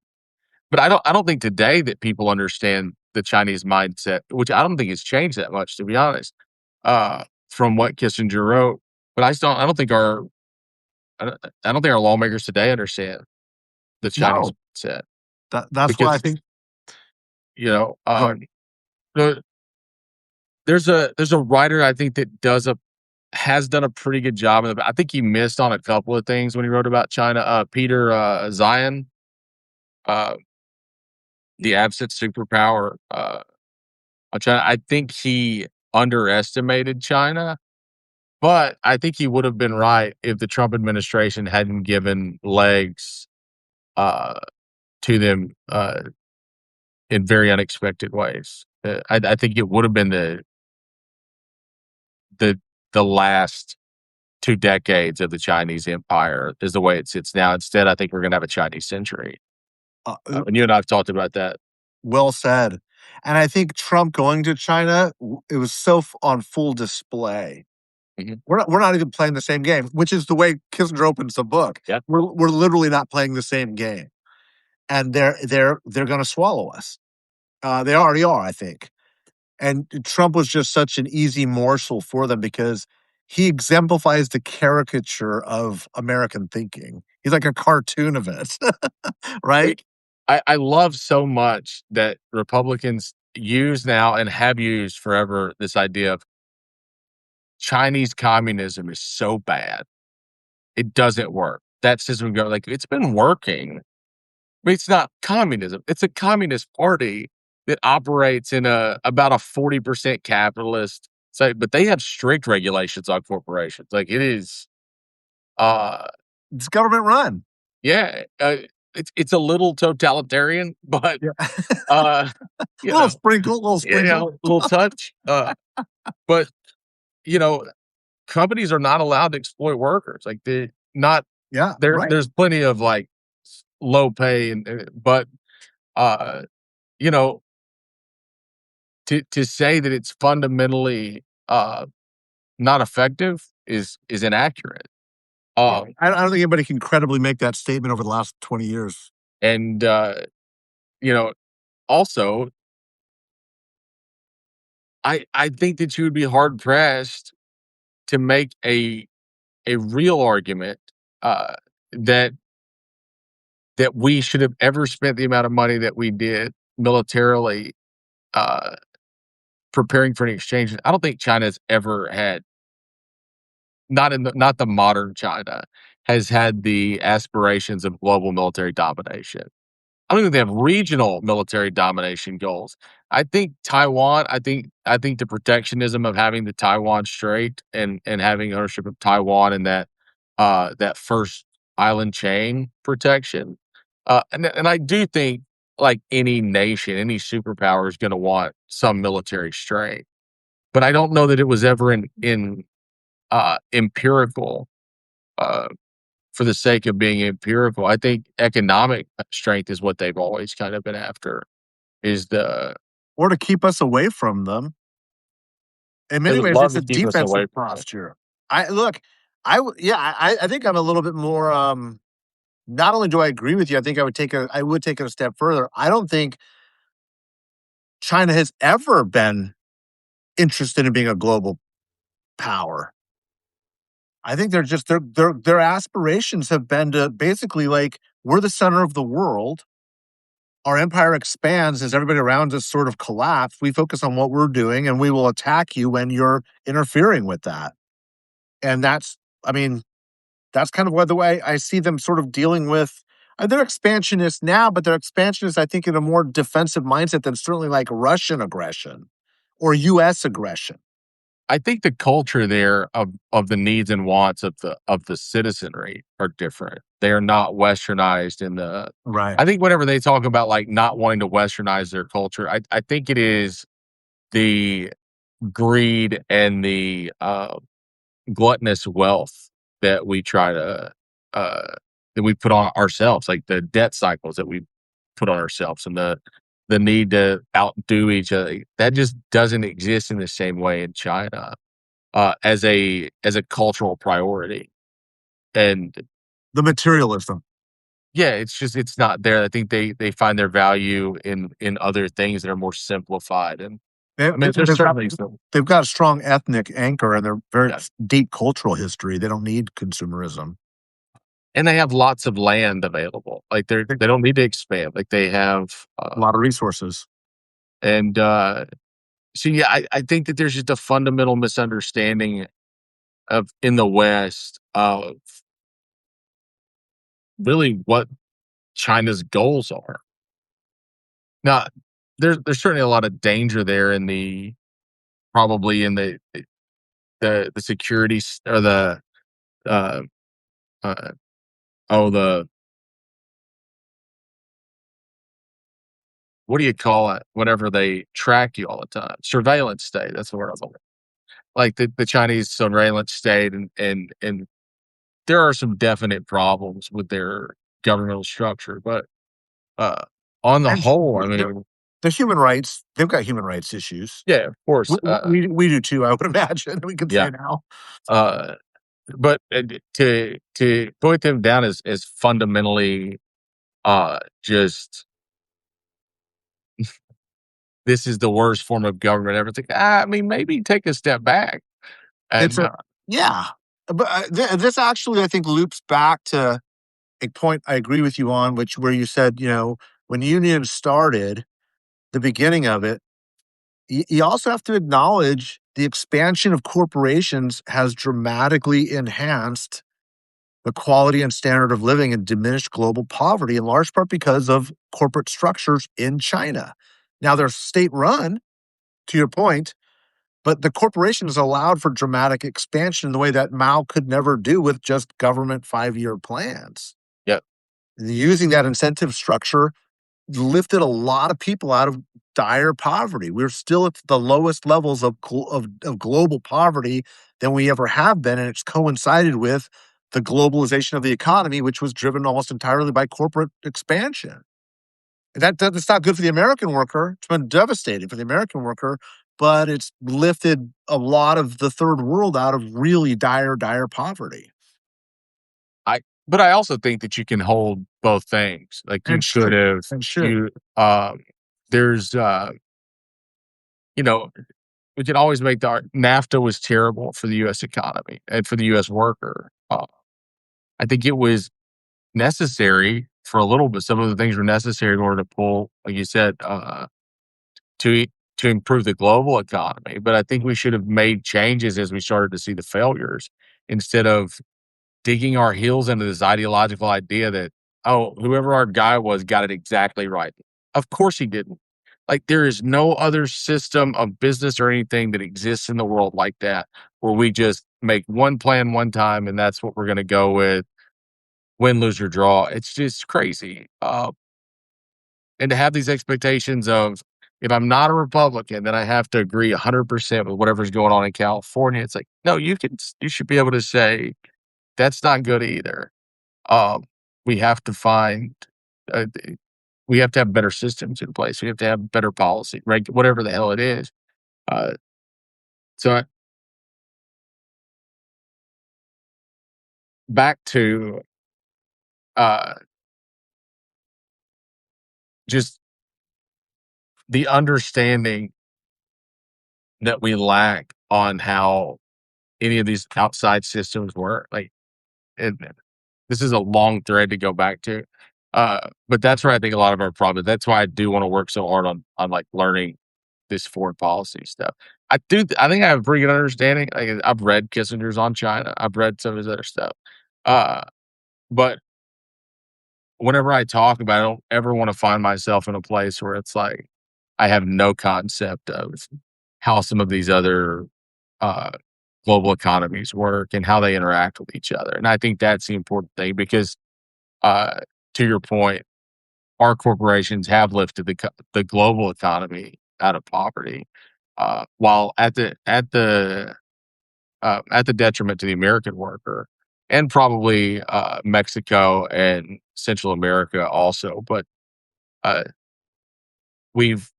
I don't think today that people understand the Chinese mindset, which I don't think has changed that much, to be honest, from what Kissinger wrote. But I don't think I don't think our lawmakers today understand the Chinese No, mindset that's why I because, think. you know, Go ahead. the there's a writer I think that has done a pretty good job of it. I think he missed on a couple of things when he wrote about China. Peter, Zion, uh, the absent superpower, on China. I think he underestimated China, but I think he would have been right if the Trump administration hadn't given legs, uh, to them, in very unexpected ways. I think it would have been the the last 2 decades of the Chinese empire is the way it sits now. Instead, I think we're gonna have a Chinese century. Uh, And you and I have talked about that. well said. And I think Trump going to China, it was so on full display. Mhm. We're not even playing the same game, which is the way Kissinger opens the book. Yeah. We're literally not playing the same game, and they're going to swallow us. They already are, I think. And Trump was just such an easy morsel for them because he exemplifies the caricature of American thinking. He's like a cartoon of it, right? It I love so much that Republicans use now and have used forever this idea of Chinese communism is so bad. It doesn't work. That system go like, it's been working. I mean, it's not communism. It's a communist party that operates in about a 40% capitalist site, but they have strict regulations on corporations. Like it is, uh, It's government run. yeah, it's a little totalitarian, but Yeah. uh, you Little know, sprinkle, little yeah, sprinkle. a little touch. But you know, companies are not allowed to exploit workers. Like they not Yeah, there. right. There's plenty of like low pay but uh, you know, to say that it's fundamentally, not effective is inaccurate. Yeah. Um, I don't think anybody can credibly make that statement over the last 20 years. and, you know, also, I think that you would be hard pressed to make a real argument, uh, that that we should have ever spent the amount of money that we did militarily, uh, preparing for an exchange. I don't think China's ever had not the modern China, has had the aspirations of global military domination. I don't think they have regional military domination goals. I think Taiwan, I think the protectionism of having the Taiwan Strait and having ownership of Taiwan and that first island chain protection. And I do think like any nation, any superpower is gonna want some military strength. But I don't know that it was ever in empirical, uh, for the sake of being empirical. I think economic strength is what they've always kind of been after. Is the Or to keep us away from them. In They many would ways, love it's to a keep us defensive away from it. posture. I look, yeah, I think I'm a little bit more, not only do I agree with you, I think I would take it a step further. I don't think China has ever been interested in being a global power. I think they're just their aspirations have been to basically like we're the center of the world. Our empire expands as everybody around us sort of collapse. We focus on what we're doing and we will attack you when you're interfering with that. And I mean, that's kind of what the way I see them sort of dealing with. They're expansionists now, but they're expansionists, I think, in a more defensive mindset than certainly like Russian aggression or US aggression. I think the culture there of the needs and wants of the citizenry are different. They are not westernized in the Right. I think whenever they talk about, like, not wanting to westernize their culture, I think it is the greed and the, gluttonous wealth that we try to, uh that we put on ourselves, like the debt cycles that we put on ourselves and the need to outdo each other. That just doesn't exist in the same way in China, as a cultural priority. And The materialism. yeah, it's not there. I think they find their value in other things that are more simplified. And They, I they, mean, there's they've got certainly some, they've got a strong ethnic anchor and they're very yeah. deep cultural history. They don't need consumerism. And they have lots of land available. Like They they don't need to expand. Like they have, a lot of resources. and so yeah, I think that there's just a fundamental misunderstanding of in the West of really what China's goals are. Now, there's certainly a lot of danger there in the probably in the security or uh, uh, oh, what do you call it? Whenever they track you all the time, surveillance state. That's the word I was looking. Like the Chinese surveillance state, and there are some definite problems with their governmental structure, but uh, on the And whole, I mean, the human rights, they've got human rights issues. yeah, of course, We do too, I would imagine, we could yeah, say now. uh, but to point them down as fundamentally just this is the worst form of government ever. Think, I mean, maybe take a step back It's and a yeah, but, this actually, I think, loops back to a point I agree with you on, which where you said, when unions started, the beginning of it, you also have to acknowledge the expansion of corporations has dramatically enhanced the quality and standard of living and diminished global poverty, in large part because of corporate structures in China. Now they're state run, to your point, but the corporations allowed for dramatic expansion in the way that Mao could never do with just government 5-year plans. yeah, Using that incentive structure lifted a lot of people out of dire poverty. We're still at the lowest levels of global poverty than we ever have been, and it's coincided with the globalization of the economy, which was driven almost entirely by corporate expansion. That's not good for the American worker. It's been devastating for the American worker, but it's lifted a lot of the third world out of really dire poverty. I. But I also think that you can hold both things. Like you And could should have and should. you. There's you know we can always make the NAFTA was terrible for the U.S. economy and for the U.S. worker. I think it was necessary for a little bit. Some of the things were necessary in order to pull, like you said, to to improve the global economy. But I think we should have made changes as we started to see the failures instead of digging our heels into this ideological idea that, oh, whoever our guy was got it exactly right. Of course he didn't. Like there is no other system of business or anything that exists in the world like that where we just make one plan one time and that's what we're going to go with, win, lose, or draw. It's just crazy. And to have these expectations of if I'm not a Republican, then I have to agree 100% with whatever's going on in California. It's like, no, you should be able to say that's not good either. Um, we have to find, uh, we have to have better systems in place. We have to have better policy, right? Whatever the hell it is. Uh, so back to uh, just the understanding that we lack on how any of these outside systems work. Like, and this is a long thread to go back to. But that's where I think a lot of our problem. That's why I do want to work so hard on like learning this foreign policy stuff. I do. I think I have a pretty good understanding. Like, I've read Kissinger's on China. I've read some of his other stuff. Uh, but whenever I talk about it, I don't ever want to find myself in a place where it's like I have no concept of how some of these other uh, global economies work and how they interact with each other. And I think that's the important thing because, uh, to your point, our corporations have lifted the global economy out of poverty, while at the detriment to the American worker and probably Mexico and Central America also. But uh, we've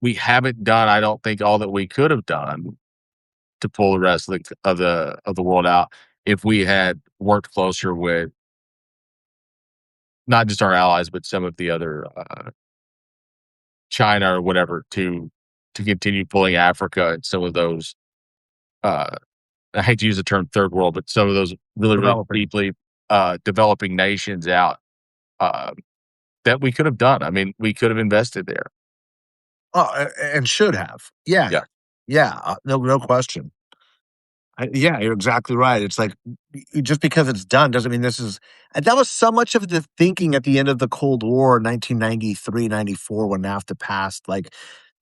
we haven't done, I don't think, all that we could have done to pull the rest of the world out if we had worked closer with not just our allies, but some of the other China or whatever to continue pulling Africa and some of those. Uh, I hate to use the term third world, but some of those really Developing. deeply developing nations out uh, that we could have done. I mean, we could have invested there. Oh, and should have. Yeah. Yeah, Yeah, no question. Yeah, you're exactly right. It's like just because it's done doesn't mean this is and that was so much of the thinking at the end of the Cold War, 1993, 94, when NAFTA passed. Like,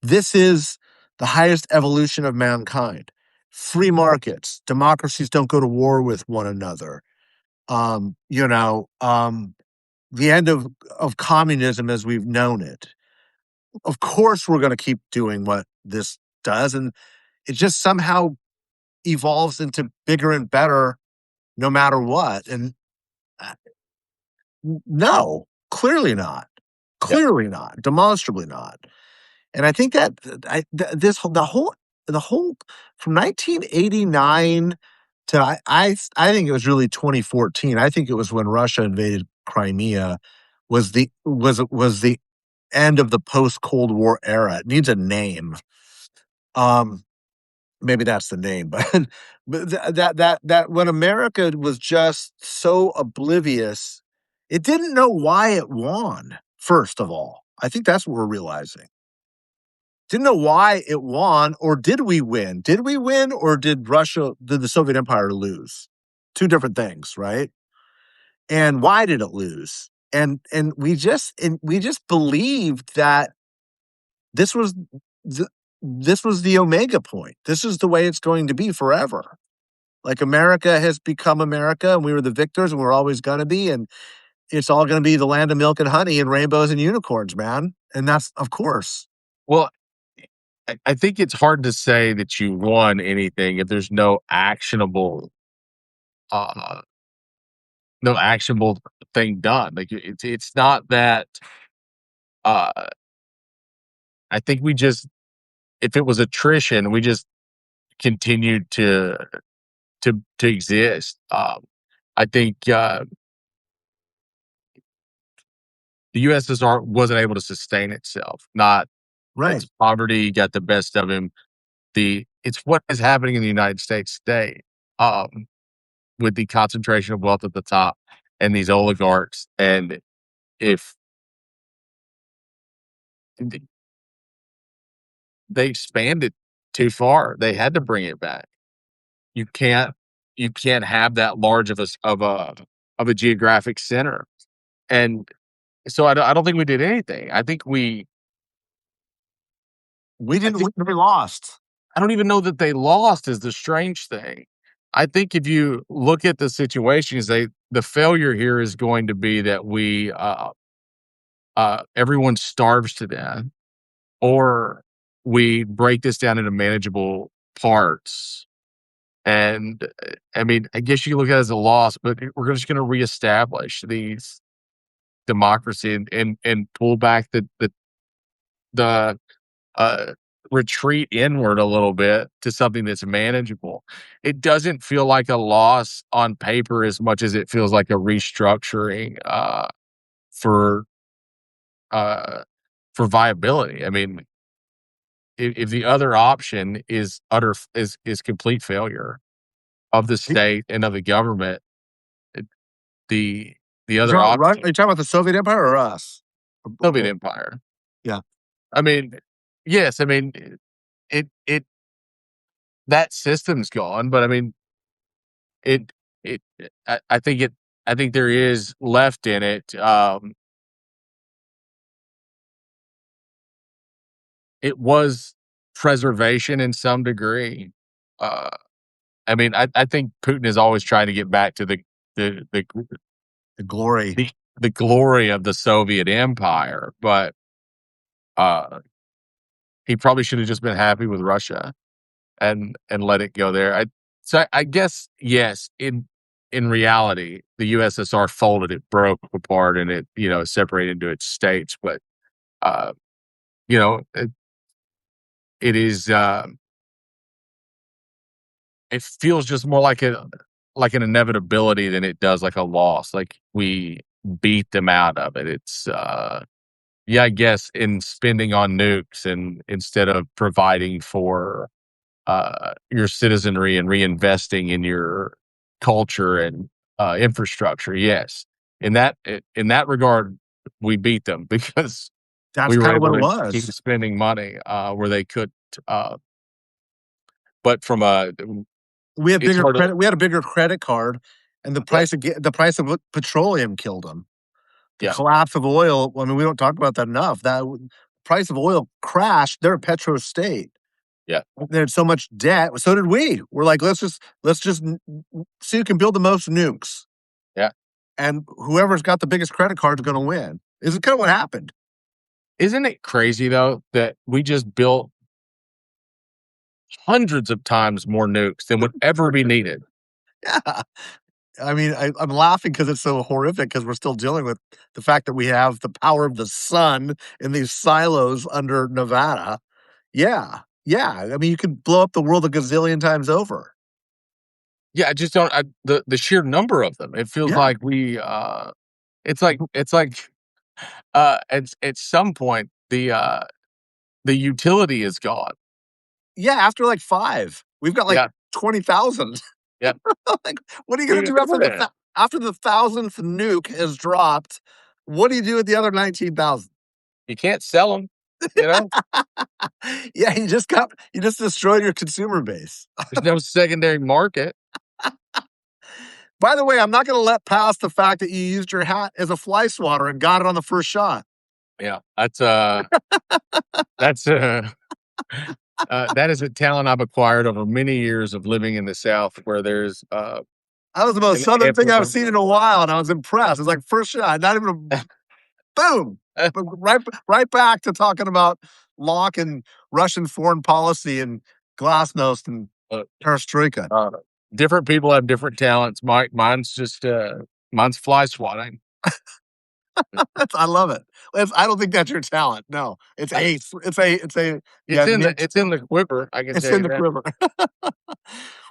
this is the highest evolution of mankind. Free markets, democracies don't go to war with one another. You know, the end of communism as we've known it. Of course, we're going to keep doing what this does, and it just somehow evolves into bigger and better no matter what. And uh, no, clearly not. Yep. Clearly not. Demonstrably not. And I think that the whole from 1989 to I think it was really 2014. I think it was when Russia invaded Crimea was the end of the post Cold War era. It needs a name. Um, maybe that's the name, but that when America was just so oblivious, it didn't know why it won. First of all, I think that's what we're realizing. Didn't know why it won, or did we win? Did we win, or did the Soviet Empire lose? Two different things, right? And why did it lose? And we just believed that this was the this was the omega point. This is the way it's going to be forever. Like America has become America, and we were the victors, and we're always going to be, and it's all going to be the land of milk and honey and rainbows and unicorns, man. And that's of course. Well, I think it's hard to say that you won anything if there's uh, no actionable thing done. Like it's not that. Uh, I think we just, if it was attrition, we just continued to exist. I think the USSR wasn't able to sustain itself. Not its Right. poverty got the best of him. It's what is happening in the United States today, um, with the concentration of wealth at the top and these oligarchs. And if th- they expanded too far, they had to bring it back. You can't you can't have that large of a geographic center. And so I don't think we did anything. We I didn't think win, we lost. I don't even know that they lost is the strange thing. I think if you look at the situation, the failure here is going to be that everyone starves to death, or we break this down into manageable parts. And I mean, I guess you can look at it as a loss, but we're just going to reestablish these democracy and pull back the uh, retreat inward a little bit to something that's manageable. It doesn't feel like a loss on paper as much as it feels like a restructuring for uh, for viability. I mean, if the other option is is complete failure of the state and of the government, it, the the other option, Are you talking about the Soviet Empire or us? Soviet Empire. Yeah. I mean, yes, I mean it that system's gone, but I mean it it I think I think there is left in it. It was preservation in some degree. Uh, I mean, I think Putin is always trying to get back to the the The glory. the, the glory of the Soviet Empire, but uh, he probably should have just been happy with Russia and let it go there. I guess yes, in reality, the USSR folded, it broke apart, and it separated into its states. But uh, you know, it is it feels just more like an inevitability than it does like a loss. Like we beat them out of it. It's yeah, I guess in spending on nukes and instead of providing for your citizenry and reinvesting in your culture and infrastructure. Yes, in that regard, we beat them because That's we were kind of what able it to keep was. spending money where they could. Uh, but from a, We had it's bigger hard to, credit. We had a bigger credit card, and yeah, the price of petroleum killed them. The yeah, collapse of oil. I mean, we don't talk about that enough. Price of oil crashed. They're a petro state. yeah, They had so much debt. So did we. We're like, let's just see who can build the most nukes. yeah. and whoever's got the biggest credit card is going to win. Is kind of what happened. Isn't it crazy though that we just built hundreds of times more nukes than would ever be needed? Yeah. I mean, I'm laughing because it's so horrific because we're still dealing with the fact that we have the power of the sun in these silos under Nevada. Yeah. Yeah. I mean, you could blow up the world a gazillion times over. Yeah, I just don't. The sheer number of them. It feels Yeah. like at some point the utility is gone. Yeah. After like five, we've got like Yeah, 20,000. yeah. Like, what are you What are going you to gonna do do with it? after the thousandth nuke is dropped? What do you do with the other 19,000? You can't sell them. You know, Yeah, you just destroyed your consumer base. there's no secondary market. By the way, I'm not going to let pass the fact that you used your hat as a fly swatter and got it on the first shot. Yeah, that's that is a talent I've acquired over many years of living in the South, where there's That was the most an southern thing I've ample. seen in a while, and I was impressed. It's like first shot, not even a boom. But right back to talking about Locke and Russian foreign policy and glasnost and Look, perestroika. uh, different people have different talents. Mine's fly swatting. I love it. I don't think that's your talent. No, it's I, ace. It's a yeah. it's in the quiver. I can It's tell in you the that. quiver.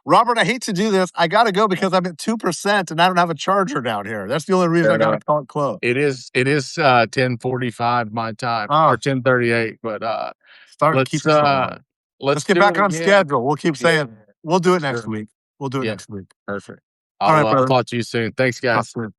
Robert, I hate to do this. I got to go because I'm at 2% and I don't have a charger down here. That's the only reason Fair I got to enough. call it close. It is 10:45 my time Oh, or 10:38. But starting to keep let's us going. Let's let's get do back it on again. schedule. We'll keep Yeah, saying we'll do it next sure. week. We'll do it Yeah, next week. perfect. All right, I'll brother. talk to you soon. Thanks, Talk guys. soon.